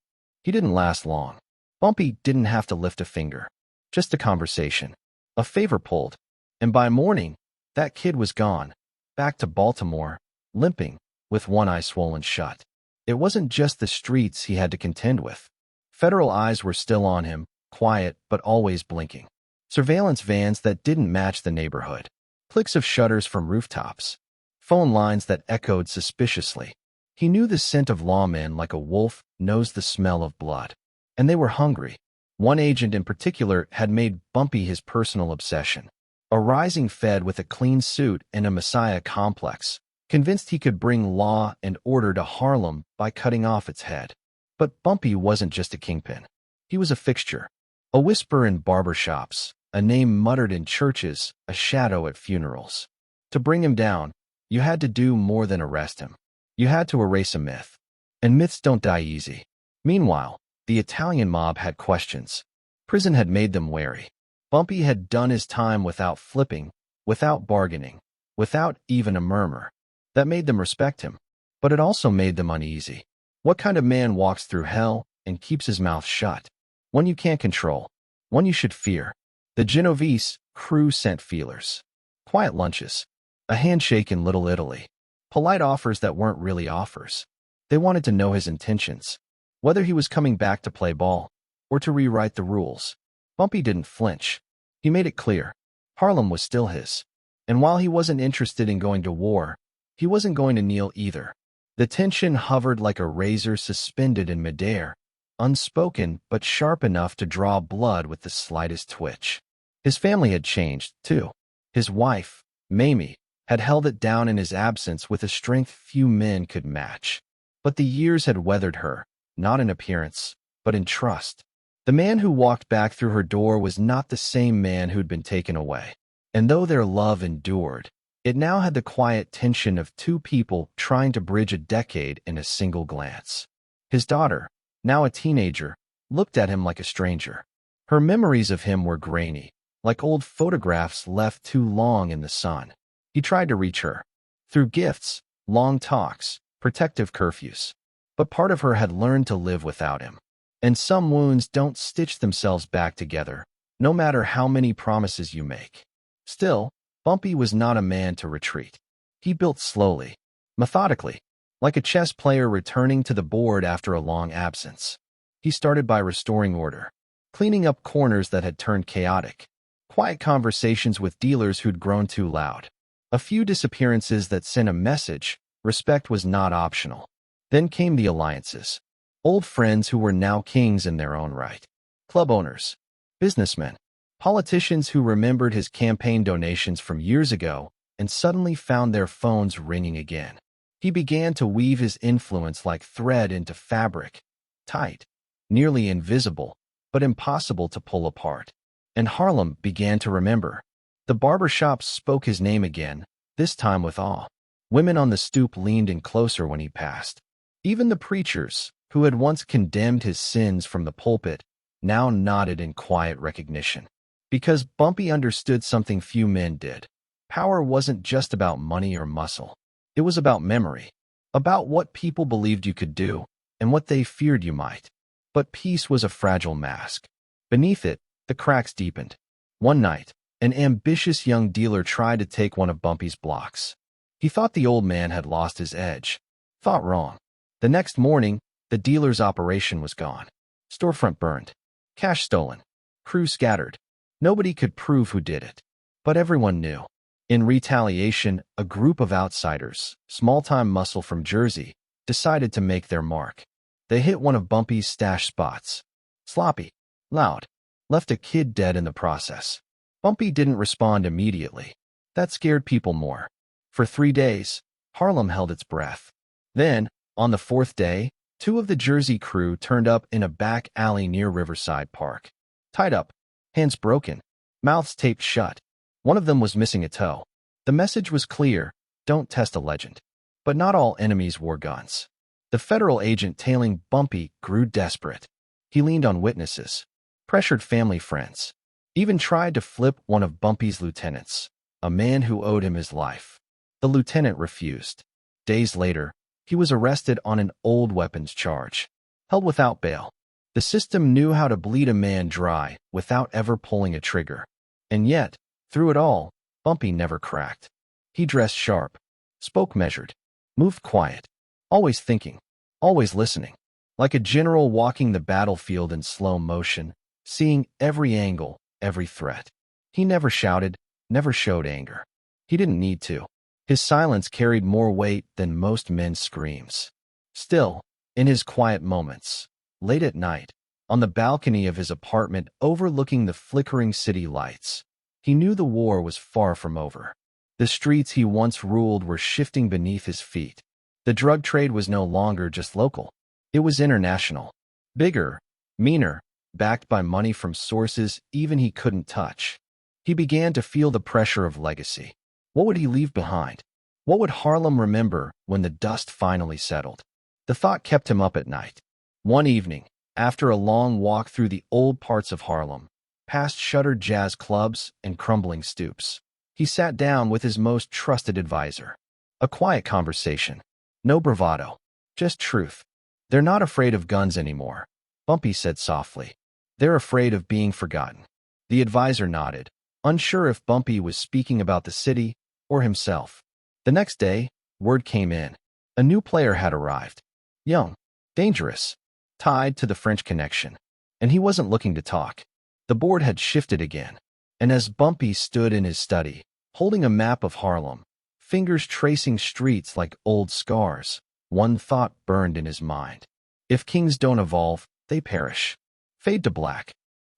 He didn't last long. Bumpy didn't have to lift a finger. Just a conversation. A favor pulled. And by morning, that kid was gone. Back to Baltimore, limping, with one eye swollen shut. It wasn't just the streets he had to contend with. Federal eyes were still on him, quiet but always blinking. Surveillance vans that didn't match the neighborhood. Clicks of shutters from rooftops. Phone lines that echoed suspiciously. He knew the scent of lawmen like a wolf knows the smell of blood. And they were hungry. One agent in particular had made Bumpy his personal obsession. A rising Fed with a clean suit and a Messiah complex, convinced he could bring law and order to Harlem by cutting off its head. But Bumpy wasn't just a kingpin. He was a fixture. A whisper in barbershops, a name muttered in churches, a shadow at funerals. To bring him down, you had to do more than arrest him. You had to erase a myth. And myths don't die easy. Meanwhile, the Italian mob had questions. Prison had made them wary. Bumpy had done his time without flipping, without bargaining, without even a murmur. That made them respect him. But it also made them uneasy. What kind of man walks through hell and keeps his mouth shut? One you can't control. One you should fear. The Genovese crew sent feelers. Quiet lunches. A handshake in Little Italy. Polite offers that weren't really offers. They wanted to know his intentions. Whether he was coming back to play ball or to rewrite the rules. Bumpy didn't flinch. He made it clear. Harlem was still his. And while he wasn't interested in going to war, he wasn't going to kneel either. The tension hovered like a razor suspended in midair, unspoken but sharp enough to draw blood with the slightest twitch. His family had changed, too. His wife, Mamie, had held it down in his absence with a strength few men could match. But the years had weathered her, not in appearance, but in trust. The man who walked back through her door was not the same man who'd been taken away. And though their love endured, it now had the quiet tension of two people trying to bridge a decade in a single glance. His daughter, now a teenager, looked at him like a stranger. Her memories of him were grainy, like old photographs left too long in the sun. He tried to reach her. Through gifts, long talks, protective curfews. But part of her had learned to live without him. And some wounds don't stitch themselves back together, no matter how many promises you make. Still, Bumpy was not a man to retreat. He built slowly, methodically, like a chess player returning to the board after a long absence. He started by restoring order, cleaning up corners that had turned chaotic, quiet conversations with dealers who'd grown too loud, A few disappearances that sent a message: respect was not optional. Then came the alliances. Old friends who were now kings in their own right. Club owners, businessmen, politicians who remembered his campaign donations from years ago and suddenly found their phones ringing again. He began to weave his influence like thread into fabric, tight, nearly invisible, but impossible to pull apart. And Harlem began to remember. The barbershops spoke his name again, this time with awe. Women on the stoop leaned in closer when he passed. Even the preachers, who had once condemned his sins from the pulpit, now nodded in quiet recognition. Because Bumpy understood something few men did. Power wasn't just about money or muscle. It was about memory, about what people believed you could do and what they feared you might. But peace was a fragile mask. Beneath it, the cracks deepened. One night, an ambitious young dealer tried to take one of Bumpy's blocks. He thought the old man had lost his edge. Thought wrong. The next morning, the dealer's operation was gone. Storefront burned. Cash stolen. Crew scattered. Nobody could prove who did it. But everyone knew. In retaliation, a group of outsiders, small-time muscle from Jersey, decided to make their mark. They hit one of Bumpy's stash spots. Sloppy, loud, left a kid dead in the process. Bumpy didn't respond immediately. That scared people more. For 3 days, Harlem held its breath. Then, on the 4th day, 2 of the Jersey crew turned up in a back alley near Riverside Park. Tied up, hands broken, mouths taped shut. One of them was missing a toe. The message was clear: don't test a legend. But not all enemies wore guns. The federal agent tailing Bumpy grew desperate. He leaned on witnesses, pressured family friends, even tried to flip one of Bumpy's lieutenants, a man who owed him his life. The lieutenant refused. Days later, he was arrested on an old weapons charge, held without bail. The system knew how to bleed a man dry without ever pulling a trigger. And yet, through it all, Bumpy never cracked. He dressed sharp, spoke measured, moved quiet, always thinking, always listening, like a general walking the battlefield in slow motion, seeing every angle, every threat. He never shouted, never showed anger. He didn't need to. His silence carried more weight than most men's screams. Still, in his quiet moments, late at night, on the balcony of his apartment overlooking the flickering city lights, he knew the war was far from over. The streets he once ruled were shifting beneath his feet. The drug trade was no longer just local. It was international. Bigger, meaner, backed by money from sources even he couldn't touch. He began to feel the pressure of legacy. What would he leave behind? What would Harlem remember when the dust finally settled? The thought kept him up at night. One evening, after a long walk through the old parts of Harlem, past shuttered jazz clubs and crumbling stoops, he sat down with his most trusted advisor. A quiet conversation. No bravado. Just truth. "They're not afraid of guns anymore," Bumpy said softly. "They're afraid of being forgotten." The advisor nodded, unsure if Bumpy was speaking about the city or himself. The next day, word came in. A new player had arrived. Young, dangerous, tied to the French connection. And he wasn't looking to talk. The board had shifted again. And as Bumpy stood in his study, holding a map of Harlem, fingers tracing streets like old scars, one thought burned in his mind. If kings don't evolve, they perish. Fade to black.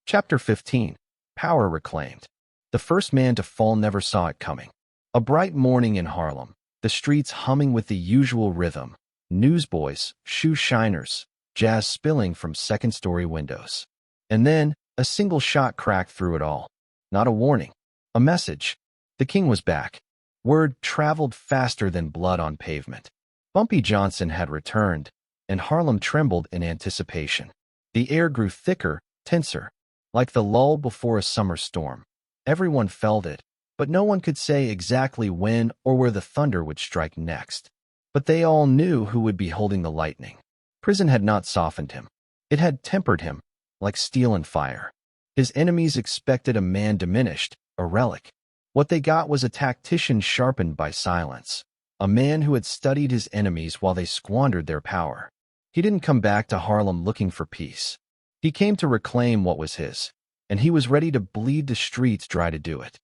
Chapter 15. Power Reclaimed. The first man to fall never saw it coming. A bright morning in Harlem, the streets humming with the usual rhythm, newsboys, shoe shiners, jazz spilling from second-story windows. And then, a single shot cracked through it all. Not a warning. A message. The king was back. Word traveled faster than blood on pavement. Bumpy Johnson had returned, and Harlem trembled in anticipation. The air grew thicker, tenser, like the lull before a summer storm. Everyone felt it, but no one could say exactly when or where the thunder would strike next. But they all knew who would be holding the lightning. Prison had not softened him. It had tempered him, like steel and fire. His enemies expected a man diminished, a relic. What they got was a tactician sharpened by silence, a man who had studied his enemies while they squandered their power. He didn't come back to Harlem looking for peace. He came to reclaim what was his, and he was ready to bleed the streets dry to do it.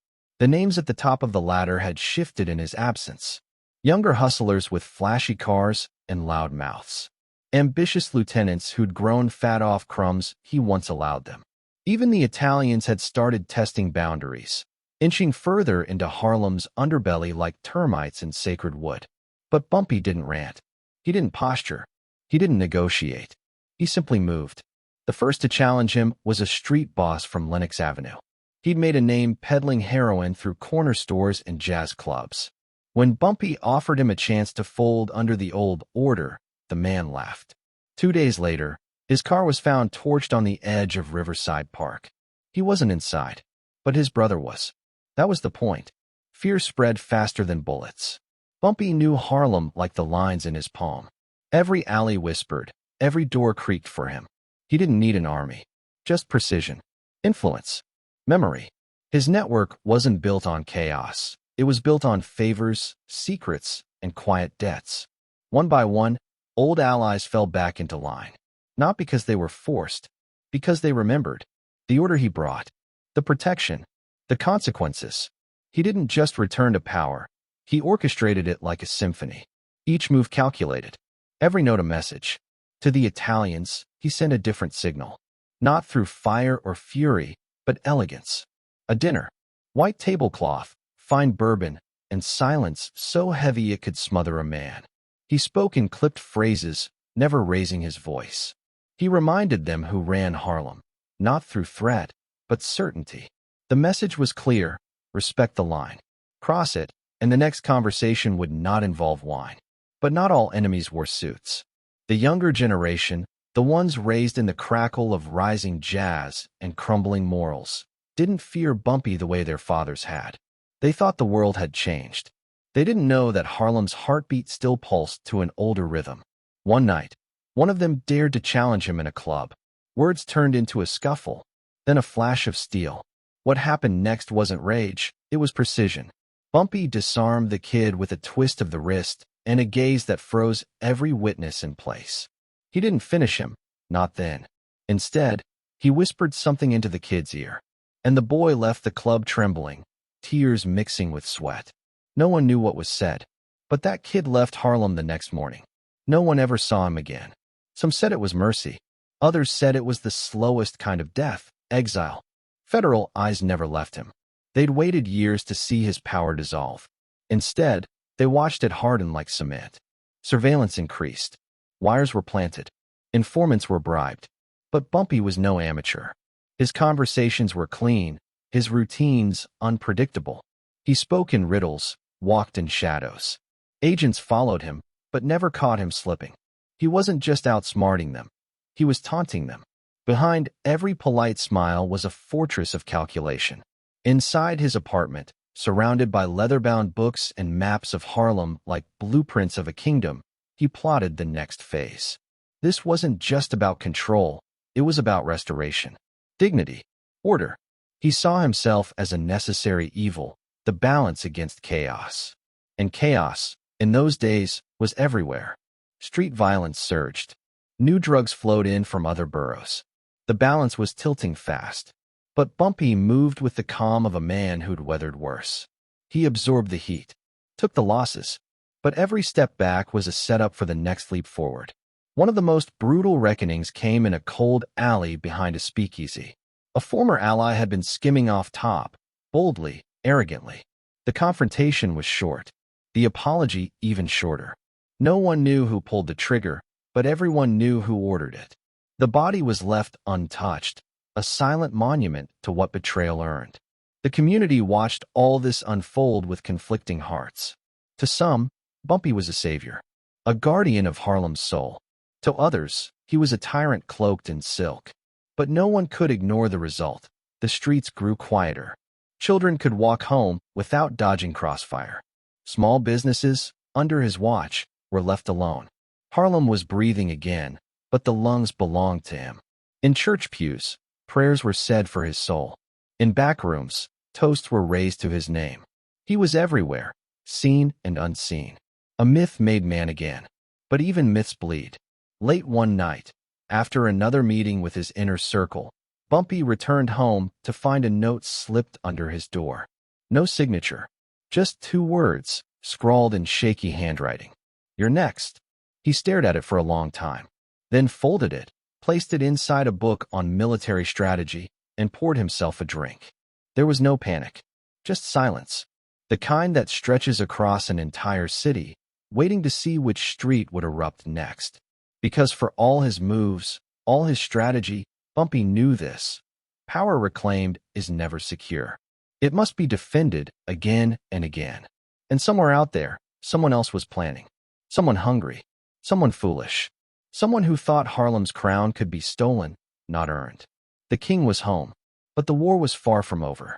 The names at the top of the ladder had shifted in his absence. Younger hustlers with flashy cars and loud mouths. Ambitious lieutenants who'd grown fat off crumbs he once allowed them. Even the Italians had started testing boundaries, inching further into Harlem's underbelly like termites in sacred wood. But Bumpy didn't rant. He didn't posture. He didn't negotiate. He simply moved. The first to challenge him was a street boss from Lenox Avenue. He'd made a name peddling heroin through corner stores and jazz clubs. When Bumpy offered him a chance to fold under the old order, the man laughed. 2 days later, his car was found torched on the edge of Riverside Park. He wasn't inside, but his brother was. That was the point. Fear spread faster than bullets. Bumpy knew Harlem like the lines in his palm. Every alley whispered, every door creaked for him. He didn't need an army, just precision, influence, memory. His network wasn't built on chaos. It was built on favors, secrets, and quiet debts. One by one, old allies fell back into line. Not because they were forced, because they remembered. The order he brought, the protection, the consequences. He didn't just return to power. He orchestrated it like a symphony. Each move calculated. Every note a message. To the Italians, he sent a different signal. Not through fire or fury, but elegance. A dinner. White tablecloth, fine bourbon, and silence so heavy it could smother a man. He spoke in clipped phrases, never raising his voice. He reminded them who ran Harlem, not through threat, but certainty. The message was clear: respect the line. Cross it, and the next conversation would not involve wine. But not all enemies wore suits. The younger generation, the ones raised in the crackle of rising jazz and crumbling morals, didn't fear Bumpy the way their fathers had. They thought the world had changed. They didn't know that Harlem's heartbeat still pulsed to an older rhythm. One night, one of them dared to challenge him in a club. Words turned into a scuffle, then a flash of steel. What happened next wasn't rage, it was precision. Bumpy disarmed the kid with a twist of the wrist and a gaze that froze every witness in place. He didn't finish him, not then. Instead, he whispered something into the kid's ear, and the boy left the club trembling, tears mixing with sweat. No one knew what was said, but that kid left Harlem the next morning. No one ever saw him again. Some said it was mercy. Others said it was the slowest kind of death, exile. Federal eyes never left him. They'd waited years to see his power dissolve. Instead, they watched it harden like cement. Surveillance increased. Wires were planted. Informants were bribed. But Bumpy was no amateur. His conversations were clean, his routines unpredictable. He spoke in riddles, walked in shadows. Agents followed him, but never caught him slipping. He wasn't just outsmarting them. He was taunting them. Behind every polite smile was a fortress of calculation. Inside his apartment, surrounded by leather-bound books and maps of Harlem like blueprints of a kingdom, he plotted the next phase. This wasn't just about control, it was about restoration. Dignity. Order. He saw himself as a necessary evil, the balance against chaos. And chaos, in those days, was everywhere. Street violence surged. New drugs flowed in from other boroughs. The balance was tilting fast. But Bumpy moved with the calm of a man who'd weathered worse. He absorbed the heat, took the losses, but every step back was a setup for the next leap forward. One of the most brutal reckonings came in a cold alley behind a speakeasy. A former ally had been skimming off top, boldly, arrogantly. The confrontation was short, the apology even shorter. No one knew who pulled the trigger, but everyone knew who ordered it. The body was left untouched, a silent monument to what betrayal earned. The community watched all this unfold with conflicting hearts. To some, Bumpy was a savior, a guardian of Harlem's soul. To others, he was a tyrant cloaked in silk. But no one could ignore the result. The streets grew quieter. Children could walk home without dodging crossfire. Small businesses, under his watch, were left alone. Harlem was breathing again, but the lungs belonged to him. In church pews, prayers were said for his soul. In back rooms, toasts were raised to his name. He was everywhere, seen and unseen. A myth made man again. But even myths bleed. Late one night, after another meeting with his inner circle, Bumpy returned home to find a note slipped under his door. No signature. Just 2 words, scrawled in shaky handwriting. "You're next." He stared at it for a long time, then folded it, placed it inside a book on military strategy, and poured himself a drink. There was no panic, just silence, the kind that stretches across an entire city, waiting to see which street would erupt next. Because for all his moves, all his strategy, Bumpy knew this. Power reclaimed is never secure. It must be defended again and again. And somewhere out there, someone else was planning. Someone hungry. Someone foolish. Someone who thought Harlem's crown could be stolen, not earned. The king was home, but the war was far from over.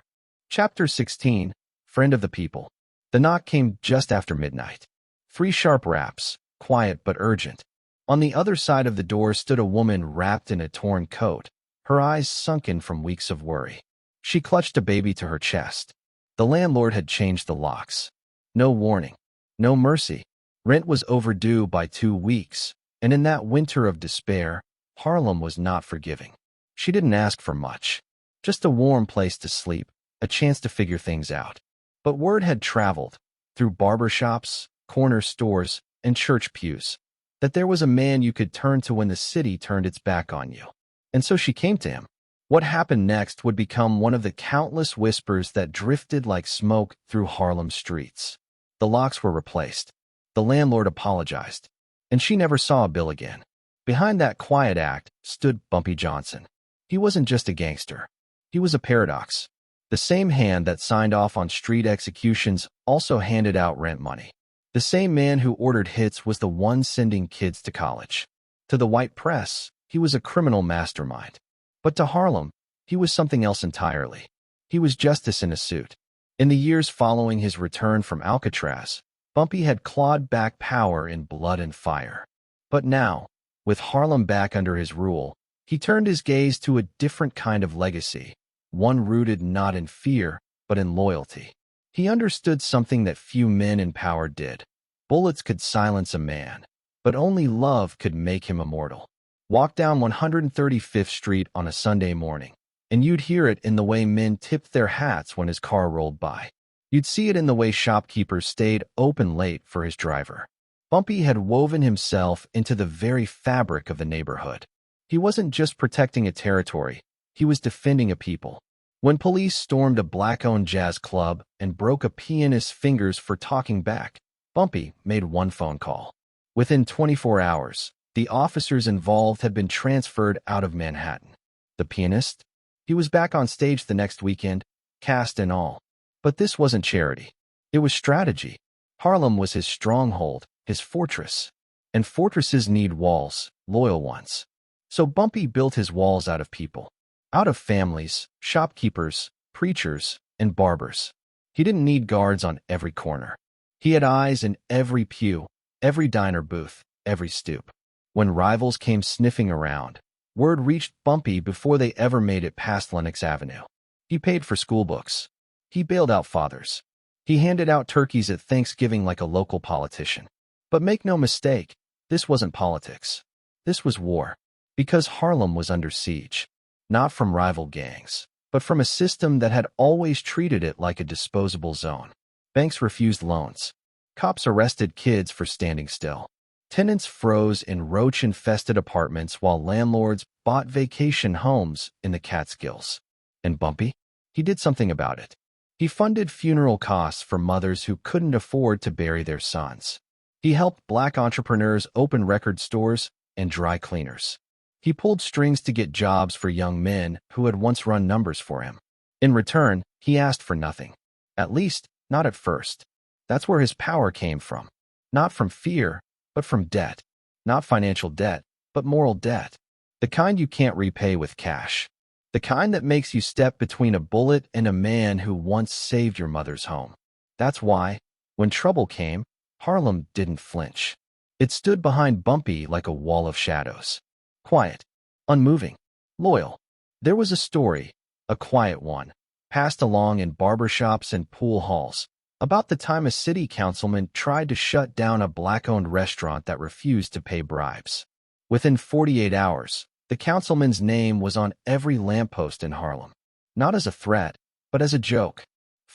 Chapter 16, Friend of the People. The knock came just after midnight. 3 sharp raps, quiet but urgent. On the other side of the door stood a woman wrapped in a torn coat, her eyes sunken from weeks of worry. She clutched a baby to her chest. The landlord had changed the locks. No warning. No mercy. Rent was overdue by 2 weeks, and in that winter of despair, Harlem was not forgiving. She didn't ask for much. Just a warm place to sleep, a chance to figure things out. But word had traveled, through barber shops, corner stores, and church pews, that there was a man you could turn to when the city turned its back on you. And so she came to him. What happened next would become one of the countless whispers that drifted like smoke through Harlem streets. The locks were replaced. The landlord apologized. And she never saw a bill again. Behind that quiet act stood Bumpy Johnson. He wasn't just a gangster. He was a paradox. The same hand that signed off on street executions also handed out rent money. The same man who ordered hits was the one sending kids to college. To the white press, he was a criminal mastermind. But to Harlem, he was something else entirely. He was justice in a suit. In the years following his return from Alcatraz, Bumpy had clawed back power in blood and fire. But now, with Harlem back under his rule, he turned his gaze to a different kind of legacy, one rooted not in fear, but in loyalty. He understood something that few men in power did. Bullets could silence a man, but only love could make him immortal. Walk down 135th Street on a Sunday morning, and you'd hear it in the way men tipped their hats when his car rolled by. You'd see it in the way shopkeepers stayed open late for his driver. Bumpy had woven himself into the very fabric of the neighborhood. He wasn't just protecting a territory, he was defending a people. When police stormed a black-owned jazz club and broke a pianist's fingers for talking back, Bumpy made one phone call. Within 24 hours, the officers involved had been transferred out of Manhattan. The pianist? He was back on stage the next weekend, cast and all. But this wasn't charity. It was strategy. Harlem was his stronghold, his fortress. And fortresses need walls, loyal ones. So Bumpy built his walls out of people. Out of families, shopkeepers, preachers, and barbers. He didn't need guards on every corner. He had eyes in every pew, every diner booth, every stoop. When rivals came sniffing around, word reached Bumpy before they ever made it past Lenox Avenue. He paid for school books. He bailed out fathers. He handed out turkeys at Thanksgiving like a local politician. But make no mistake, this wasn't politics. This was war. Because Harlem was under siege. Not from rival gangs, but from a system that had always treated it like a disposable zone. Banks refused loans. Cops arrested kids for standing still. Tenants froze in roach-infested apartments while landlords bought vacation homes in the Catskills. And Bumpy? He did something about it. He funded funeral costs for mothers who couldn't afford to bury their sons. He helped black entrepreneurs open record stores and dry cleaners. He pulled strings to get jobs for young men who had once run numbers for him. In return, he asked for nothing. At least, not at first. That's where his power came from. Not from fear, but from debt. Not financial debt, but moral debt. The kind you can't repay with cash. The kind that makes you step between a bullet and a man who once saved your mother's home. That's why, when trouble came, Harlem didn't flinch. It stood behind Bumpy like a wall of shadows. Quiet, unmoving, loyal. There was a story, a quiet one, passed along in barbershops and pool halls, about the time a city councilman tried to shut down a black-owned restaurant that refused to pay bribes. Within 48 hours, the councilman's name was on every lamppost in Harlem. Not as a threat, but as a joke.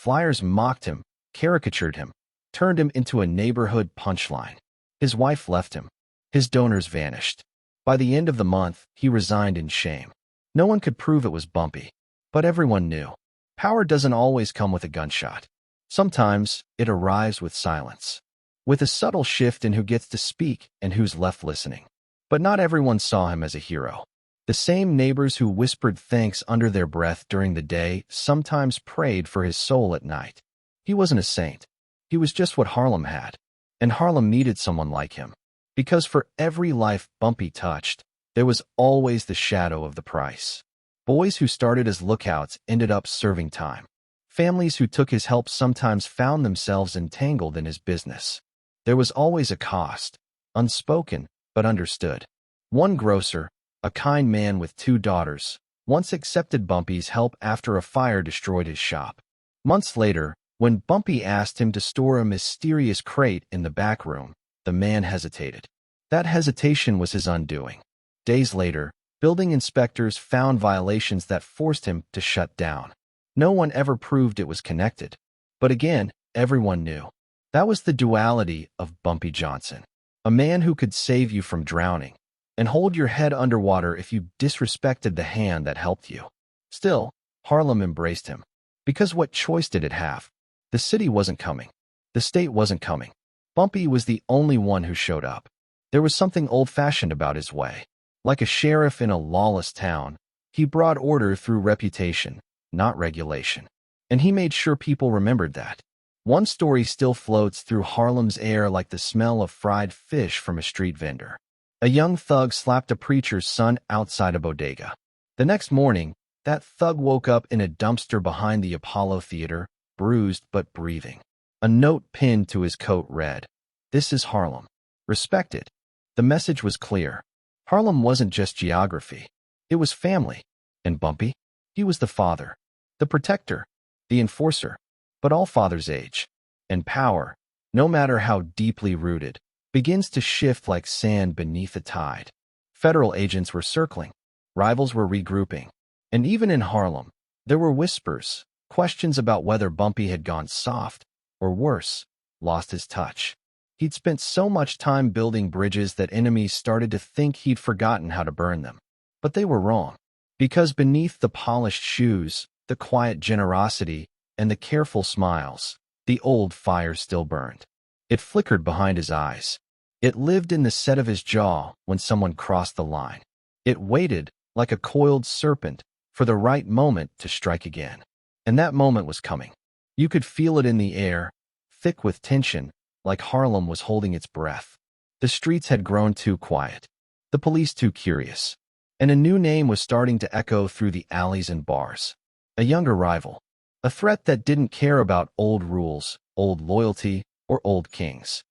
Flyers mocked him, caricatured him, turned him into a neighborhood punchline. His wife left him. His donors vanished. By the end of the month, he resigned in shame. No one could prove it was Bumpy, but everyone knew. Power doesn't always come with a gunshot. Sometimes it arrives with silence, with a subtle shift in who gets to speak and who's left listening. But not everyone saw him as a hero. The same neighbors who whispered thanks under their breath during the day sometimes prayed for his soul at night. He wasn't a saint. He was just what Harlem had. And Harlem needed someone like him. Because for every life Bumpy touched, there was always the shadow of the price. Boys who started as lookouts ended up serving time. Families who took his help sometimes found themselves entangled in his business. There was always a cost, unspoken but understood. One grocer, a kind man with 2 daughters, once accepted Bumpy's help after a fire destroyed his shop. Months later, when Bumpy asked him to store a mysterious crate in the back room, the man hesitated. That hesitation was his undoing. Days later, building inspectors found violations that forced him to shut down. No one ever proved it was connected. But again, everyone knew. That was the duality of Bumpy Johnson. A man who could save you from drowning and hold your head underwater if you disrespected the hand that helped you. Still, Harlem embraced him. Because what choice did it have? The city wasn't coming. The state wasn't coming. Bumpy was the only one who showed up. There was something old-fashioned about his way. Like a sheriff in a lawless town, he brought order through reputation, not regulation. And he made sure people remembered that. One story still floats through Harlem's air like the smell of fried fish from a street vendor. A young thug slapped a preacher's son outside a bodega. The next morning, that thug woke up in a dumpster behind the Apollo Theater, bruised but breathing. A note pinned to his coat read, "This is Harlem. Respect it." The message was clear. Harlem wasn't just geography. It was family. And Bumpy? He was the father, the protector, the enforcer. But all fathers age. And power, no matter how deeply rooted, begins to shift like sand beneath a tide. Federal agents were circling. Rivals were regrouping. And even in Harlem, there were whispers, questions about whether Bumpy had gone soft, or worse, lost his touch. He'd spent so much time building bridges that enemies started to think he'd forgotten how to burn them. But they were wrong. Because beneath the polished shoes, the quiet generosity, and the careful smiles, the old fire still burned. It flickered behind his eyes. It lived in the set of his jaw when someone crossed the line. It waited, like a coiled serpent, for the right moment to strike again. And that moment was coming. You could feel it in the air, thick with tension, like Harlem was holding its breath. The streets had grown too quiet, the police too curious, and a new name was starting to echo through the alleys and bars. A younger rival, a threat that didn't care about old rules, old loyalty, or old kings.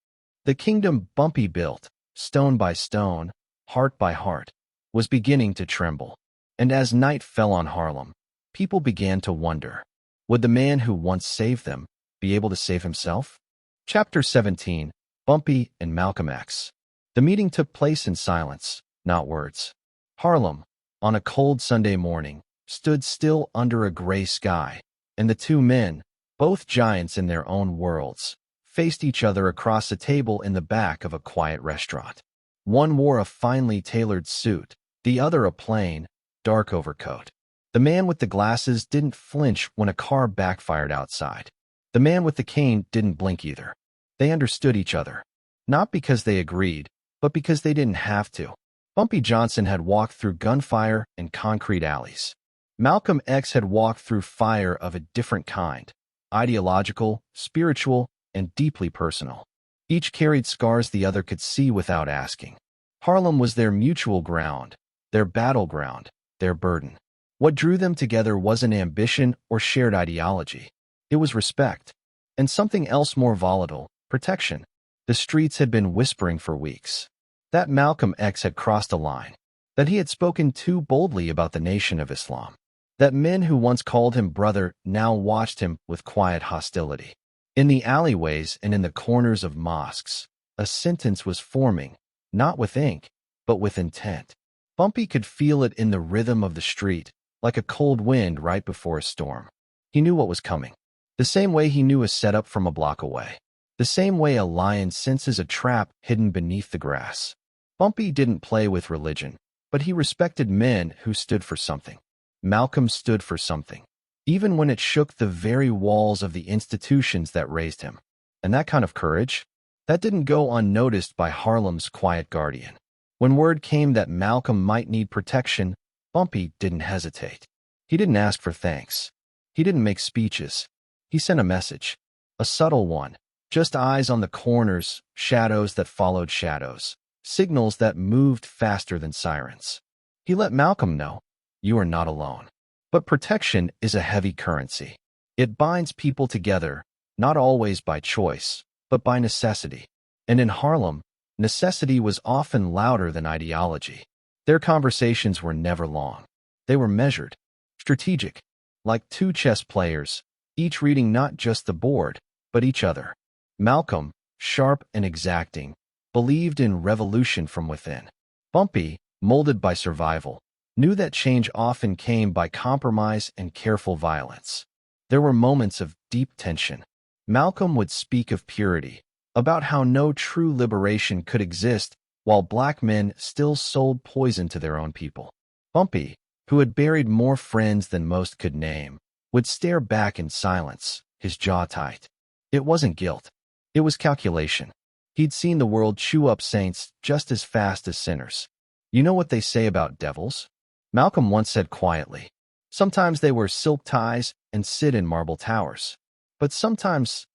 The kingdom Bumpy built, stone by stone, heart by heart, was beginning to tremble. And as night fell on Harlem, people began to wonder, would the man who once saved them be able to save himself? Chapter 17, Bumpy and Malcolm X. The meeting took place in silence, not words. Harlem, on a cold Sunday morning, stood still under a gray sky, and the 2 men, both giants in their own worlds, faced each other across a table in the back of a quiet restaurant. One wore a finely tailored suit, the other a plain, dark overcoat. The man with the glasses didn't flinch when a car backfired outside. The man with the cane didn't blink either. They understood each other, not because they agreed, but because they didn't have to. Bumpy Johnson had walked through gunfire and concrete alleys. Malcolm X had walked through fire of a different kind, ideological, spiritual, and deeply personal. Each carried scars the other could see without asking. Harlem was their mutual ground, their battleground, their burden. What drew them together wasn't ambition or shared ideology. It was respect. And something else more volatile, protection. The streets had been whispering for weeks that Malcolm X had crossed a line, that he had spoken too boldly about the Nation of Islam, that men who once called him brother now watched him with quiet hostility. In the alleyways and in the corners of mosques, a sentence was forming, not with ink, but with intent. Bumpy could feel it in the rhythm of the street, like a cold wind right before a storm. He knew what was coming. The same way he knew a setup from a block away. The same way a lion senses a trap hidden beneath the grass. Bumpy didn't play with religion, but he respected men who stood for something. Malcolm stood for something, even when it shook the very walls of the institutions that raised him. And that kind of courage, that didn't go unnoticed by Harlem's quiet guardian. When word came that Malcolm might need protection, Bumpy didn't hesitate. He didn't ask for thanks. He didn't make speeches. He sent a message, a subtle one, just eyes on the corners, shadows that followed shadows, signals that moved faster than sirens. He let Malcolm know, you are not alone. But protection is a heavy currency. It binds people together, not always by choice, but by necessity. And in Harlem, necessity was often louder than ideology. Their conversations were never long. They were measured, strategic, like two chess players, each reading not just the board, but each other. Malcolm, sharp and exacting, believed in revolution from within. Bumpy, molded by survival, knew that change often came by compromise and careful violence. There were moments of deep tension. Malcolm would speak of purity, about how no true liberation could exist while black men still sold poison to their own people. Bumpy, who had buried more friends than most could name, would stare back in silence, his jaw tight. It wasn't guilt. It was calculation. He'd seen the world chew up saints just as fast as sinners. You know what they say about devils? Malcolm once said quietly. Sometimes they wear silk ties and sit in marble towers. But sometimes,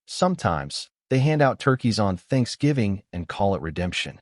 they hand out turkeys on Thanksgiving and call it redemption.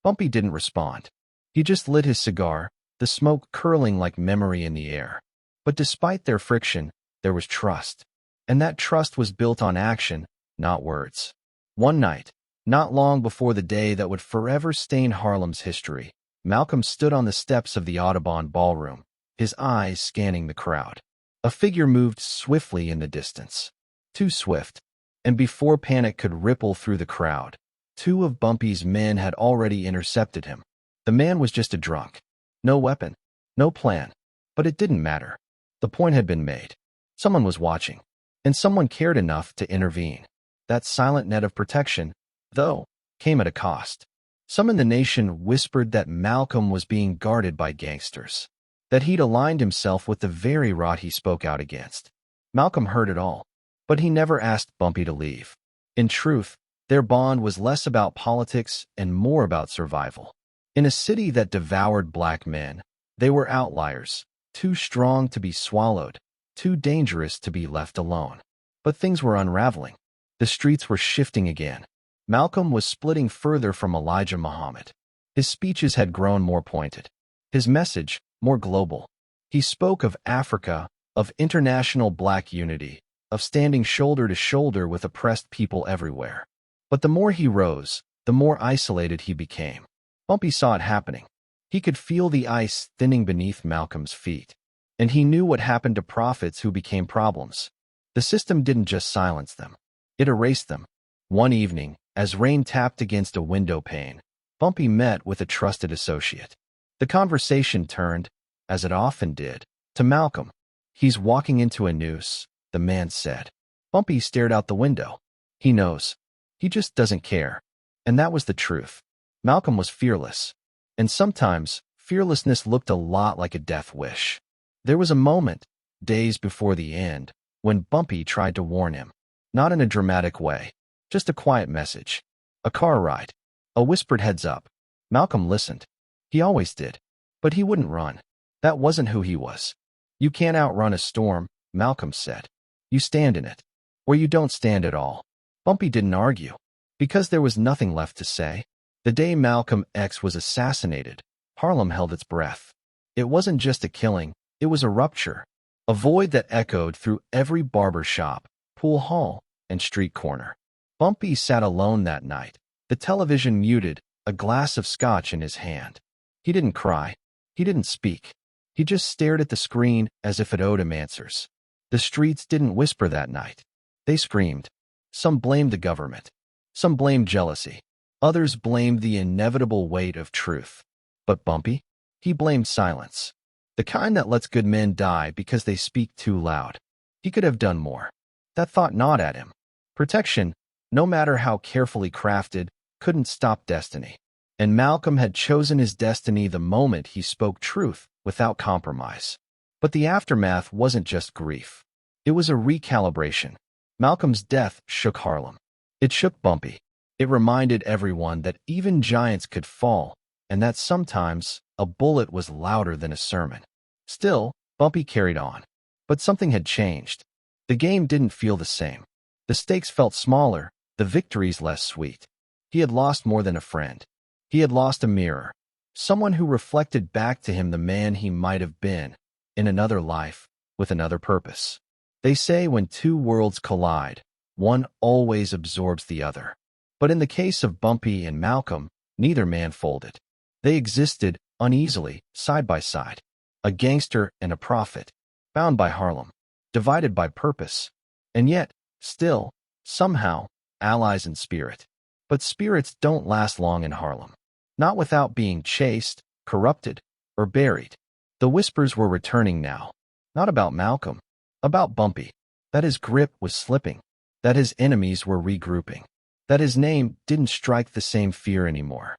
Bumpy didn't respond. He just lit his cigar, the smoke curling like memory in the air. But despite their friction, there was trust. And that trust was built on action, not words. One night, not long before the day that would forever stain Harlem's history, Malcolm stood on the steps of the Audubon ballroom, his eyes scanning the crowd. A figure moved swiftly in the distance. Too swift. And before panic could ripple through the crowd, two of Bumpy's men had already intercepted him. The man was just a drunk. No weapon, no plan. But it didn't matter. The point had been made. Someone was watching. And someone cared enough to intervene. That silent net of protection, though, came at a cost. Some in the nation whispered that Malcolm was being guarded by gangsters, that he'd aligned himself with the very rot he spoke out against. Malcolm heard it all, but he never asked Bumpy to leave. In truth, their bond was less about politics and more about survival. In a city that devoured black men, they were outliers, too strong to be swallowed, too dangerous to be left alone. But things were unraveling. The streets were shifting again. Malcolm was splitting further from Elijah Muhammad. His speeches had grown more pointed. His message, more global. He spoke of Africa, of international black unity, of standing shoulder to shoulder with oppressed people everywhere. But the more he rose, the more isolated he became. Bumpy saw it happening. He could feel the ice thinning beneath Malcolm's feet. And he knew what happened to prophets who became problems. The system didn't just silence them. It erased them. One evening, as rain tapped against a window pane, Bumpy met with a trusted associate. The conversation turned, as it often did, to Malcolm. He's walking into a noose, the man said. Bumpy stared out the window. He knows. He just doesn't care. And that was the truth. Malcolm was fearless. And sometimes, fearlessness looked a lot like a death wish. There was a moment, days before the end, when Bumpy tried to warn him. Not in a dramatic way. Just a quiet message. A car ride. A whispered heads up. Malcolm listened. He always did. But he wouldn't run. That wasn't who he was. You can't outrun a storm, Malcolm said. You stand in it. Or you don't stand at all. Bumpy didn't argue. Because there was nothing left to say. The day Malcolm X was assassinated, Harlem held its breath. It wasn't just a killing, it was a rupture. A void that echoed through every barber shop, pool hall, and street corner. Bumpy sat alone that night, the television muted, a glass of scotch in his hand. He didn't cry. He didn't speak. He just stared at the screen as if it owed him answers. The streets didn't whisper that night. They screamed. Some blamed the government. Some blamed jealousy. Others blamed the inevitable weight of truth. But Bumpy? He blamed silence. The kind that lets good men die because they speak too loud. He could have done more. That thought gnawed at him. Protection, no matter how carefully crafted, couldn't stop destiny. And Malcolm had chosen his destiny the moment he spoke truth without compromise. But the aftermath wasn't just grief. It was a recalibration. Malcolm's death shook Harlem. It shook Bumpy. It reminded everyone that even giants could fall, and that sometimes a bullet was louder than a sermon. Still, Bumpy carried on. But something had changed. The game didn't feel the same. The stakes felt smaller, the victories less sweet. He had lost more than a friend. He had lost a mirror, someone who reflected back to him the man he might have been, in another life, with another purpose. They say when two worlds collide, one always absorbs the other. But in the case of Bumpy and Malcolm, neither man folded. They existed uneasily, side by side. A gangster and a prophet, bound by Harlem, divided by purpose, and yet, still, somehow, allies in spirit. But spirits don't last long in Harlem. Not without being chased, corrupted, or buried. The whispers were returning now. Not about Malcolm, about Bumpy. That his grip was slipping. That his enemies were regrouping. That his name didn't strike the same fear anymore.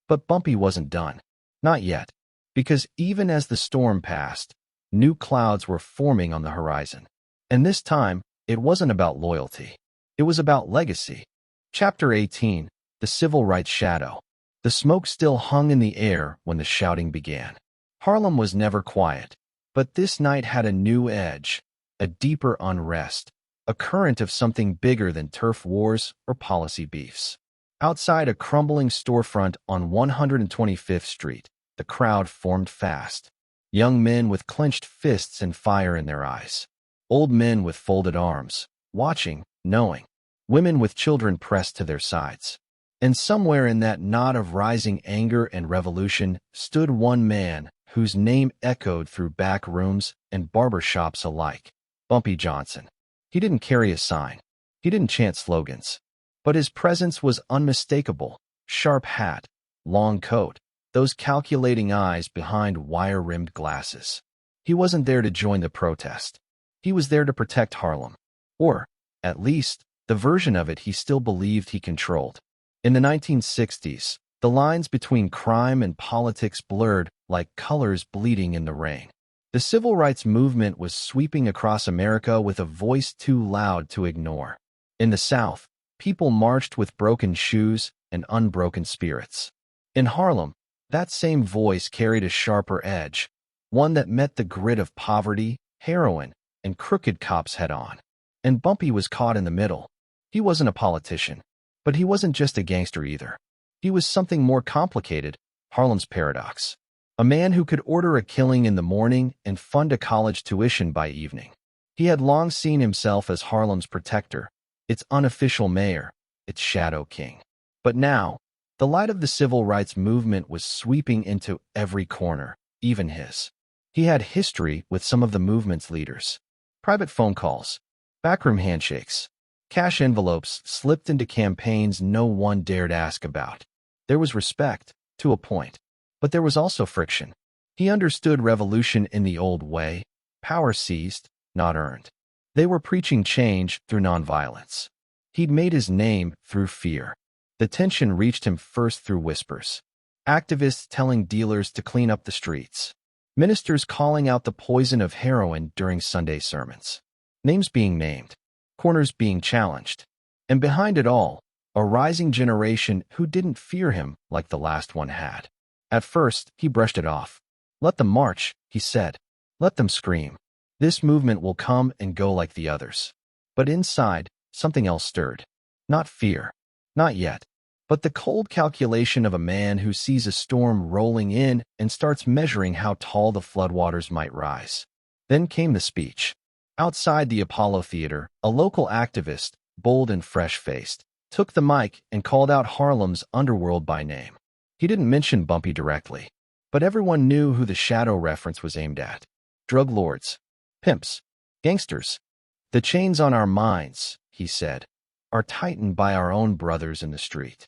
But Bumpy wasn't done. Not yet. Because even as the storm passed, new clouds were forming on the horizon. And this time, it wasn't about loyalty. It was about legacy. Chapter 18, The Civil Rights Shadow. The smoke still hung in the air when the shouting began. Harlem was never quiet, but this night had a new edge, a deeper unrest, a current of something bigger than turf wars or policy beefs. Outside a crumbling storefront on 125th Street, the crowd formed fast. Young men with clenched fists and fire in their eyes. Old men with folded arms, watching, knowing. Women with children pressed to their sides. And somewhere in that knot of rising anger and revolution stood one man whose name echoed through back rooms and barber shops alike. Bumpy Johnson. He didn't carry a sign. He didn't chant slogans. But his presence was unmistakable. Sharp hat, long coat, those calculating eyes behind wire-rimmed glasses. He wasn't there to join the protest. He was there to protect Harlem. Or, at least, the version of it he still believed he controlled. In the 1960s, the lines between crime and politics blurred like colors bleeding in the rain. The civil rights movement was sweeping across America with a voice too loud to ignore. In the South, people marched with broken shoes and unbroken spirits. In Harlem, that same voice carried a sharper edge, one that met the grit of poverty, heroin, and crooked cops head-on. And Bumpy was caught in the middle. He wasn't a politician, but he wasn't just a gangster either. He was something more complicated, Harlem's paradox. A man who could order a killing in the morning and fund a college tuition by evening. He had long seen himself as Harlem's protector, its unofficial mayor, its shadow king. But now, the light of the civil rights movement was sweeping into every corner, even his. He had history with some of the movement's leaders. Private phone calls, backroom handshakes, cash envelopes slipped into campaigns no one dared ask about. There was respect, to a point. But there was also friction. He understood revolution in the old way, power seized, not earned. They were preaching change through nonviolence. He'd made his name through fear. The tension reached him first through whispers. Activists telling dealers to clean up the streets. Ministers calling out the poison of heroin during Sunday sermons. Names being named. Corners being challenged. And behind it all, a rising generation who didn't fear him like the last one had. At first, he brushed it off. Let them march, he said. Let them scream. This movement will come and go like the others. But inside, something else stirred. Not fear. Not yet. But the cold calculation of a man who sees a storm rolling in and starts measuring how tall the floodwaters might rise. Then came the speech. Outside the Apollo Theater, a local activist, bold and fresh-faced, took the mic and called out Harlem's underworld by name. He didn't mention Bumpy directly, but everyone knew who the shadow reference was aimed at. Drug lords, pimps, gangsters. The chains on our minds, he said, are tightened by our own brothers in the street.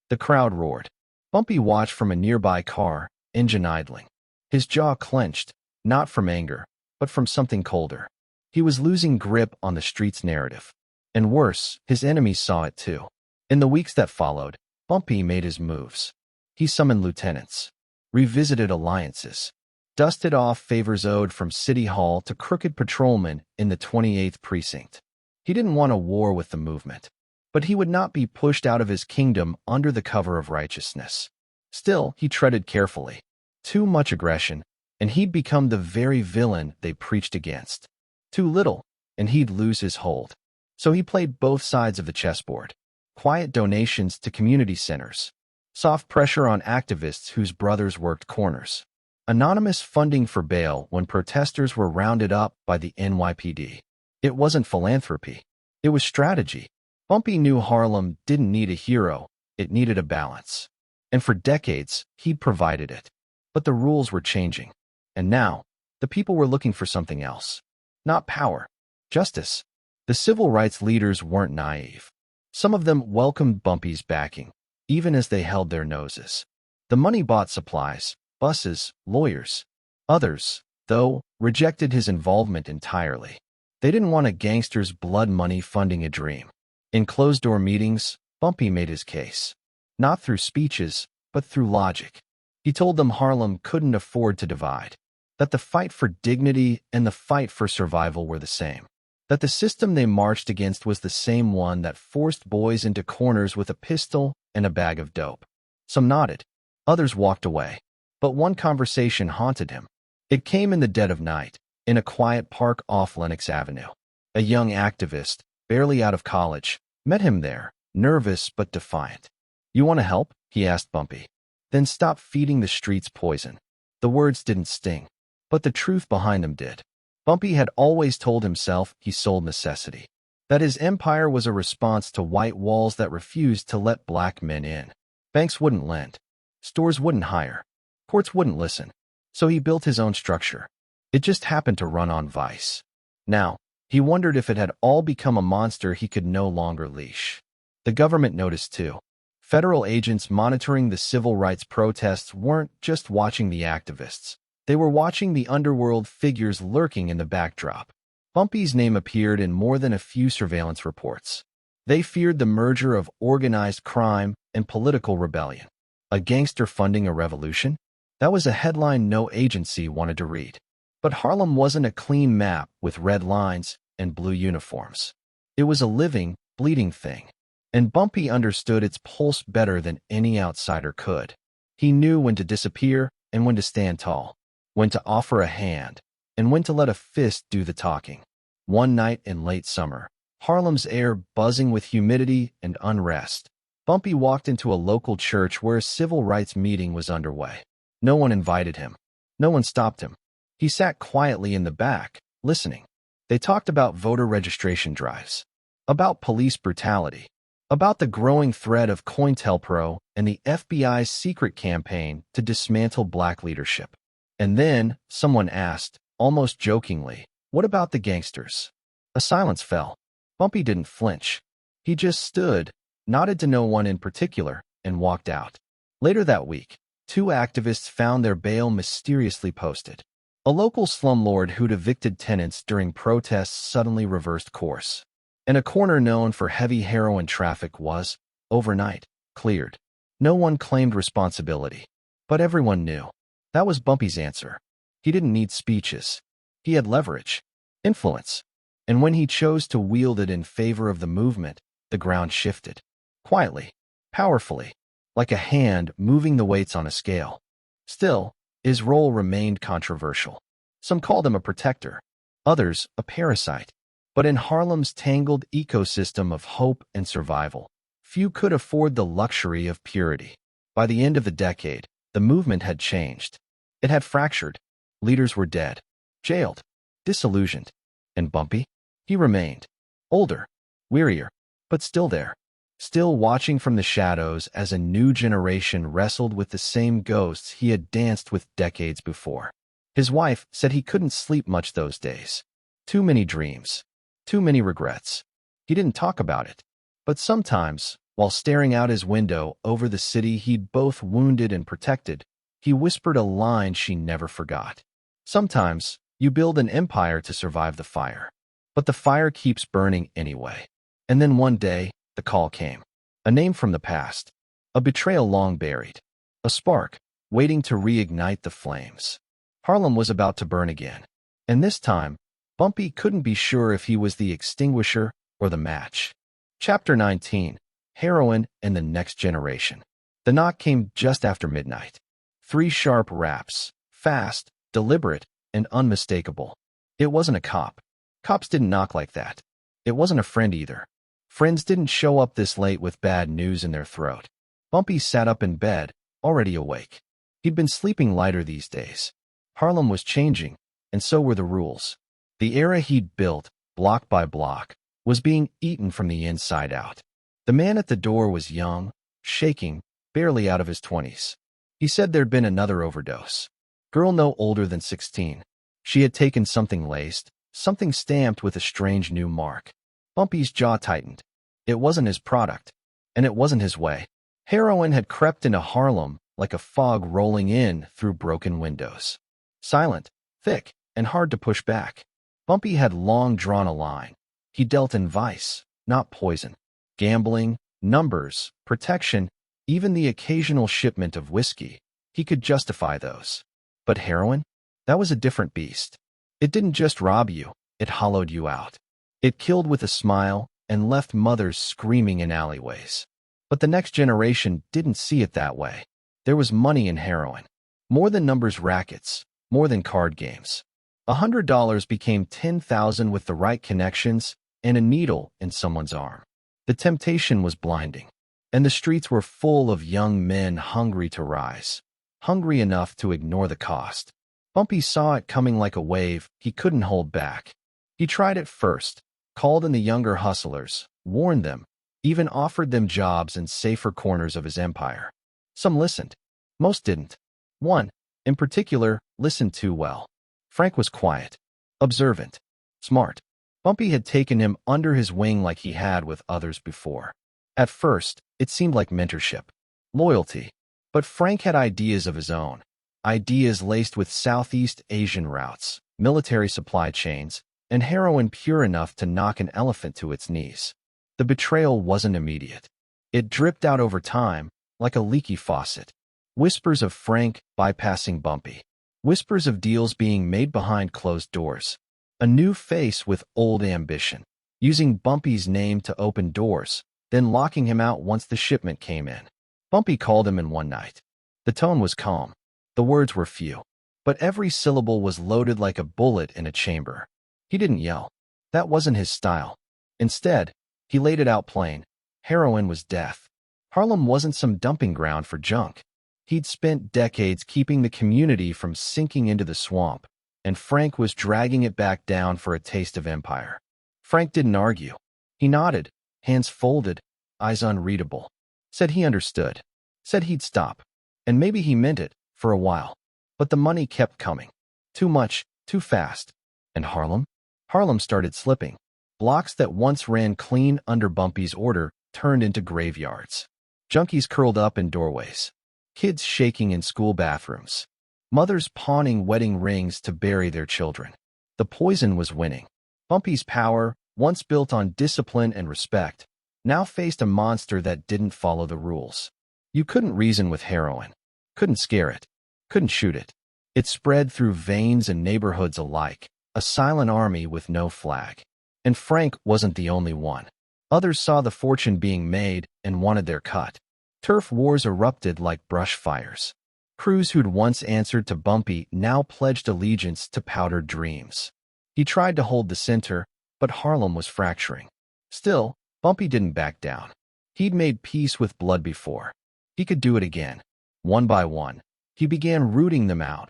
The crowd roared. Bumpy watched from a nearby car, engine idling. His jaw clenched, not from anger, but from something colder. He was losing grip on the street's narrative. And worse, his enemies saw it too. In the weeks that followed, Bumpy made his moves. He summoned lieutenants, revisited alliances, dusted off favors owed from City Hall to crooked patrolmen in the 28th Precinct. He didn't want a war with the movement, but he would not be pushed out of his kingdom under the cover of righteousness. Still, he treaded carefully. Too much aggression, and he'd become the very villain they preached against. Too little, and he'd lose his hold. So he played both sides of the chessboard. Quiet donations to community centers. Soft pressure on activists whose brothers worked corners. Anonymous funding for bail when protesters were rounded up by the NYPD. It wasn't philanthropy. It was strategy. Bumpy knew Harlem didn't need a hero. It needed a balance. And for decades, he'd provided it. But the rules were changing. And now, the people were looking for something else. Not power. Justice. The civil rights leaders weren't naive. Some of them welcomed Bumpy's backing, even as they held their noses. The money bought supplies, buses, lawyers. Others, though, rejected his involvement entirely. They didn't want a gangster's blood money funding a dream. In closed-door meetings, Bumpy made his case. Not through speeches, but through logic. He told them Harlem couldn't afford to divide. That the fight for dignity and the fight for survival were the same. That the system they marched against was the same one that forced boys into corners with a pistol and a bag of dope. Some nodded. Others walked away. But one conversation haunted him. It came in the dead of night, in a quiet park off Lenox Avenue. A young activist, barely out of college, met him there, nervous but defiant. "You want to help?" he asked Bumpy. "Then stop feeding the streets poison." The words didn't sting, but the truth behind them did. Bumpy had always told himself he sold necessity, that his empire was a response to white walls that refused to let black men in. Banks wouldn't lend. Stores wouldn't hire. Courts wouldn't listen. So he built his own structure. It just happened to run on vice. Now, he wondered if it had all become a monster he could no longer leash. The government noticed too. Federal agents monitoring the civil rights protests weren't just watching the activists. They were watching the underworld figures lurking in the backdrop. Bumpy's name appeared in more than a few surveillance reports. They feared the merger of organized crime and political rebellion. A gangster funding a revolution? That was a headline no agency wanted to read. But Harlem wasn't a clean map with red lines and blue uniforms. It was a living, bleeding thing. And Bumpy understood its pulse better than any outsider could. He knew when to disappear and when to stand tall. When to offer a hand, and when to let a fist do the talking. One night in late summer, Harlem's air buzzing with humidity and unrest, Bumpy walked into a local church where a civil rights meeting was underway. No one invited him. No one stopped him. He sat quietly in the back, listening. They talked about voter registration drives, about police brutality, about the growing threat of COINTELPRO and the FBI's secret campaign to dismantle black leadership. And then, someone asked, almost jokingly, "What about the gangsters?" A silence fell. Bumpy didn't flinch. He just stood, nodded to no one in particular, and walked out. Later that week, two activists found their bail mysteriously posted. A local slumlord who'd evicted tenants during protests suddenly reversed course. And a corner known for heavy heroin traffic was, overnight, cleared. No one claimed responsibility. But everyone knew. That was Bumpy's answer. He didn't need speeches. He had leverage, influence. And when he chose to wield it in favor of the movement, the ground shifted. Quietly, powerfully, like a hand moving the weights on a scale. Still, his role remained controversial. Some called him a protector, others a parasite. But in Harlem's tangled ecosystem of hope and survival, few could afford the luxury of purity. By the end of the decade, the movement had changed. It had fractured. Leaders were dead, jailed, disillusioned. And Bumpy? He remained. Older, wearier, but still there. Still watching from the shadows as a new generation wrestled with the same ghosts he had danced with decades before. His wife said he couldn't sleep much those days. Too many dreams. Too many regrets. He didn't talk about it. But sometimes, while staring out his window over the city he'd both wounded and protected, he whispered a line she never forgot. Sometimes, you build an empire to survive the fire. But the fire keeps burning anyway. And then one day, the call came. A name from the past. A betrayal long buried. A spark, waiting to reignite the flames. Harlem was about to burn again. And this time, Bumpy couldn't be sure if he was the extinguisher or the match. Chapter 19. Heroin and the Next Generation. The knock came just after midnight. 3 sharp raps, fast, deliberate, and unmistakable. It wasn't a cop. Cops didn't knock like that. It wasn't a friend either. Friends didn't show up this late with bad news in their throat. Bumpy sat up in bed, already awake. He'd been sleeping lighter these days. Harlem was changing, and so were the rules. The era he'd built, block by block, was being eaten from the inside out. The man at the door was young, shaking, barely out of his 20s. He said there'd been another overdose. Girl no older than 16. She had taken something laced, something stamped with a strange new mark. Bumpy's jaw tightened. It wasn't his product, and it wasn't his way. Heroin had crept into Harlem like a fog rolling in through broken windows. Silent, thick, and hard to push back. Bumpy had long drawn a line. He dealt in vice, not poison. Gambling, numbers, protection, even the occasional shipment of whiskey. He could justify those. But heroin? That was a different beast. It didn't just rob you, it hollowed you out. It killed with a smile and left mothers screaming in alleyways. But the next generation didn't see it that way. There was money in heroin. More than numbers rackets, more than card games. $100 became $10,000 with the right connections and a needle in someone's arm. The temptation was blinding, and the streets were full of young men hungry to rise, hungry enough to ignore the cost. Bumpy saw it coming like a wave he couldn't hold back. He tried it first, called in the younger hustlers, warned them, even offered them jobs in safer corners of his empire. Some listened. Most didn't. One, in particular, listened too well. Frank was quiet, observant, smart. Bumpy had taken him under his wing like he had with others before. At first, it seemed like mentorship, loyalty. But Frank had ideas of his own. Ideas laced with Southeast Asian routes, military supply chains, and heroin pure enough to knock an elephant to its knees. The betrayal wasn't immediate. It dripped out over time, like a leaky faucet. Whispers of Frank bypassing Bumpy. Whispers of deals being made behind closed doors. A new face with old ambition, using Bumpy's name to open doors, then locking him out once the shipment came in. Bumpy called him in one night. The tone was calm. The words were few. But every syllable was loaded like a bullet in a chamber. He didn't yell. That wasn't his style. Instead, he laid it out plain. Heroin was death. Harlem wasn't some dumping ground for junk. He'd spent decades keeping the community from sinking into the swamp, and Frank was dragging it back down for a taste of empire. Frank didn't argue. He nodded, hands folded, eyes unreadable. Said he understood. Said he'd stop. And maybe he meant it, for a while. But the money kept coming. Too much, too fast. And Harlem? Harlem started slipping. Blocks that once ran clean under Bumpy's order turned into graveyards. Junkies curled up in doorways. Kids shaking in school bathrooms. Mothers pawning wedding rings to bury their children. The poison was winning. Bumpy's power, once built on discipline and respect, now faced a monster that didn't follow the rules. You couldn't reason with heroin. Couldn't scare it. Couldn't shoot it. It spread through veins and neighborhoods alike, a silent army with no flag. And Frank wasn't the only one. Others saw the fortune being made and wanted their cut. Turf wars erupted like brush fires. Crews who'd once answered to Bumpy now pledged allegiance to powdered dreams. He tried to hold the center, but Harlem was fracturing. Still, Bumpy didn't back down. He'd made peace with blood before. He could do it again. One by one, he began rooting them out,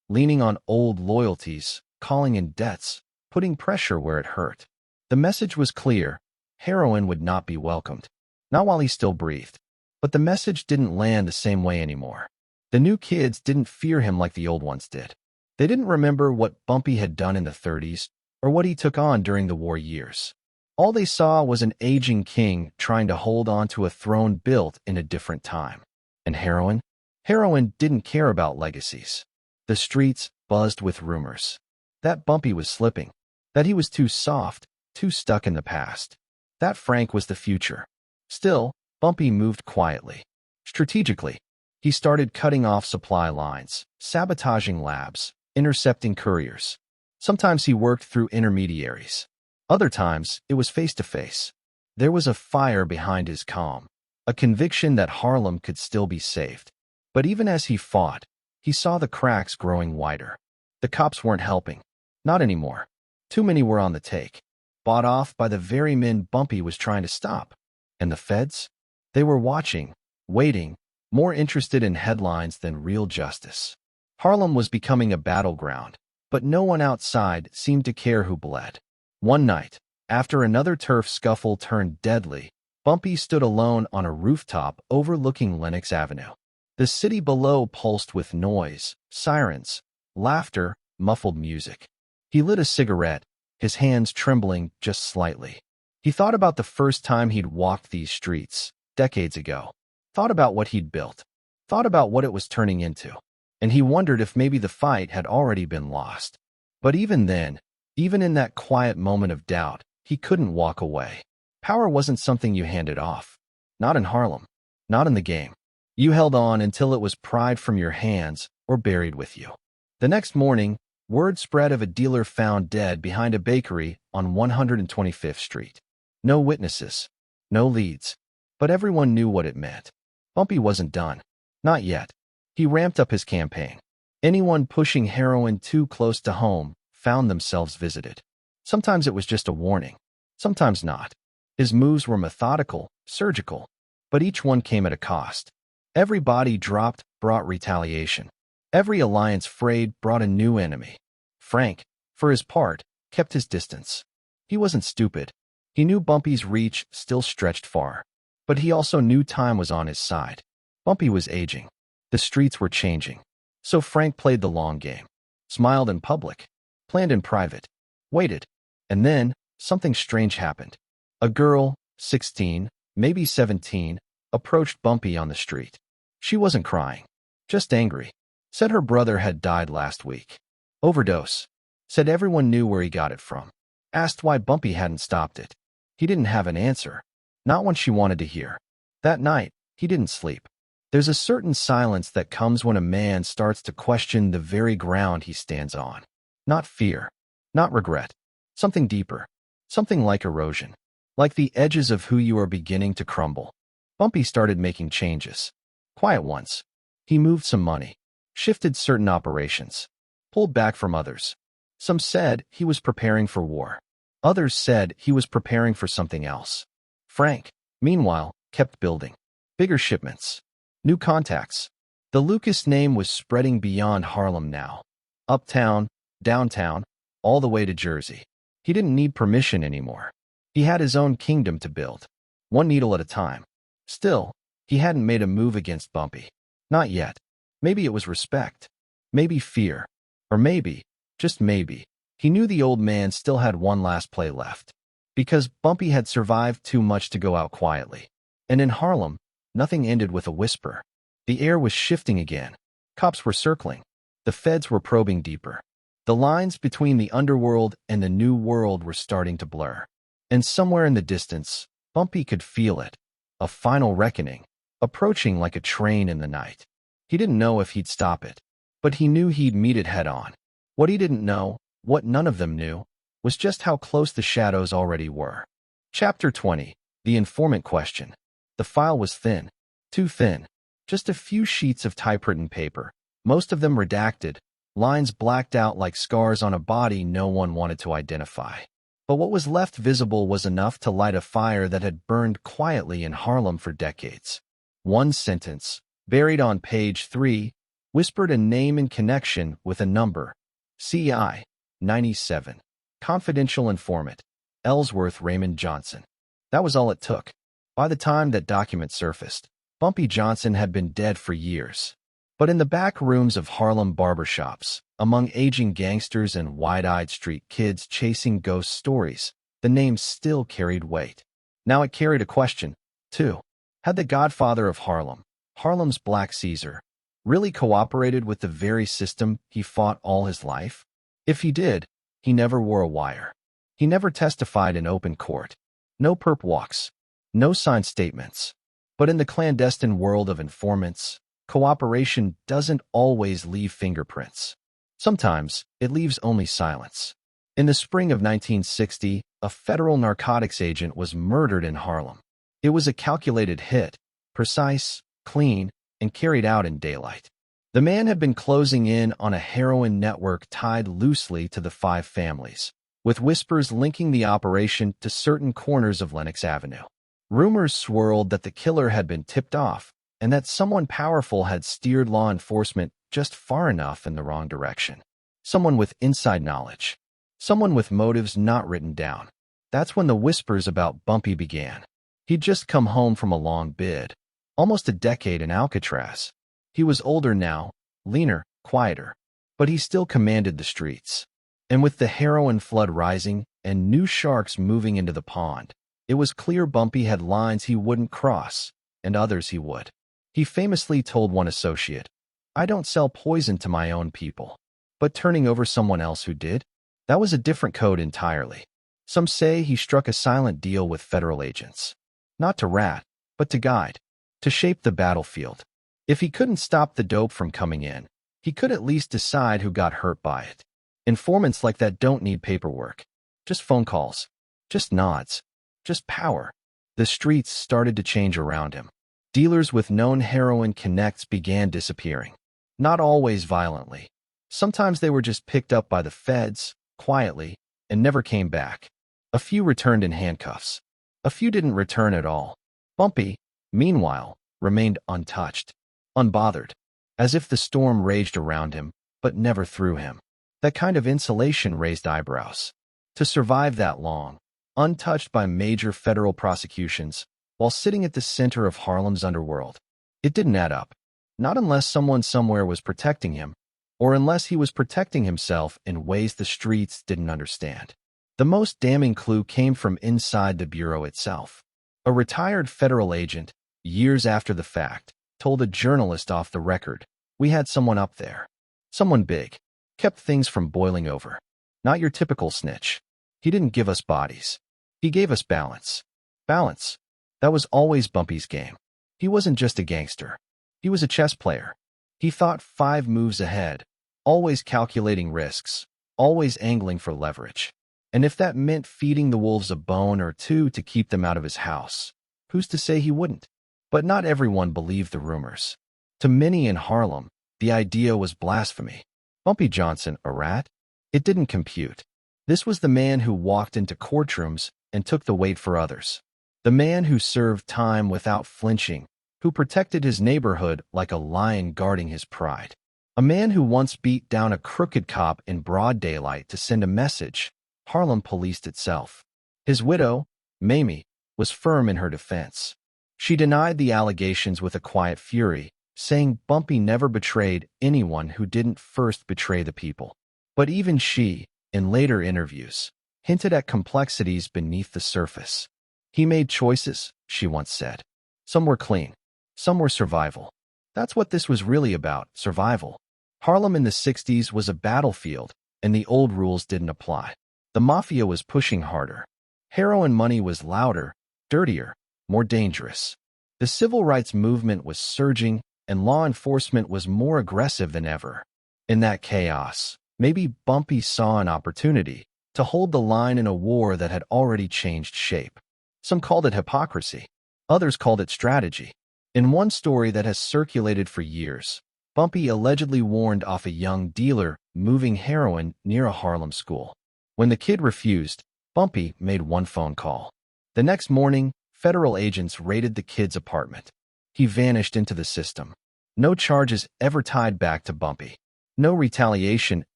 leaning on old loyalties, calling in debts, putting pressure where it hurt. The message was clear. Heroin would not be welcomed. Not while he still breathed. But the message didn't land the same way anymore. The new kids didn't fear him like the old ones did. They didn't remember what Bumpy had done in the 30s or what he took on during the war years. All they saw was an aging king trying to hold on to a throne built in a different time. And heroin? Heroin didn't care about legacies. The streets buzzed with rumors. That Bumpy was slipping. That he was too soft, too stuck in the past. That Frank was the future. Still, Bumpy moved quietly. Strategically, he started cutting off supply lines, sabotaging labs, intercepting couriers. Sometimes he worked through intermediaries. Other times, it was face-to-face. There was a fire behind his calm, a conviction that Harlem could still be saved. But even as he fought, he saw the cracks growing wider. The cops weren't helping. Not anymore. Too many were on the take, bought off by the very men Bumpy was trying to stop. And the feds? They were watching, waiting, more interested in headlines than real justice. Harlem was becoming a battleground, but no one outside seemed to care who bled. One night, after another turf scuffle turned deadly, Bumpy stood alone on a rooftop overlooking Lenox Avenue. The city below pulsed with noise, sirens, laughter, muffled music. He lit a cigarette, his hands trembling just slightly. He thought about the first time he'd walked these streets, decades ago. Thought about what he'd built. Thought about what it was turning into. And he wondered if maybe the fight had already been lost. But even then, even in that quiet moment of doubt, he couldn't walk away. Power wasn't something you handed off. Not in Harlem. Not in the game. You held on until it was pried from your hands or buried with you. The next morning, word spread of a dealer found dead behind a bakery on 125th Street. No witnesses. No leads. But everyone knew what it meant. Bumpy wasn't done. Not yet. He ramped up his campaign. Anyone pushing heroin too close to home found themselves visited. Sometimes it was just a warning. Sometimes not. His moves were methodical, surgical. But each one came at a cost. Every body dropped brought retaliation. Every alliance frayed brought a new enemy. Frank, for his part, kept his distance. He wasn't stupid. He knew Bumpy's reach still stretched far. But he also knew time was on his side. Bumpy was aging. The streets were changing. So Frank played the long game. Smiled in public. Planned in private. Waited. And then, something strange happened. A girl, 16, maybe 17, approached Bumpy on the street. She wasn't crying. Just angry. Said her brother had died last week. Overdose. Said everyone knew where he got it from. Asked why Bumpy hadn't stopped it. He didn't have an answer. Not one she wanted to hear. That night, he didn't sleep. There's a certain silence that comes when a man starts to question the very ground he stands on. Not fear. Not regret. Something deeper. Something like erosion. Like the edges of who you are beginning to crumble. Bumpy started making changes. Quiet ones. He moved some money. Shifted certain operations. Pulled back from others. Some said he was preparing for war. Others said he was preparing for something else. Frank, meanwhile, kept building. Bigger shipments. New contacts. The Lucas name was spreading beyond Harlem now. Uptown, downtown, all the way to Jersey. He didn't need permission anymore. He had his own kingdom to build. One needle at a time. Still, he hadn't made a move against Bumpy. Not yet. Maybe it was respect. Maybe fear. Or maybe, just maybe, he knew the old man still had one last play left. Because Bumpy had survived too much to go out quietly. And in Harlem, nothing ended with a whisper. The air was shifting again. Cops were circling. The feds were probing deeper. The lines between the underworld and the new world were starting to blur. And somewhere in the distance, Bumpy could feel it. A final reckoning, approaching like a train in the night. He didn't know if he'd stop it, but he knew he'd meet it head-on. What he didn't know, what none of them knew, was just how close the shadows already were. Chapter 20. The Informant Question. The file was thin. Too thin. Just a few sheets of typewritten paper, most of them redacted, lines blacked out like scars on a body no one wanted to identify. But what was left visible was enough to light a fire that had burned quietly in Harlem for decades. One sentence, buried on page 3, whispered a name in connection with a number. CI 97. Confidential informant. Ellsworth Raymond Johnson. That was all it took. By the time that document surfaced, Bumpy Johnson had been dead for years. But in the back rooms of Harlem barbershops, among aging gangsters and wide-eyed street kids chasing ghost stories, the name still carried weight. Now it carried a question, too. Had the Godfather of Harlem, Harlem's Black Caesar, really cooperated with the very system he fought all his life? If he did, he never wore a wire. He never testified in open court. No perp walks. No signed statements. But in the clandestine world of informants, cooperation doesn't always leave fingerprints. Sometimes, it leaves only silence. In the spring of 1960, a federal narcotics agent was murdered in Harlem. It was a calculated hit, precise, clean, and carried out in daylight. The man had been closing in on a heroin network tied loosely to the five families, with whispers linking the operation to certain corners of Lenox Avenue. Rumors swirled that the killer had been tipped off and that someone powerful had steered law enforcement just far enough in the wrong direction. Someone with inside knowledge. Someone with motives not written down. That's when the whispers about Bumpy began. He'd just come home from a long bid, almost a decade in Alcatraz. He was older now, leaner, quieter, but he still commanded the streets. And with the heroin flood rising and new sharks moving into the pond, it was clear Bumpy had lines he wouldn't cross, and others he would. He famously told one associate, "I don't sell poison to my own people." But turning over someone else who did? That was a different code entirely. Some say he struck a silent deal with federal agents. Not to rat, but to guide. To shape the battlefield. If he couldn't stop the dope from coming in, he could at least decide who got hurt by it. Informants like that don't need paperwork. Just phone calls. Just nods. Just power. The streets started to change around him. Dealers with known heroin connects began disappearing. Not always violently. Sometimes they were just picked up by the feds, quietly, and never came back. A few returned in handcuffs. A few didn't return at all. Bumpy, meanwhile, remained untouched, unbothered, as if the storm raged around him, but never through him. That kind of insulation raised eyebrows. To survive that long, untouched by major federal prosecutions, while sitting at the center of Harlem's underworld, it didn't add up. Not unless someone somewhere was protecting him, or unless he was protecting himself in ways the streets didn't understand. The most damning clue came from inside the bureau itself. A retired federal agent, years after the fact, told a journalist off the record, "We had someone up there. Someone big. Kept things from boiling over. Not your typical snitch. He didn't give us bodies. He gave us balance." Balance. That was always Bumpy's game. He wasn't just a gangster. He was a chess player. He thought 5 moves ahead, always calculating risks, always angling for leverage. And if that meant feeding the wolves a bone or two to keep them out of his house, who's to say he wouldn't? But not everyone believed the rumors. To many in Harlem, the idea was blasphemy. Bumpy Johnson, a rat? It didn't compute. This was the man who walked into courtrooms and took the weight for others. The man who served time without flinching, who protected his neighborhood like a lion guarding his pride. A man who once beat down a crooked cop in broad daylight to send a message. Harlem policed itself. His widow, Mamie, was firm in her defense. She denied the allegations with a quiet fury, saying Bumpy never betrayed anyone who didn't first betray the people. But even she, in later interviews, hinted at complexities beneath the surface. He made choices, she once said. Some were clean. Some were survival. That's what this was really about, survival. Harlem in the 60s was a battlefield, and the old rules didn't apply. The Mafia was pushing harder. Heroin money was louder, dirtier, more dangerous. The civil rights movement was surging, and law enforcement was more aggressive than ever. In that chaos, maybe Bumpy saw an opportunity to hold the line in a war that had already changed shape. Some called it hypocrisy. Others called it strategy. In one story that has circulated for years, Bumpy allegedly warned off a young dealer moving heroin near a Harlem school. When the kid refused, Bumpy made one phone call. The next morning, federal agents raided the kid's apartment. He vanished into the system. No charges ever tied back to Bumpy. No retaliation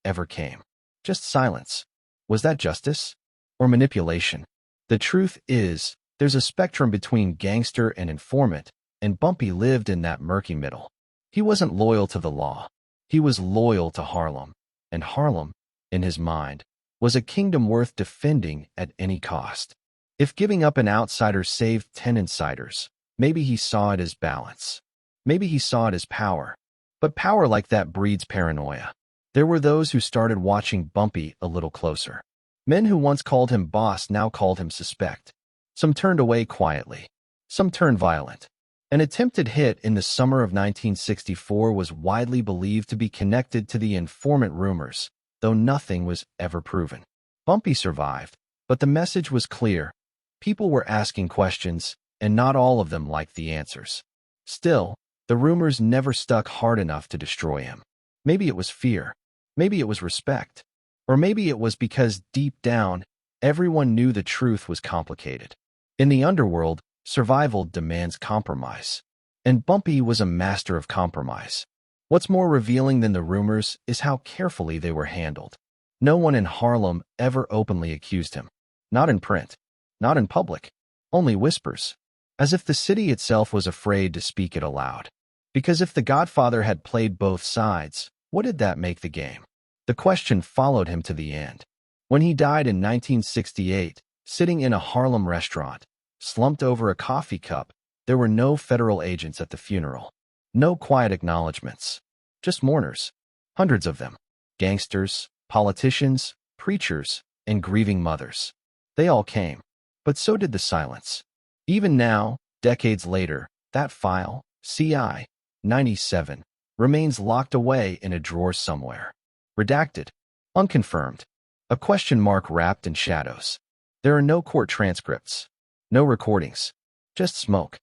ever came. Just silence. Was that justice? Or manipulation? The truth is, there's a spectrum between gangster and informant, and Bumpy lived in that murky middle. He wasn't loyal to the law. He was loyal to Harlem. And Harlem, in his mind, was a kingdom worth defending at any cost. If giving up an outsider saved 10 insiders, maybe he saw it as balance. Maybe he saw it as power. But power like that breeds paranoia. There were those who started watching Bumpy a little closer. Men who once called him boss now called him suspect. Some turned away quietly. Some turned violent. An attempted hit in the summer of 1964 was widely believed to be connected to the informant rumors, though nothing was ever proven. Bumpy survived, but the message was clear. People were asking questions, and not all of them liked the answers. Still, the rumors never stuck hard enough to destroy him. Maybe it was fear. Maybe it was respect. Or maybe it was because, deep down, everyone knew the truth was complicated. In the underworld, survival demands compromise. And Bumpy was a master of compromise. What's more revealing than the rumors is how carefully they were handled. No one in Harlem ever openly accused him. Not in print. Not in public. Only whispers. As if the city itself was afraid to speak it aloud. Because if the Godfather had played both sides, what did that make the game? The question followed him to the end. When he died in 1968, sitting in a Harlem restaurant, slumped over a coffee cup, there were no federal agents at the funeral. No quiet acknowledgments. Just mourners. Hundreds of them. Gangsters, politicians, preachers, and grieving mothers. They all came. But so did the silence. Even now, decades later, that file, CI 97, remains locked away in a drawer somewhere. Redacted. Unconfirmed. A question mark wrapped in shadows. There are no court transcripts. No recordings. Just smoke.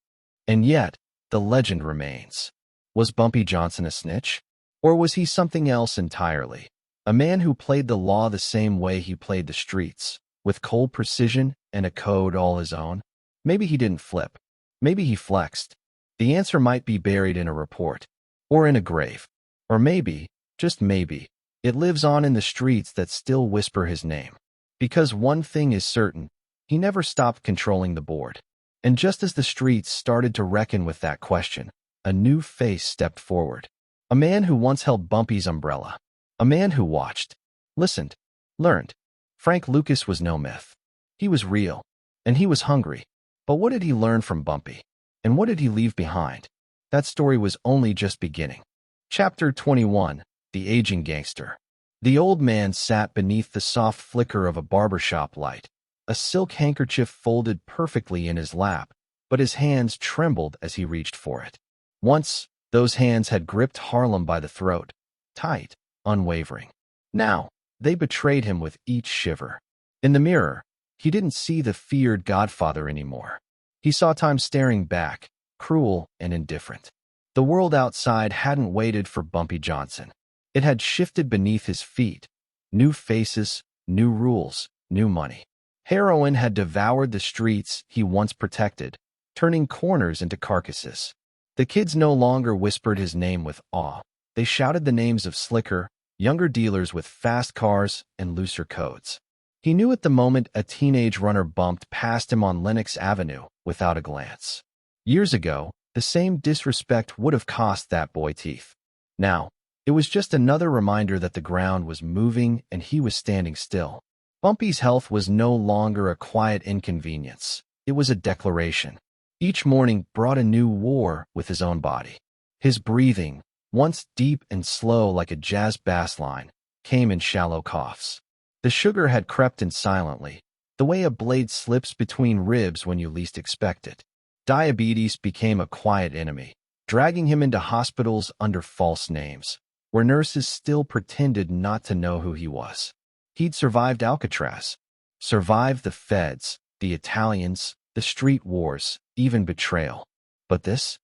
And yet, the legend remains. Was Bumpy Johnson a snitch? Or was he something else entirely? A man who played the law the same way he played the streets, with cold precision and a code all his own? Maybe he didn't flip. Maybe he flexed. The answer might be buried in a report. Or in a grave. Or maybe, just maybe, it lives on in the streets that still whisper his name. Because one thing is certain, he never stopped controlling the board. And just as the streets started to reckon with that question, a new face stepped forward. A man who once held Bumpy's umbrella. A man who watched, listened, learned. Frank Lucas was no myth. He was real. And he was hungry. But what did he learn from Bumpy? And what did he leave behind? That story was only just beginning. Chapter 21. The Aging Gangster. The old man sat beneath the soft flicker of a barbershop light, a silk handkerchief folded perfectly in his lap, but his hands trembled as he reached for it. Once, those hands had gripped Harlem by the throat, tight, unwavering. Now, they betrayed him with each shiver. In the mirror, he didn't see the feared Godfather anymore. He saw time staring back, cruel and indifferent. The world outside hadn't waited for Bumpy Johnson. It had shifted beneath his feet. New faces, new rules, new money. Heroin had devoured the streets he once protected, turning corners into carcasses. The kids no longer whispered his name with awe. They shouted the names of slicker, younger dealers with fast cars and looser codes. He knew at the moment a teenage runner bumped past him on Lenox Avenue without a glance. Years ago, the same disrespect would have cost that boy teeth. Now, it was just another reminder that the ground was moving and he was standing still. Bumpy's health was no longer a quiet inconvenience. It was a declaration. Each morning brought a new war with his own body. His breathing, once deep and slow like a jazz bass line, came in shallow coughs. The sugar had crept in silently, the way a blade slips between ribs when you least expect it. Diabetes became a quiet enemy, dragging him into hospitals under false names, where nurses still pretended not to know who he was. He'd survived Alcatraz, survived the feds, the Italians, the street wars, even betrayal. But this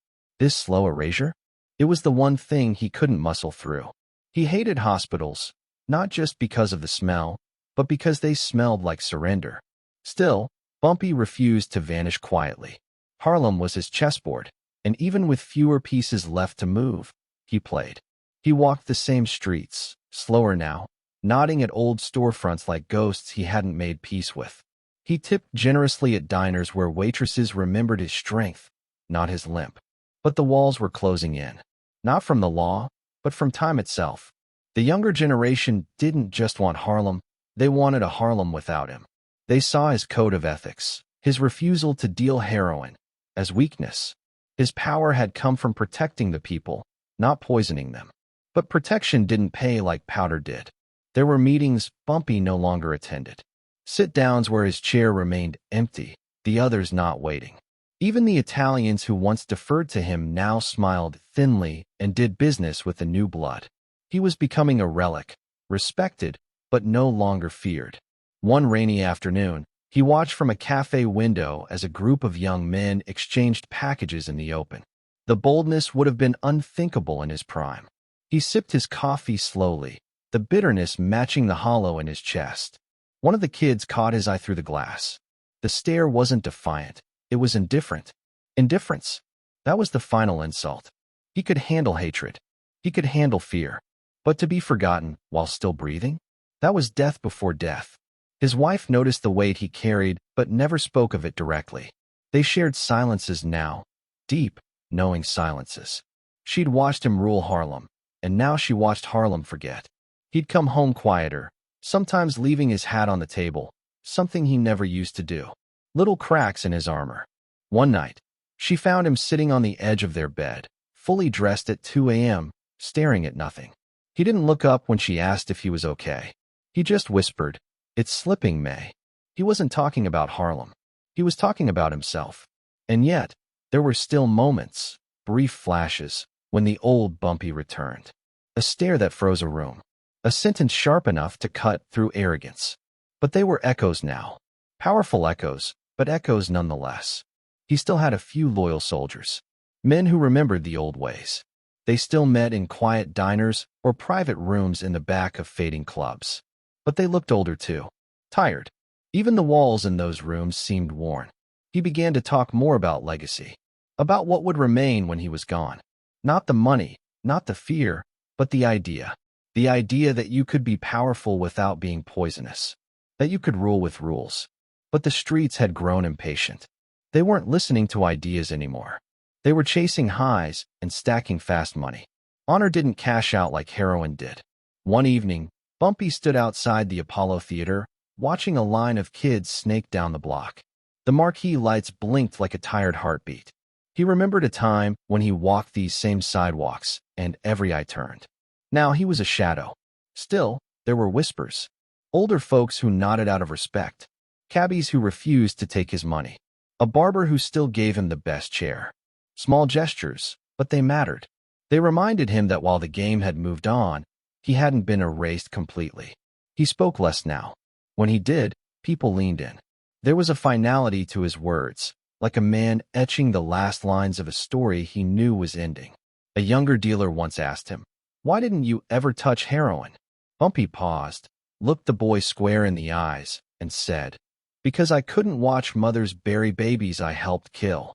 slow erasure? It was the one thing he couldn't muscle through. He hated hospitals, not just because of the smell, but because they smelled like surrender. Still, Bumpy refused to vanish quietly. Harlem was his chessboard, and even with fewer pieces left to move, he played. He walked the same streets, slower now, nodding at old storefronts like ghosts he hadn't made peace with. He tipped generously at diners where waitresses remembered his strength, not his limp. But the walls were closing in, not from the law, but from time itself. The younger generation didn't just want Harlem, they wanted a Harlem without him. They saw his code of ethics, his refusal to deal heroin, as weakness. His power had come from protecting the people, not poisoning them. But protection didn't pay like powder did. There were meetings Bumpy no longer attended. Sit-downs where his chair remained empty, the others not waiting. Even the Italians who once deferred to him now smiled thinly and did business with the new blood. He was becoming a relic, respected, but no longer feared. One rainy afternoon, he watched from a cafe window as a group of young men exchanged packages in the open. The boldness would have been unthinkable in his prime. He sipped his coffee slowly, the bitterness matching the hollow in his chest. One of the kids caught his eye through the glass. The stare wasn't defiant. It was indifferent. Indifference. That was the final insult. He could handle hatred. He could handle fear. But to be forgotten while still breathing? That was death before death. His wife noticed the weight he carried, but never spoke of it directly. They shared silences now. Deep, knowing silences. She'd watched him rule Harlem, and now she watched Harlem forget. He'd come home quieter, sometimes leaving his hat on the table, something he never used to do. Little cracks in his armor. One night, she found him sitting on the edge of their bed, fully dressed at 2 a.m., staring at nothing. He didn't look up when she asked if he was okay. He just whispered, "It's slipping, May." He wasn't talking about Harlem. He was talking about himself. And yet, there were still moments, brief flashes, when the old Bumpy returned. A stare that froze a room. A sentence sharp enough to cut through arrogance. But they were echoes now. Powerful echoes, but echoes nonetheless. He still had a few loyal soldiers. Men who remembered the old ways. They still met in quiet diners or private rooms in the back of fading clubs. But they looked older too. Tired. Even the walls in those rooms seemed worn. He began to talk more about legacy. About what would remain when he was gone. Not the money, not the fear, but the idea. The idea that you could be powerful without being poisonous. That you could rule with rules. But the streets had grown impatient. They weren't listening to ideas anymore. They were chasing highs and stacking fast money. Honor didn't cash out like heroin did. One evening, Bumpy stood outside the Apollo Theater, watching a line of kids snake down the block. The marquee lights blinked like a tired heartbeat. He remembered a time when he walked these same sidewalks, and every eye turned. Now he was a shadow. Still, there were whispers. Older folks who nodded out of respect. Cabbies who refused to take his money. A barber who still gave him the best chair. Small gestures, but they mattered. They reminded him that while the game had moved on, he hadn't been erased completely. He spoke less now. When he did, people leaned in. There was a finality to his words, like a man etching the last lines of a story he knew was ending. A younger dealer once asked him, "Why didn't you ever touch heroin?" Bumpy paused, looked the boy square in the eyes, and said, "Because I couldn't watch mothers bury babies I helped kill."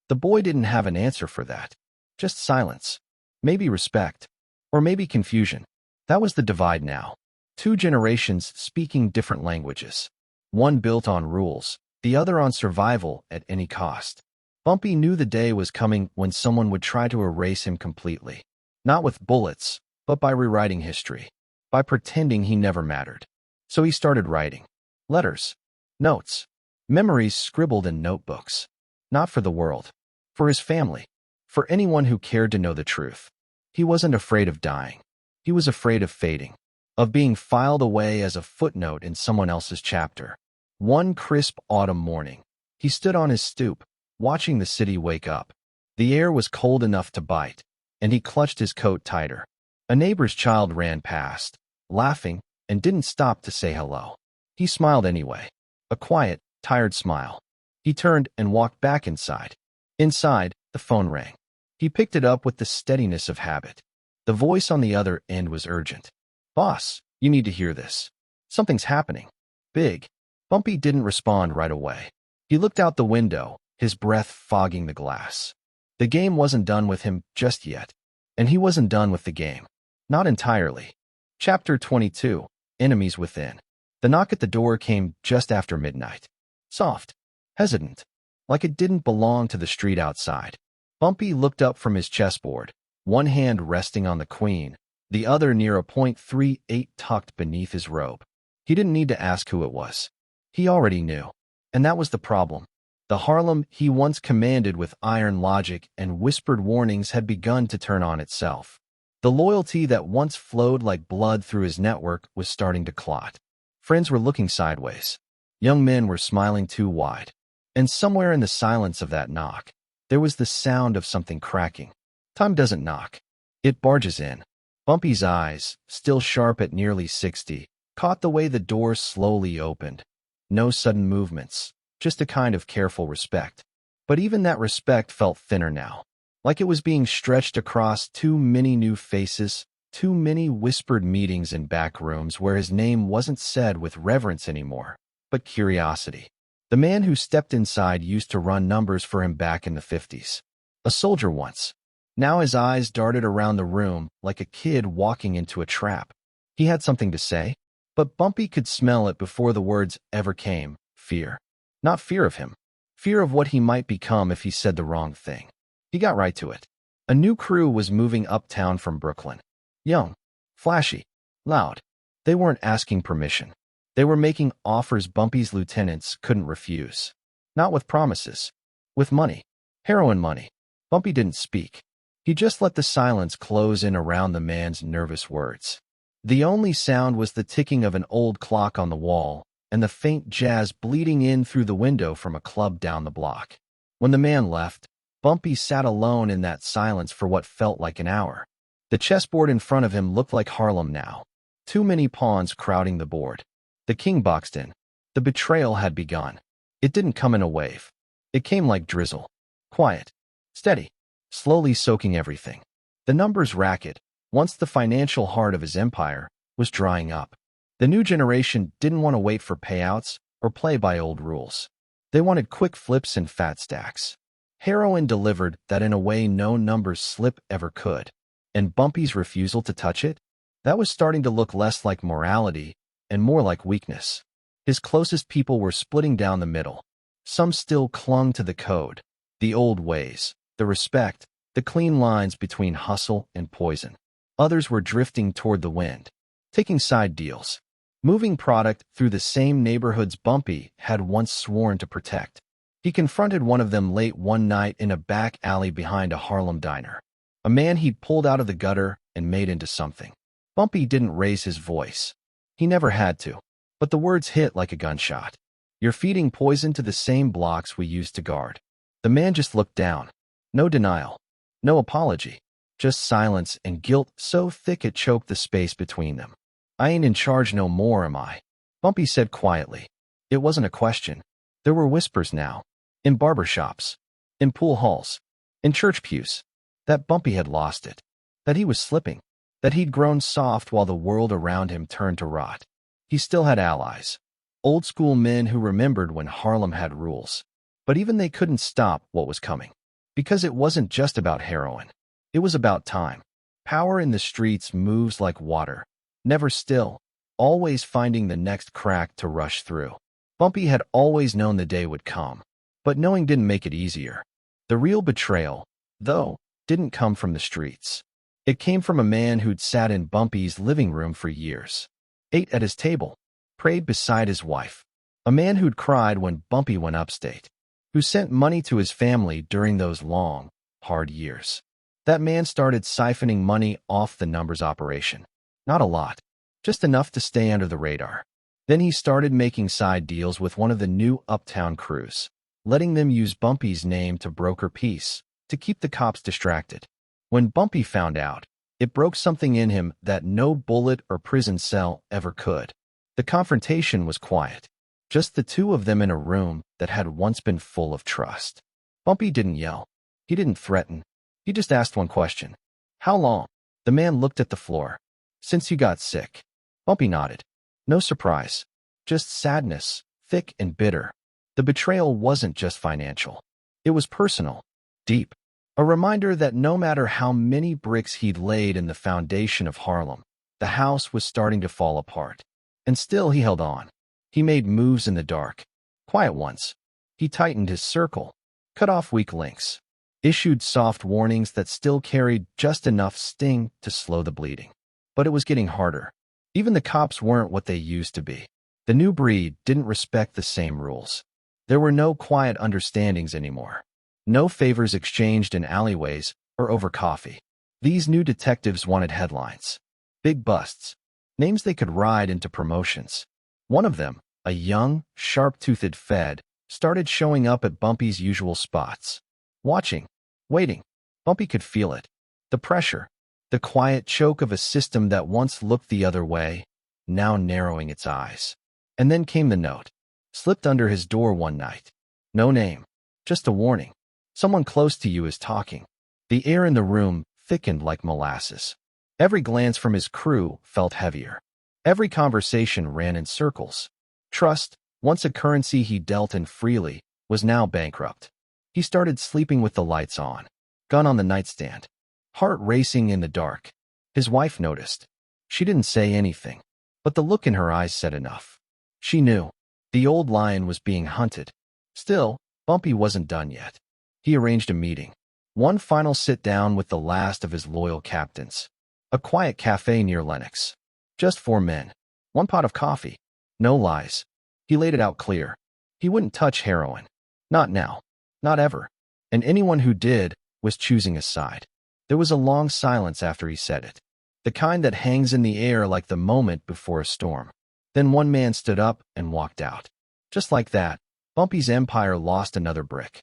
The boy didn't have an answer for that. Just silence. Maybe respect. Or maybe confusion. That was the divide now. Two generations speaking different languages. One built on rules, the other on survival at any cost. Bumpy knew the day was coming when someone would try to erase him completely. Not with bullets, but by rewriting history. By pretending he never mattered. So he started writing. Letters. Notes. Memories scribbled in notebooks. Not for the world. For his family. For anyone who cared to know the truth. He wasn't afraid of dying. He was afraid of fading. Of being filed away as a footnote in someone else's chapter. One crisp autumn morning, he stood on his stoop, watching the city wake up. The air was cold enough to bite, and he clutched his coat tighter. A neighbor's child ran past, laughing, and didn't stop to say hello. He smiled anyway. A quiet, tired smile. He turned and walked back inside. Inside, the phone rang. He picked it up with the steadiness of habit. The voice on the other end was urgent. "Boss, you need to hear this. Something's happening. Big." Bumpy didn't respond right away. He looked out the window, his breath fogging the glass. The game wasn't done with him just yet. And he wasn't done with the game. Not entirely. Chapter 22, Enemies Within. The knock at the door came just after midnight. Soft. Hesitant. Like it didn't belong to the street outside. Bumpy looked up from his chessboard, one hand resting on the queen, the other near a .38 tucked beneath his robe. He didn't need to ask who it was. He already knew. And that was the problem. The Harlem he once commanded with iron logic and whispered warnings had begun to turn on itself. The loyalty that once flowed like blood through his network was starting to clot. Friends were looking sideways. Young men were smiling too wide. And somewhere in the silence of that knock, there was the sound of something cracking. Time doesn't knock. It barges in. Bumpy's eyes, still sharp at nearly 60, caught the way the door slowly opened. No sudden movements, just a kind of careful respect. But even that respect felt thinner now, like it was being stretched across too many new faces, too many whispered meetings in back rooms where his name wasn't said with reverence anymore, but curiosity. The man who stepped inside used to run numbers for him back in the 50s. A soldier once. Now his eyes darted around the room like a kid walking into a trap. He had something to say, but Bumpy could smell it before the words ever came. Fear. Not fear of him. Fear of what he might become if he said the wrong thing. He got right to it. A new crew was moving uptown from Brooklyn. Young, flashy, loud. They weren't asking permission. They were making offers Bumpy's lieutenants couldn't refuse. Not with promises. With money. Heroin money. Bumpy didn't speak. He just let the silence close in around the man's nervous words. The only sound was the ticking of an old clock on the wall and the faint jazz bleeding in through the window from a club down the block. When the man left, Bumpy sat alone in that silence for what felt like an hour. The chessboard in front of him looked like Harlem now. Too many pawns crowding the board. The king boxed in. The betrayal had begun. It didn't come in a wave. It came like drizzle. Quiet. Steady. Slowly soaking everything. The numbers racket, once the financial heart of his empire, was drying up. The new generation didn't want to wait for payouts or play by old rules. They wanted quick flips and fat stacks. Heroin delivered that in a way no numbers slip ever could. And Bumpy's refusal to touch it? That was starting to look less like morality and more like weakness. His closest people were splitting down the middle. Some still clung to the code, the old ways, the respect, the clean lines between hustle and poison. Others were drifting toward the wind, taking side deals, moving product through the same neighborhoods Bumpy had once sworn to protect. He confronted one of them late one night in a back alley behind a Harlem diner. A man he'd pulled out of the gutter and made into something. Bumpy didn't raise his voice. He never had to. But the words hit like a gunshot. You're feeding poison to the same blocks we used to guard. The man just looked down. No denial. No apology. Just silence and guilt so thick it choked the space between them. I ain't in charge no more, am I? Bumpy said quietly. It wasn't a question. There were whispers now. In barber shops. In pool halls. In church pews. That Bumpy had lost it. That he was slipping. That he'd grown soft while the world around him turned to rot. He still had allies. Old-school men who remembered when Harlem had rules. But even they couldn't stop what was coming. Because it wasn't just about heroin. It was about time. Power in the streets moves like water. Never still. Always finding the next crack to rush through. Bumpy had always known the day would come. But knowing didn't make it easier. The real betrayal, though, didn't come from the streets. It came from a man who'd sat in Bumpy's living room for years. Ate at his table. Prayed beside his wife. A man who'd cried when Bumpy went upstate. Who sent money to his family during those long, hard years. That man started siphoning money off the numbers operation. Not a lot. Just enough to stay under the radar. Then he started making side deals with one of the new uptown crews. Letting them use Bumpy's name to broker peace. To keep the cops distracted. When Bumpy found out, it broke something in him that no bullet or prison cell ever could. The confrontation was quiet. Just the two of them in a room that had once been full of trust. Bumpy didn't yell. He didn't threaten. He just asked one question. How long? The man looked at the floor. Since you got sick. Bumpy nodded. No surprise. Just sadness, thick and bitter. The betrayal wasn't just financial. It was personal. Deep. A reminder that no matter how many bricks he'd laid in the foundation of Harlem, the house was starting to fall apart. And still he held on. He made moves in the dark. Quiet ones. He tightened his circle. Cut off weak links. Issued soft warnings that still carried just enough sting to slow the bleeding. But it was getting harder. Even the cops weren't what they used to be. The new breed didn't respect the same rules. There were no quiet understandings anymore. No favors exchanged in alleyways or over coffee. These new detectives wanted headlines. Big busts. Names they could ride into promotions. One of them, a young, sharp-toothed Fed, started showing up at Bumpy's usual spots. Watching, waiting. Bumpy could feel it. The pressure, the quiet choke of a system that once looked the other way, now narrowing its eyes. And then came the note. Slipped under his door one night. No name, just a warning. Someone close to you is talking. The air in the room thickened like molasses. Every glance from his crew felt heavier. Every conversation ran in circles. Trust, once a currency he dealt in freely, was now bankrupt. He started sleeping with the lights on, gun on the nightstand, heart racing in the dark. His wife noticed. She didn't say anything, but the look in her eyes said enough. She knew. The old lion was being hunted. Still, Bumpy wasn't done yet. He arranged a meeting. One final sit-down with the last of his loyal captains. A quiet cafe near Lenox. Just 4 men. 1 pot of coffee. No lies. He laid it out clear. He wouldn't touch heroin. Not now. Not ever. And anyone who did was choosing a side. There was a long silence after he said it. The kind that hangs in the air like the moment before a storm. Then one man stood up and walked out. Just like that, Bumpy's empire lost another brick.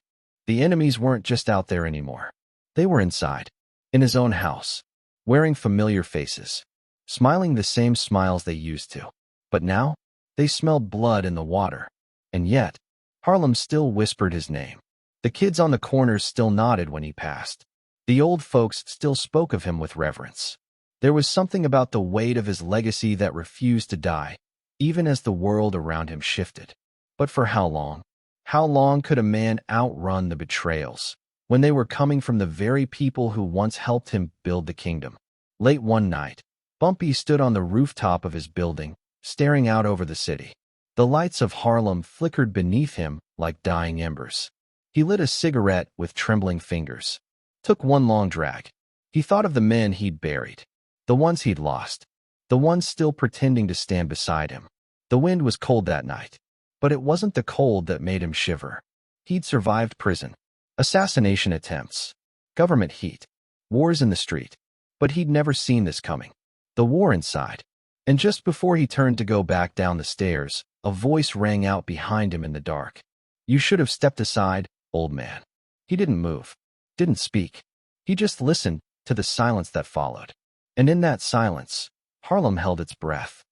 The enemies weren't just out there anymore. They were inside, in his own house, wearing familiar faces, smiling the same smiles they used to. But now, they smelled blood in the water. And yet, Harlem still whispered his name. The kids on the corners still nodded when he passed. The old folks still spoke of him with reverence. There was something about the weight of his legacy that refused to die, even as the world around him shifted. But for how long? How long could a man outrun the betrayals, when they were coming from the very people who once helped him build the kingdom? Late one night, Bumpy stood on the rooftop of his building, staring out over the city. The lights of Harlem flickered beneath him like dying embers. He lit a cigarette with trembling fingers. Took one long drag. He thought of the men he'd buried, the ones he'd lost, the ones still pretending to stand beside him. The wind was cold that night, but it wasn't the cold that made him shiver. He'd survived prison, assassination attempts, government heat, wars in the street, but he'd never seen this coming. The war inside. And just before he turned to go back down the stairs, a voice rang out behind him in the dark. You should have stepped aside, old man. He didn't move, didn't speak. He just listened to the silence that followed. And in that silence, Harlem held its breath.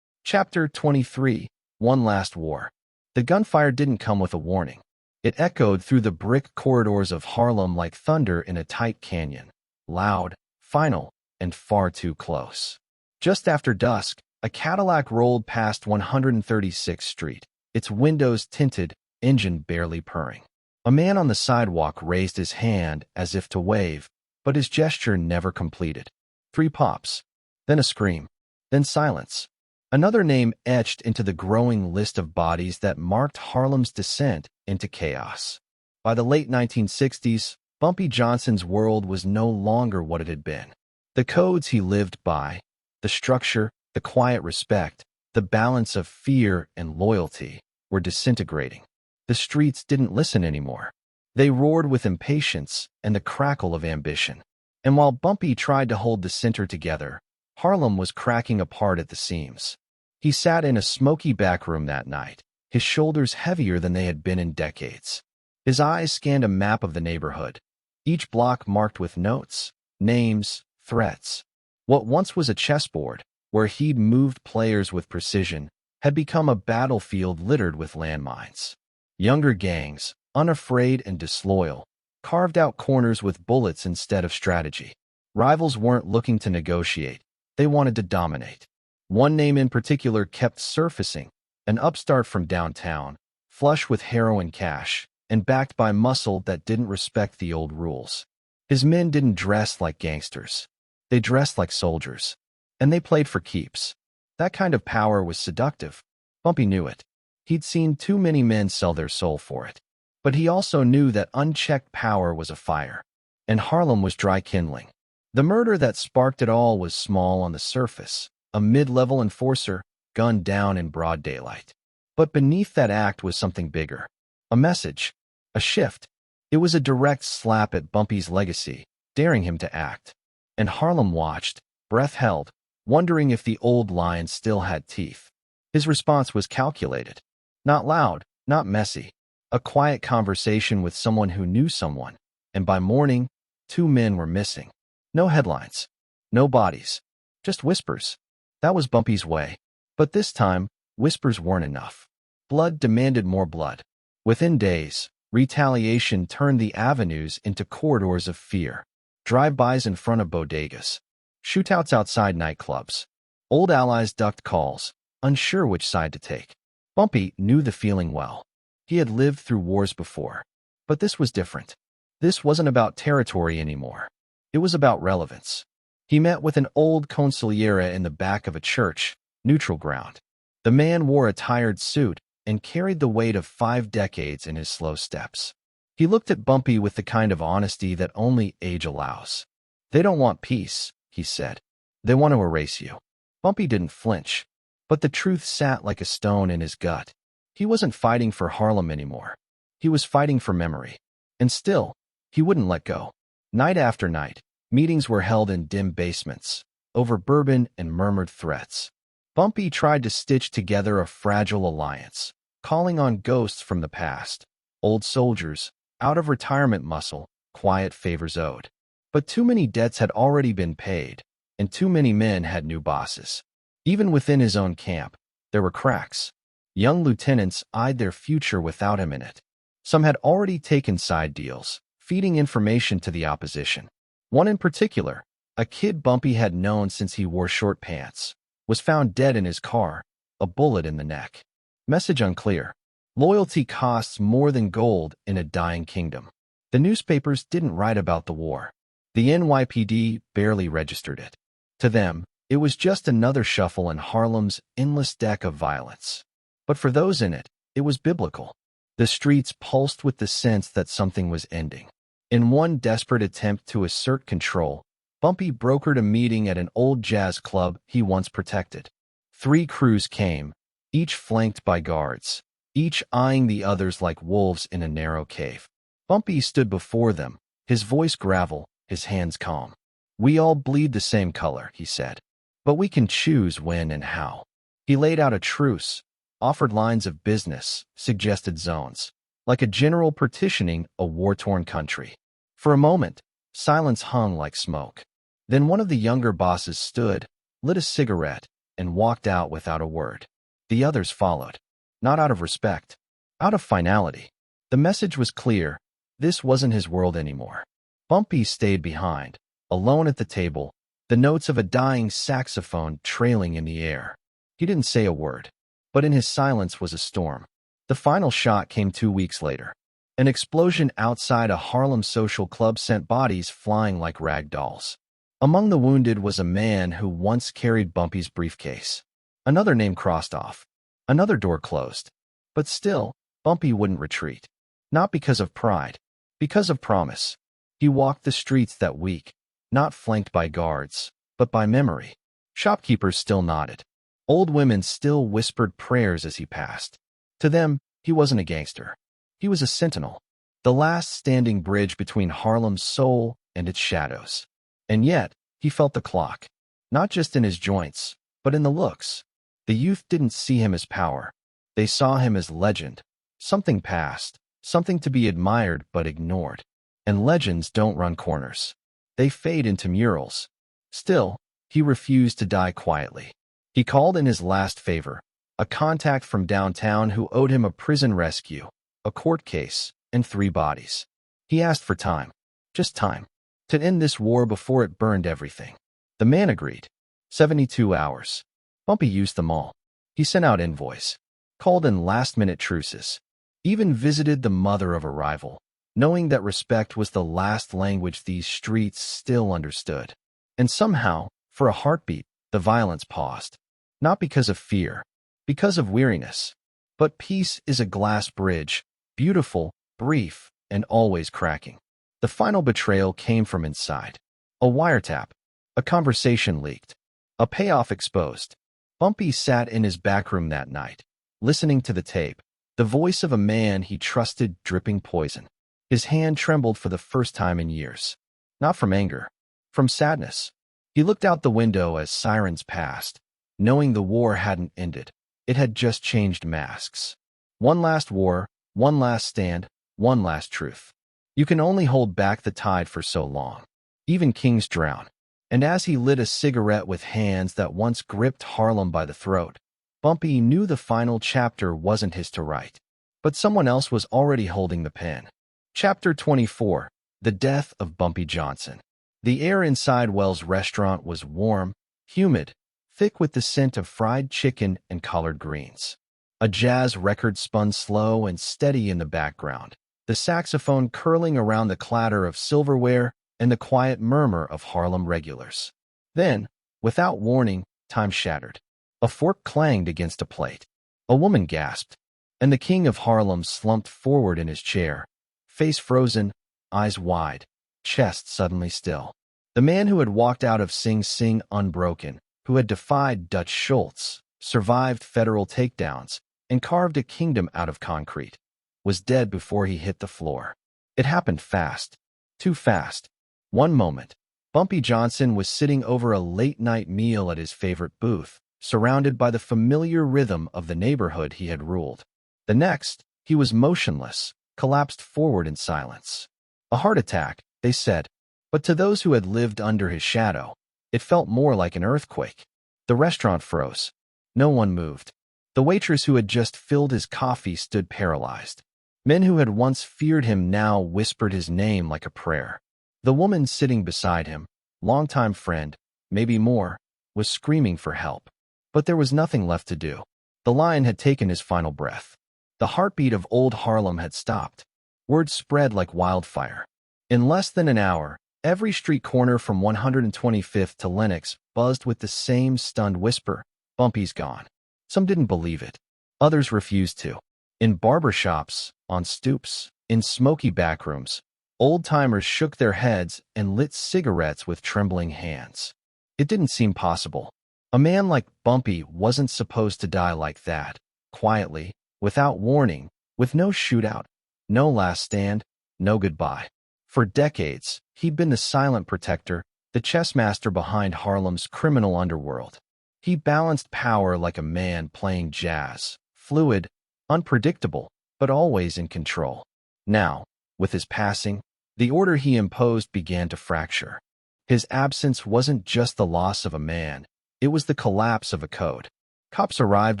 Chapter 23, One Last War. The gunfire didn't come with a warning. It echoed through the brick corridors of Harlem like thunder in a tight canyon. Loud, final, and far too close. Just after dusk, a Cadillac rolled past 136th Street, its windows tinted, engine barely purring. A man on the sidewalk raised his hand as if to wave, but his gesture never completed. 3 pops, then a scream, then silence. Another name etched into the growing list of bodies that marked Harlem's descent into chaos. By the late 1960s, Bumpy Johnson's world was no longer what it had been. The codes he lived by, the structure, the quiet respect, the balance of fear and loyalty, were disintegrating. The streets didn't listen anymore. They roared with impatience and the crackle of ambition. And while Bumpy tried to hold the center together, Harlem was cracking apart at the seams. He sat in a smoky back room that night, his shoulders heavier than they had been in decades. His eyes scanned a map of the neighborhood, each block marked with notes, names, threats. What once was a chessboard, where he'd moved players with precision, had become a battlefield littered with landmines. Younger gangs, unafraid and disloyal, carved out corners with bullets instead of strategy. Rivals weren't looking to negotiate, they wanted to dominate. One name in particular kept surfacing, an upstart from downtown, flush with heroin cash, and backed by muscle that didn't respect the old rules. His men didn't dress like gangsters. They dressed like soldiers. And they played for keeps. That kind of power was seductive. Bumpy knew it. He'd seen too many men sell their soul for it. But he also knew that unchecked power was a fire. And Harlem was dry kindling. The murder that sparked it all was small on the surface. A mid-level enforcer, gunned down in broad daylight. But beneath that act was something bigger. A message. A shift. It was a direct slap at Bumpy's legacy, daring him to act. And Harlem watched, breath held, wondering if the old lion still had teeth. His response was calculated. Not loud, not messy. A quiet conversation with someone who knew someone. And by morning, 2 men were missing. No headlines. No bodies. Just whispers. That was Bumpy's way. But this time, whispers weren't enough. Blood demanded more blood. Within days, retaliation turned the avenues into corridors of fear. Drive-bys in front of bodegas. Shootouts outside nightclubs. Old allies ducked calls, unsure which side to take. Bumpy knew the feeling well. He had lived through wars before. But this was different. This wasn't about territory anymore. It was about relevance. He met with an old consigliere in the back of a church, neutral ground. The man wore a tired suit and carried the weight of 5 decades in his slow steps. He looked at Bumpy with the kind of honesty that only age allows. "They don't want peace," he said. "They want to erase you." Bumpy didn't flinch, but the truth sat like a stone in his gut. He wasn't fighting for Harlem anymore. He was fighting for memory. And still, he wouldn't let go. Night after night, meetings were held in dim basements, over bourbon and murmured threats. Bumpy tried to stitch together a fragile alliance, calling on ghosts from the past, old soldiers, out of retirement muscle, quiet favors owed. But too many debts had already been paid, and too many men had new bosses. Even within his own camp, there were cracks. Young lieutenants eyed their future without him in it. Some had already taken side deals, feeding information to the opposition. One in particular, a kid Bumpy had known since he wore short pants, was found dead in his car, a bullet in the neck. Message unclear. Loyalty costs more than gold in a dying kingdom. The newspapers didn't write about the war. The NYPD barely registered it. To them, it was just another shuffle in Harlem's endless deck of violence. But for those in it, it was biblical. The streets pulsed with the sense that something was ending. In one desperate attempt to assert control, Bumpy brokered a meeting at an old jazz club he once protected. 3 crews came, each flanked by guards, each eyeing the others like wolves in a narrow cave. Bumpy stood before them, his voice gravel, his hands calm. "We all bleed the same color," he said. "But we can choose when and how." He laid out a truce, offered lines of business, suggested zones, like a general partitioning a war-torn country. For a moment, silence hung like smoke. Then one of the younger bosses stood, lit a cigarette, and walked out without a word. The others followed. Not out of respect, out of finality. The message was clear. This wasn't his world anymore. Bumpy stayed behind, alone at the table, the notes of a dying saxophone trailing in the air. He didn't say a word, but in his silence was a storm. The final shot came 2 weeks later. An explosion outside a Harlem social club sent bodies flying like rag dolls. Among the wounded was a man who once carried Bumpy's briefcase. Another name crossed off. Another door closed. But still, Bumpy wouldn't retreat. Not because of pride, because of promise. He walked the streets that week, not flanked by guards, but by memory. Shopkeepers still nodded. Old women still whispered prayers as he passed. To them, he wasn't a gangster. He was a sentinel, the last standing bridge between Harlem's soul and its shadows. And yet, he felt the clock, not just in his joints, but in the looks. The youth didn't see him as power. They saw him as legend, something past, something to be admired but ignored. And legends don't run corners. They fade into murals. Still, he refused to die quietly. He called in his last favor, a contact from downtown who owed him a prison rescue, a court case, and 3 bodies. He asked for time, just time, to end this war before it burned everything. The man agreed. 72 hours. Bumpy used them all. He sent out envoys, called in last-minute truces, even visited the mother of a rival, knowing that respect was the last language these streets still understood. And somehow, for a heartbeat, the violence paused. Not because of fear, because of weariness. But peace is a glass bridge, beautiful, brief, and always cracking. The final betrayal came from inside. A wiretap, a conversation leaked, a payoff exposed. Bumpy sat in his back room that night, listening to the tape, the voice of a man he trusted dripping poison. His hand trembled for the first time in years. Not from anger, from sadness. He looked out the window as sirens passed, knowing the war hadn't ended. It had just changed masks. One last war, one last stand, one last truth. You can only hold back the tide for so long. Even kings drown. And as he lit a cigarette with hands that once gripped Harlem by the throat, Bumpy knew the final chapter wasn't his to write. But someone else was already holding the pen. Chapter 24. The Death of Bumpy Johnson. The air inside Wells' restaurant was warm, humid, thick with the scent of fried chicken and collard greens. A jazz record spun slow and steady in the background, the saxophone curling around the clatter of silverware and the quiet murmur of Harlem regulars. Then, without warning, time shattered. A fork clanged against a plate. A woman gasped, and the king of Harlem slumped forward in his chair, face frozen, eyes wide, chest suddenly still. The man who had walked out of Sing Sing unbroken, who had defied Dutch Schultz, survived federal takedowns, and carved a kingdom out of concrete, was dead before he hit the floor. It happened fast. Too fast. One moment, Bumpy Johnson was sitting over a late-night meal at his favorite booth, surrounded by the familiar rhythm of the neighborhood he had ruled. The next, he was motionless, collapsed forward in silence. A heart attack, they said, but to those who had lived under his shadow, it felt more like an earthquake. The restaurant froze. No one moved. The waitress who had just filled his coffee stood paralyzed. Men who had once feared him now whispered his name like a prayer. The woman sitting beside him, longtime friend, maybe more, was screaming for help. But there was nothing left to do. The lion had taken his final breath. The heartbeat of old Harlem had stopped. Word spread like wildfire. In less than an hour, every street corner from 125th to Lenox buzzed with the same stunned whisper, "Bumpy's gone." Some didn't believe it. Others refused to. In barbershops, on stoops, in smoky backrooms, old-timers shook their heads and lit cigarettes with trembling hands. It didn't seem possible. A man like Bumpy wasn't supposed to die like that, quietly, without warning, with no shootout, no last stand, no goodbye. For decades, he'd been the silent protector, the chess master behind Harlem's criminal underworld. He balanced power like a man playing jazz, fluid, unpredictable, but always in control. Now, with his passing, the order he imposed began to fracture. His absence wasn't just the loss of a man, it was the collapse of a code. Cops arrived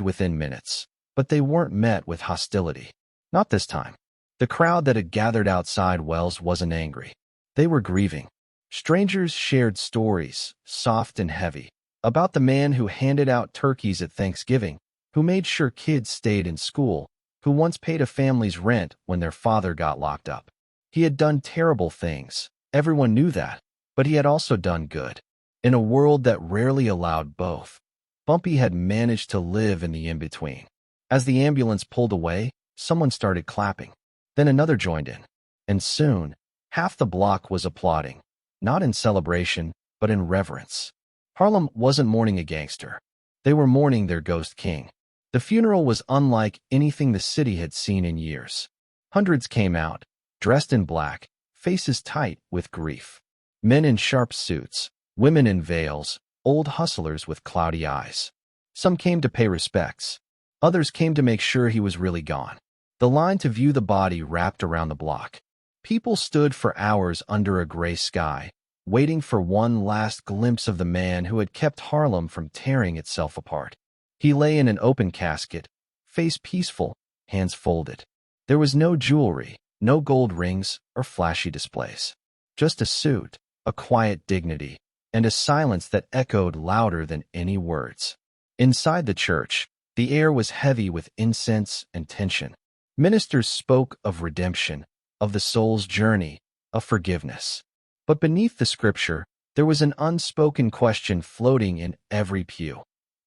within minutes, but they weren't met with hostility. Not this time. The crowd that had gathered outside Wells wasn't angry. They were grieving. Strangers shared stories, soft and heavy, about the man who handed out turkeys at Thanksgiving, who made sure kids stayed in school, who once paid a family's rent when their father got locked up. He had done terrible things. Everyone knew that. But he had also done good. In a world that rarely allowed both, Bumpy had managed to live in the in-between. As the ambulance pulled away, someone started clapping. Then another joined in. And soon, half the block was applauding. Not in celebration, but in reverence. Harlem wasn't mourning a gangster. They were mourning their ghost king. The funeral was unlike anything the city had seen in years. Hundreds came out, dressed in black, faces tight with grief. Men in sharp suits, women in veils, old hustlers with cloudy eyes. Some came to pay respects. Others came to make sure he was really gone. The line to view the body wrapped around the block. People stood for hours under a gray sky, waiting for one last glimpse of the man who had kept Harlem from tearing itself apart. He lay in an open casket, face peaceful, hands folded. There was no jewelry, no gold rings or flashy displays. Just a suit, a quiet dignity, and a silence that echoed louder than any words. Inside the church, the air was heavy with incense and tension. Ministers spoke of redemption, of the soul's journey, of forgiveness. But beneath the scripture, there was an unspoken question floating in every pew.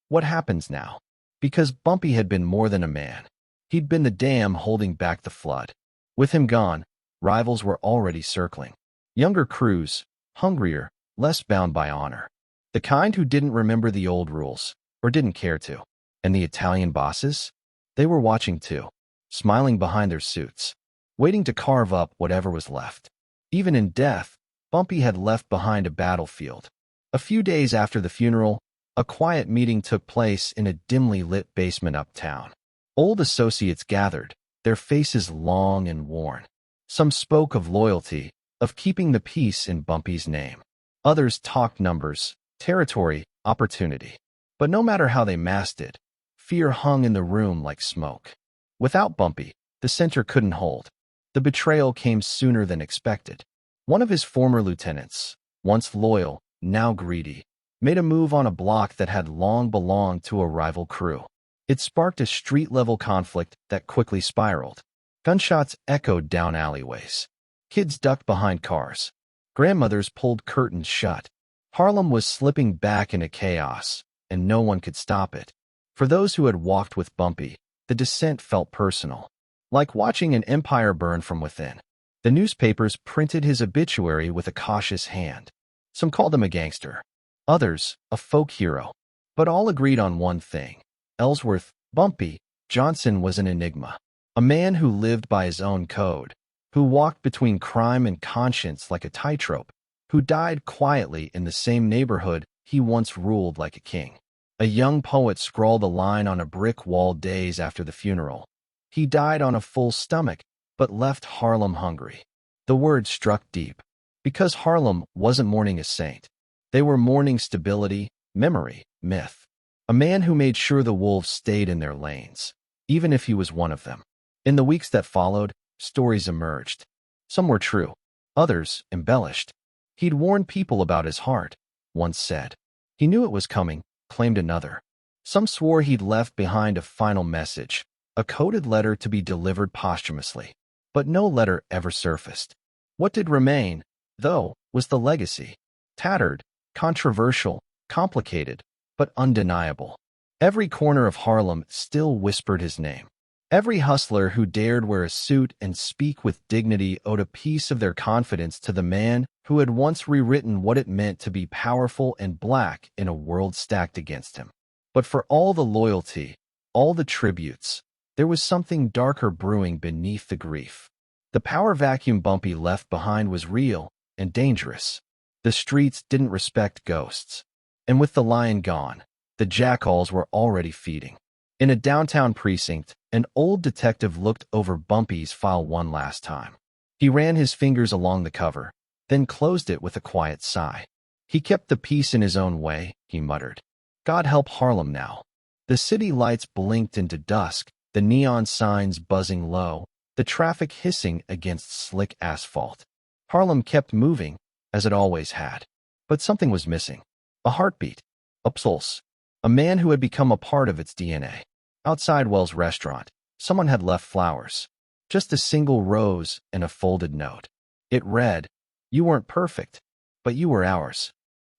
What happens now? Because Bumpy had been more than a man. He'd been the dam holding back the flood. With him gone, rivals were already circling. Younger crews, hungrier, less bound by honor. The kind who didn't remember the old rules, or didn't care to. And the Italian bosses? They were watching too, smiling behind their suits, waiting to carve up whatever was left. Even in death, Bumpy had left behind a battlefield. A few days after the funeral, a quiet meeting took place in a dimly lit basement uptown. Old associates gathered, their faces long and worn. Some spoke of loyalty, of keeping the peace in Bumpy's name. Others talked numbers, territory, opportunity. But no matter how they masked it, fear hung in the room like smoke. Without Bumpy, the center couldn't hold. The betrayal came sooner than expected. One of his former lieutenants, once loyal, now greedy, made a move on a block that had long belonged to a rival crew. It sparked a street-level conflict that quickly spiraled. Gunshots echoed down alleyways. Kids ducked behind cars. Grandmothers pulled curtains shut. Harlem was slipping back into chaos, and no one could stop it. For those who had walked with Bumpy, the descent felt personal, like watching an empire burn from within. The newspapers printed his obituary with a cautious hand. Some called him a gangster, others a folk hero, but all agreed on one thing. Ellsworth, Bumpy Johnson was an enigma, a man who lived by his own code, who walked between crime and conscience like a tightrope, who died quietly in the same neighborhood he once ruled like a king. A young poet scrawled a line on a brick wall days after the funeral. He died on a full stomach, but left Harlem hungry. The word struck deep, because Harlem wasn't mourning a saint. They were mourning stability, memory, myth. A man who made sure the wolves stayed in their lanes, even if he was one of them. In the weeks that followed, stories emerged. Some were true, others embellished. He'd warned people about his heart, once said. He knew it was coming, claimed another. Some swore he'd left behind a final message, a coded letter to be delivered posthumously. But no letter ever surfaced. What did remain, though, was the legacy. Tattered, controversial, complicated, but undeniable. Every corner of Harlem still whispered his name. Every hustler who dared wear a suit and speak with dignity owed a piece of their confidence to the man who had once rewritten what it meant to be powerful and black in a world stacked against him. But for all the loyalty, all the tributes, there was something darker brewing beneath the grief. The power vacuum Bumpy left behind was real and dangerous. The streets didn't respect ghosts. And with the lion gone, the jackals were already feeding. In a downtown precinct, an old detective looked over Bumpy's file one last time. He ran his fingers along the cover, then closed it with a quiet sigh. He kept the peace in his own way, he muttered. God help Harlem now. The city lights blinked into dusk, the neon signs buzzing low, the traffic hissing against slick asphalt. Harlem kept moving, as it always had. But something was missing. A heartbeat, a pulse, a man who had become a part of its DNA. Outside Wells' restaurant, someone had left flowers. Just a single rose and a folded note. It read, "You weren't perfect, but you were ours."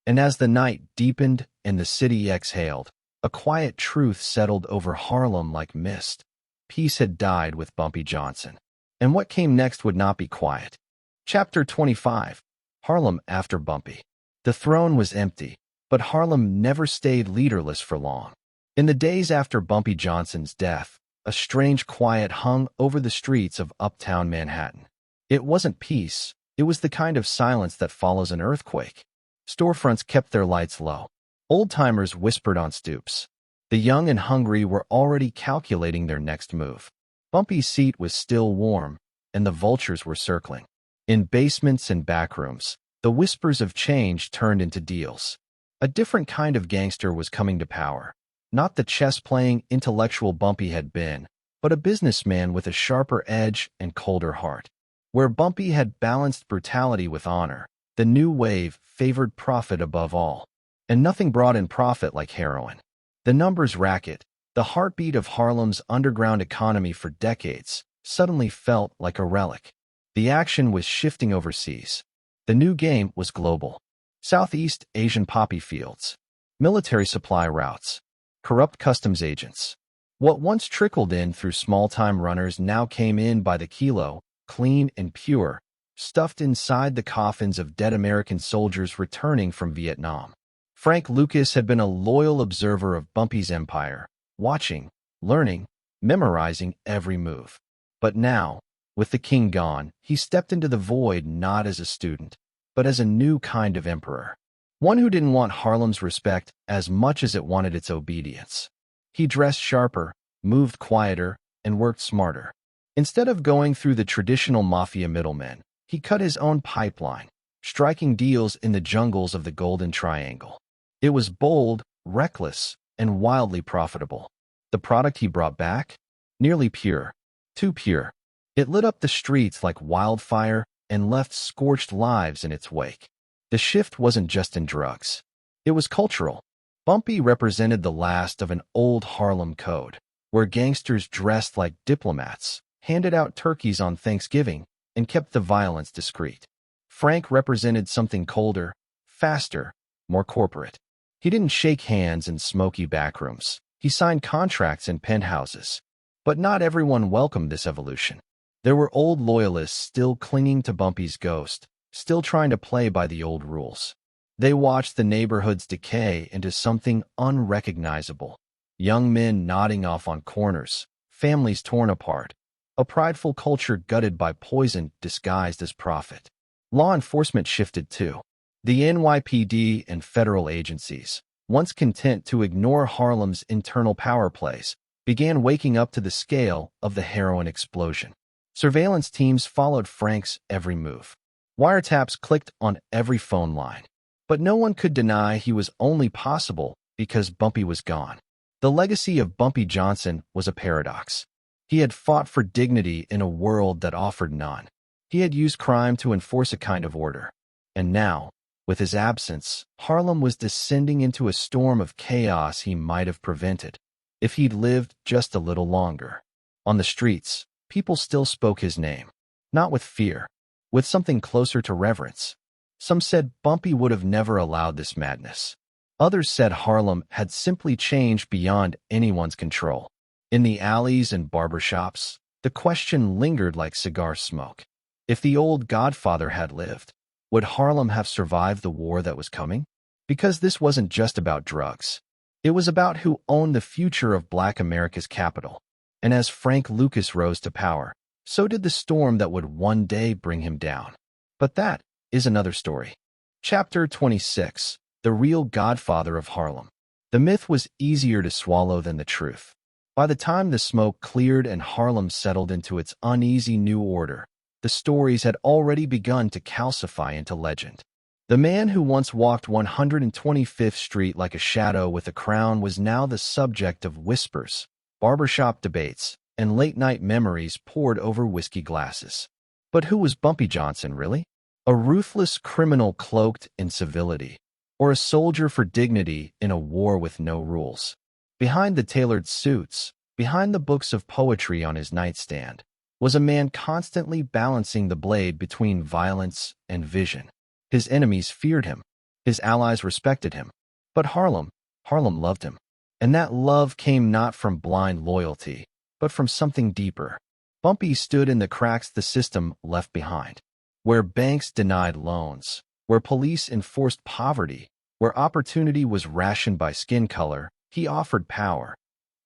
And as the night deepened and the city exhaled, a quiet truth settled over Harlem like mist. Peace had died with Bumpy Johnson. And what came next would not be quiet. Chapter 25. Harlem after Bumpy. The throne was empty, but Harlem never stayed leaderless for long. In the days after Bumpy Johnson's death, a strange quiet hung over the streets of uptown Manhattan. It wasn't peace, it was the kind of silence that follows an earthquake. Storefronts kept their lights low. Old-timers whispered on stoops. The young and hungry were already calculating their next move. Bumpy's seat was still warm, and the vultures were circling. In basements and backrooms, the whispers of change turned into deals. A different kind of gangster was coming to power. Not the chess-playing intellectual Bumpy had been, but a businessman with a sharper edge and colder heart. Where Bumpy had balanced brutality with honor, the new wave favored profit above all. And nothing brought in profit like heroin. The numbers racket, the heartbeat of Harlem's underground economy for decades, suddenly felt like a relic. The action was shifting overseas. The new game was global. Southeast Asian poppy fields, military supply routes, corrupt customs agents. What once trickled in through small-time runners now came in by the kilo, clean and pure, stuffed inside the coffins of dead American soldiers returning from Vietnam. Frank Lucas had been a loyal observer of Bumpy's empire, watching, learning, memorizing every move. But now, with the king gone, he stepped into the void not as a student, but as a new kind of emperor. One who didn't want Harlem's respect as much as it wanted its obedience. He dressed sharper, moved quieter, and worked smarter. Instead of going through the traditional mafia middlemen, he cut his own pipeline, striking deals in the jungles of the Golden Triangle. It was bold, reckless, and wildly profitable. The product he brought back? Nearly pure. Too pure. It lit up the streets like wildfire and left scorched lives in its wake. The shift wasn't just in drugs. It was cultural. Bumpy represented the last of an old Harlem code, where gangsters dressed like diplomats, handed out turkeys on Thanksgiving, and kept the violence discreet. Frank represented something colder, faster, more corporate. He didn't shake hands in smoky backrooms. He signed contracts in penthouses. But not everyone welcomed this evolution. There were old loyalists still clinging to Bumpy's ghost, still trying to play by the old rules. They watched the neighborhoods decay into something unrecognizable. Young men nodding off on corners, families torn apart, a prideful culture gutted by poison disguised as profit. Law enforcement shifted too. The NYPD and federal agencies, once content to ignore Harlem's internal power plays, began waking up to the scale of the heroin explosion. Surveillance teams followed Frank's every move. Wiretaps clicked on every phone line. But no one could deny he was only possible because Bumpy was gone. The legacy of Bumpy Johnson was a paradox. He had fought for dignity in a world that offered none. He had used crime to enforce a kind of order. And now, with his absence, Harlem was descending into a storm of chaos he might have prevented if he'd lived just a little longer. On the streets, people still spoke his name, not with fear, with something closer to reverence. Some said Bumpy would have never allowed this madness. Others said Harlem had simply changed beyond anyone's control. In the alleys and barbershops, the question lingered like cigar smoke. If the old Godfather had lived, would Harlem have survived the war that was coming? Because this wasn't just about drugs. It was about who owned the future of Black America's capital. And as Frank Lucas rose to power, so did the storm that would one day bring him down. But that is another story. Chapter 26. The Real Godfather of Harlem. The myth was easier to swallow than the truth. By the time the smoke cleared and Harlem settled into its uneasy new order, the stories had already begun to calcify into legend. The man who once walked 125th Street like a shadow with a crown was now the subject of whispers, barbershop debates, and late-night memories poured over whiskey glasses. But who was Bumpy Johnson, really? A ruthless criminal cloaked in civility, or a soldier for dignity in a war with no rules? Behind the tailored suits, behind the books of poetry on his nightstand, was a man constantly balancing the blade between violence and vision. His enemies feared him. His allies respected him. But Harlem loved him. And that love came not from blind loyalty, but from something deeper. Bumpy stood in the cracks the system left behind, where banks denied loans, where police enforced poverty, where opportunity was rationed by skin color. He offered power,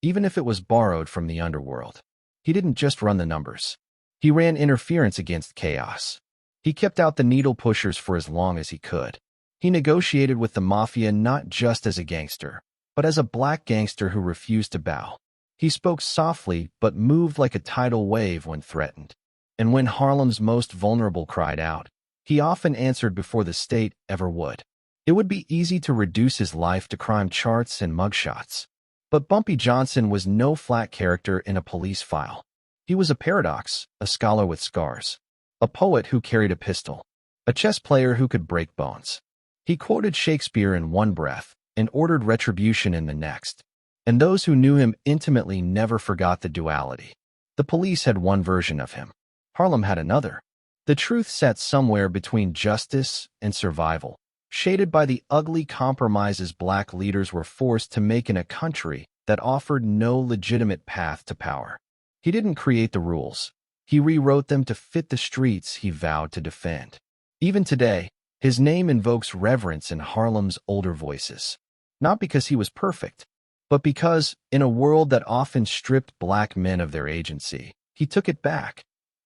even if it was borrowed from the underworld. He didn't just run the numbers. He ran interference against chaos. He kept out the needle pushers for as long as he could. He negotiated with the Mafia not just as a gangster, but as a black gangster who refused to bow. He spoke softly but moved like a tidal wave when threatened. And when Harlem's most vulnerable cried out, he often answered before the state ever would. It would be easy to reduce his life to crime charts and mugshots. But Bumpy Johnson was no flat character in a police file. He was a paradox, a scholar with scars, a poet who carried a pistol, a chess player who could break bones. He quoted Shakespeare in one breath and ordered retribution in the next. And those who knew him intimately never forgot the duality. The police had one version of him. Harlem had another. The truth sat somewhere between justice and survival, shaded by the ugly compromises black leaders were forced to make in a country that offered no legitimate path to power. He didn't create the rules. He rewrote them to fit the streets he vowed to defend. Even today, his name invokes reverence in Harlem's older voices. Not because he was perfect, but because, in a world that often stripped black men of their agency, he took it back.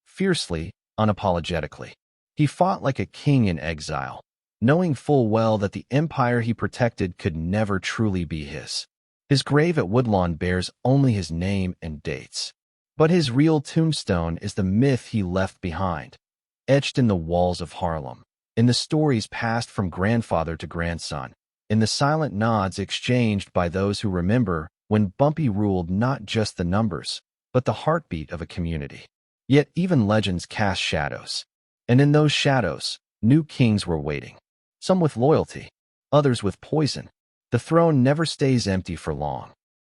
Fiercely, unapologetically. He fought like a king in exile, knowing full well that the empire he protected could never truly be his. His grave at Woodlawn bears only his name and dates. But his real tombstone is the myth he left behind, etched in the walls of Harlem, in the stories passed from grandfather to grandson, in the silent nods exchanged by those who remember when Bumpy ruled not just the numbers, but the heartbeat of a community. Yet even legends cast shadows. And in those shadows, new kings were waiting. Some with loyalty, others with poison. The throne never stays empty for long.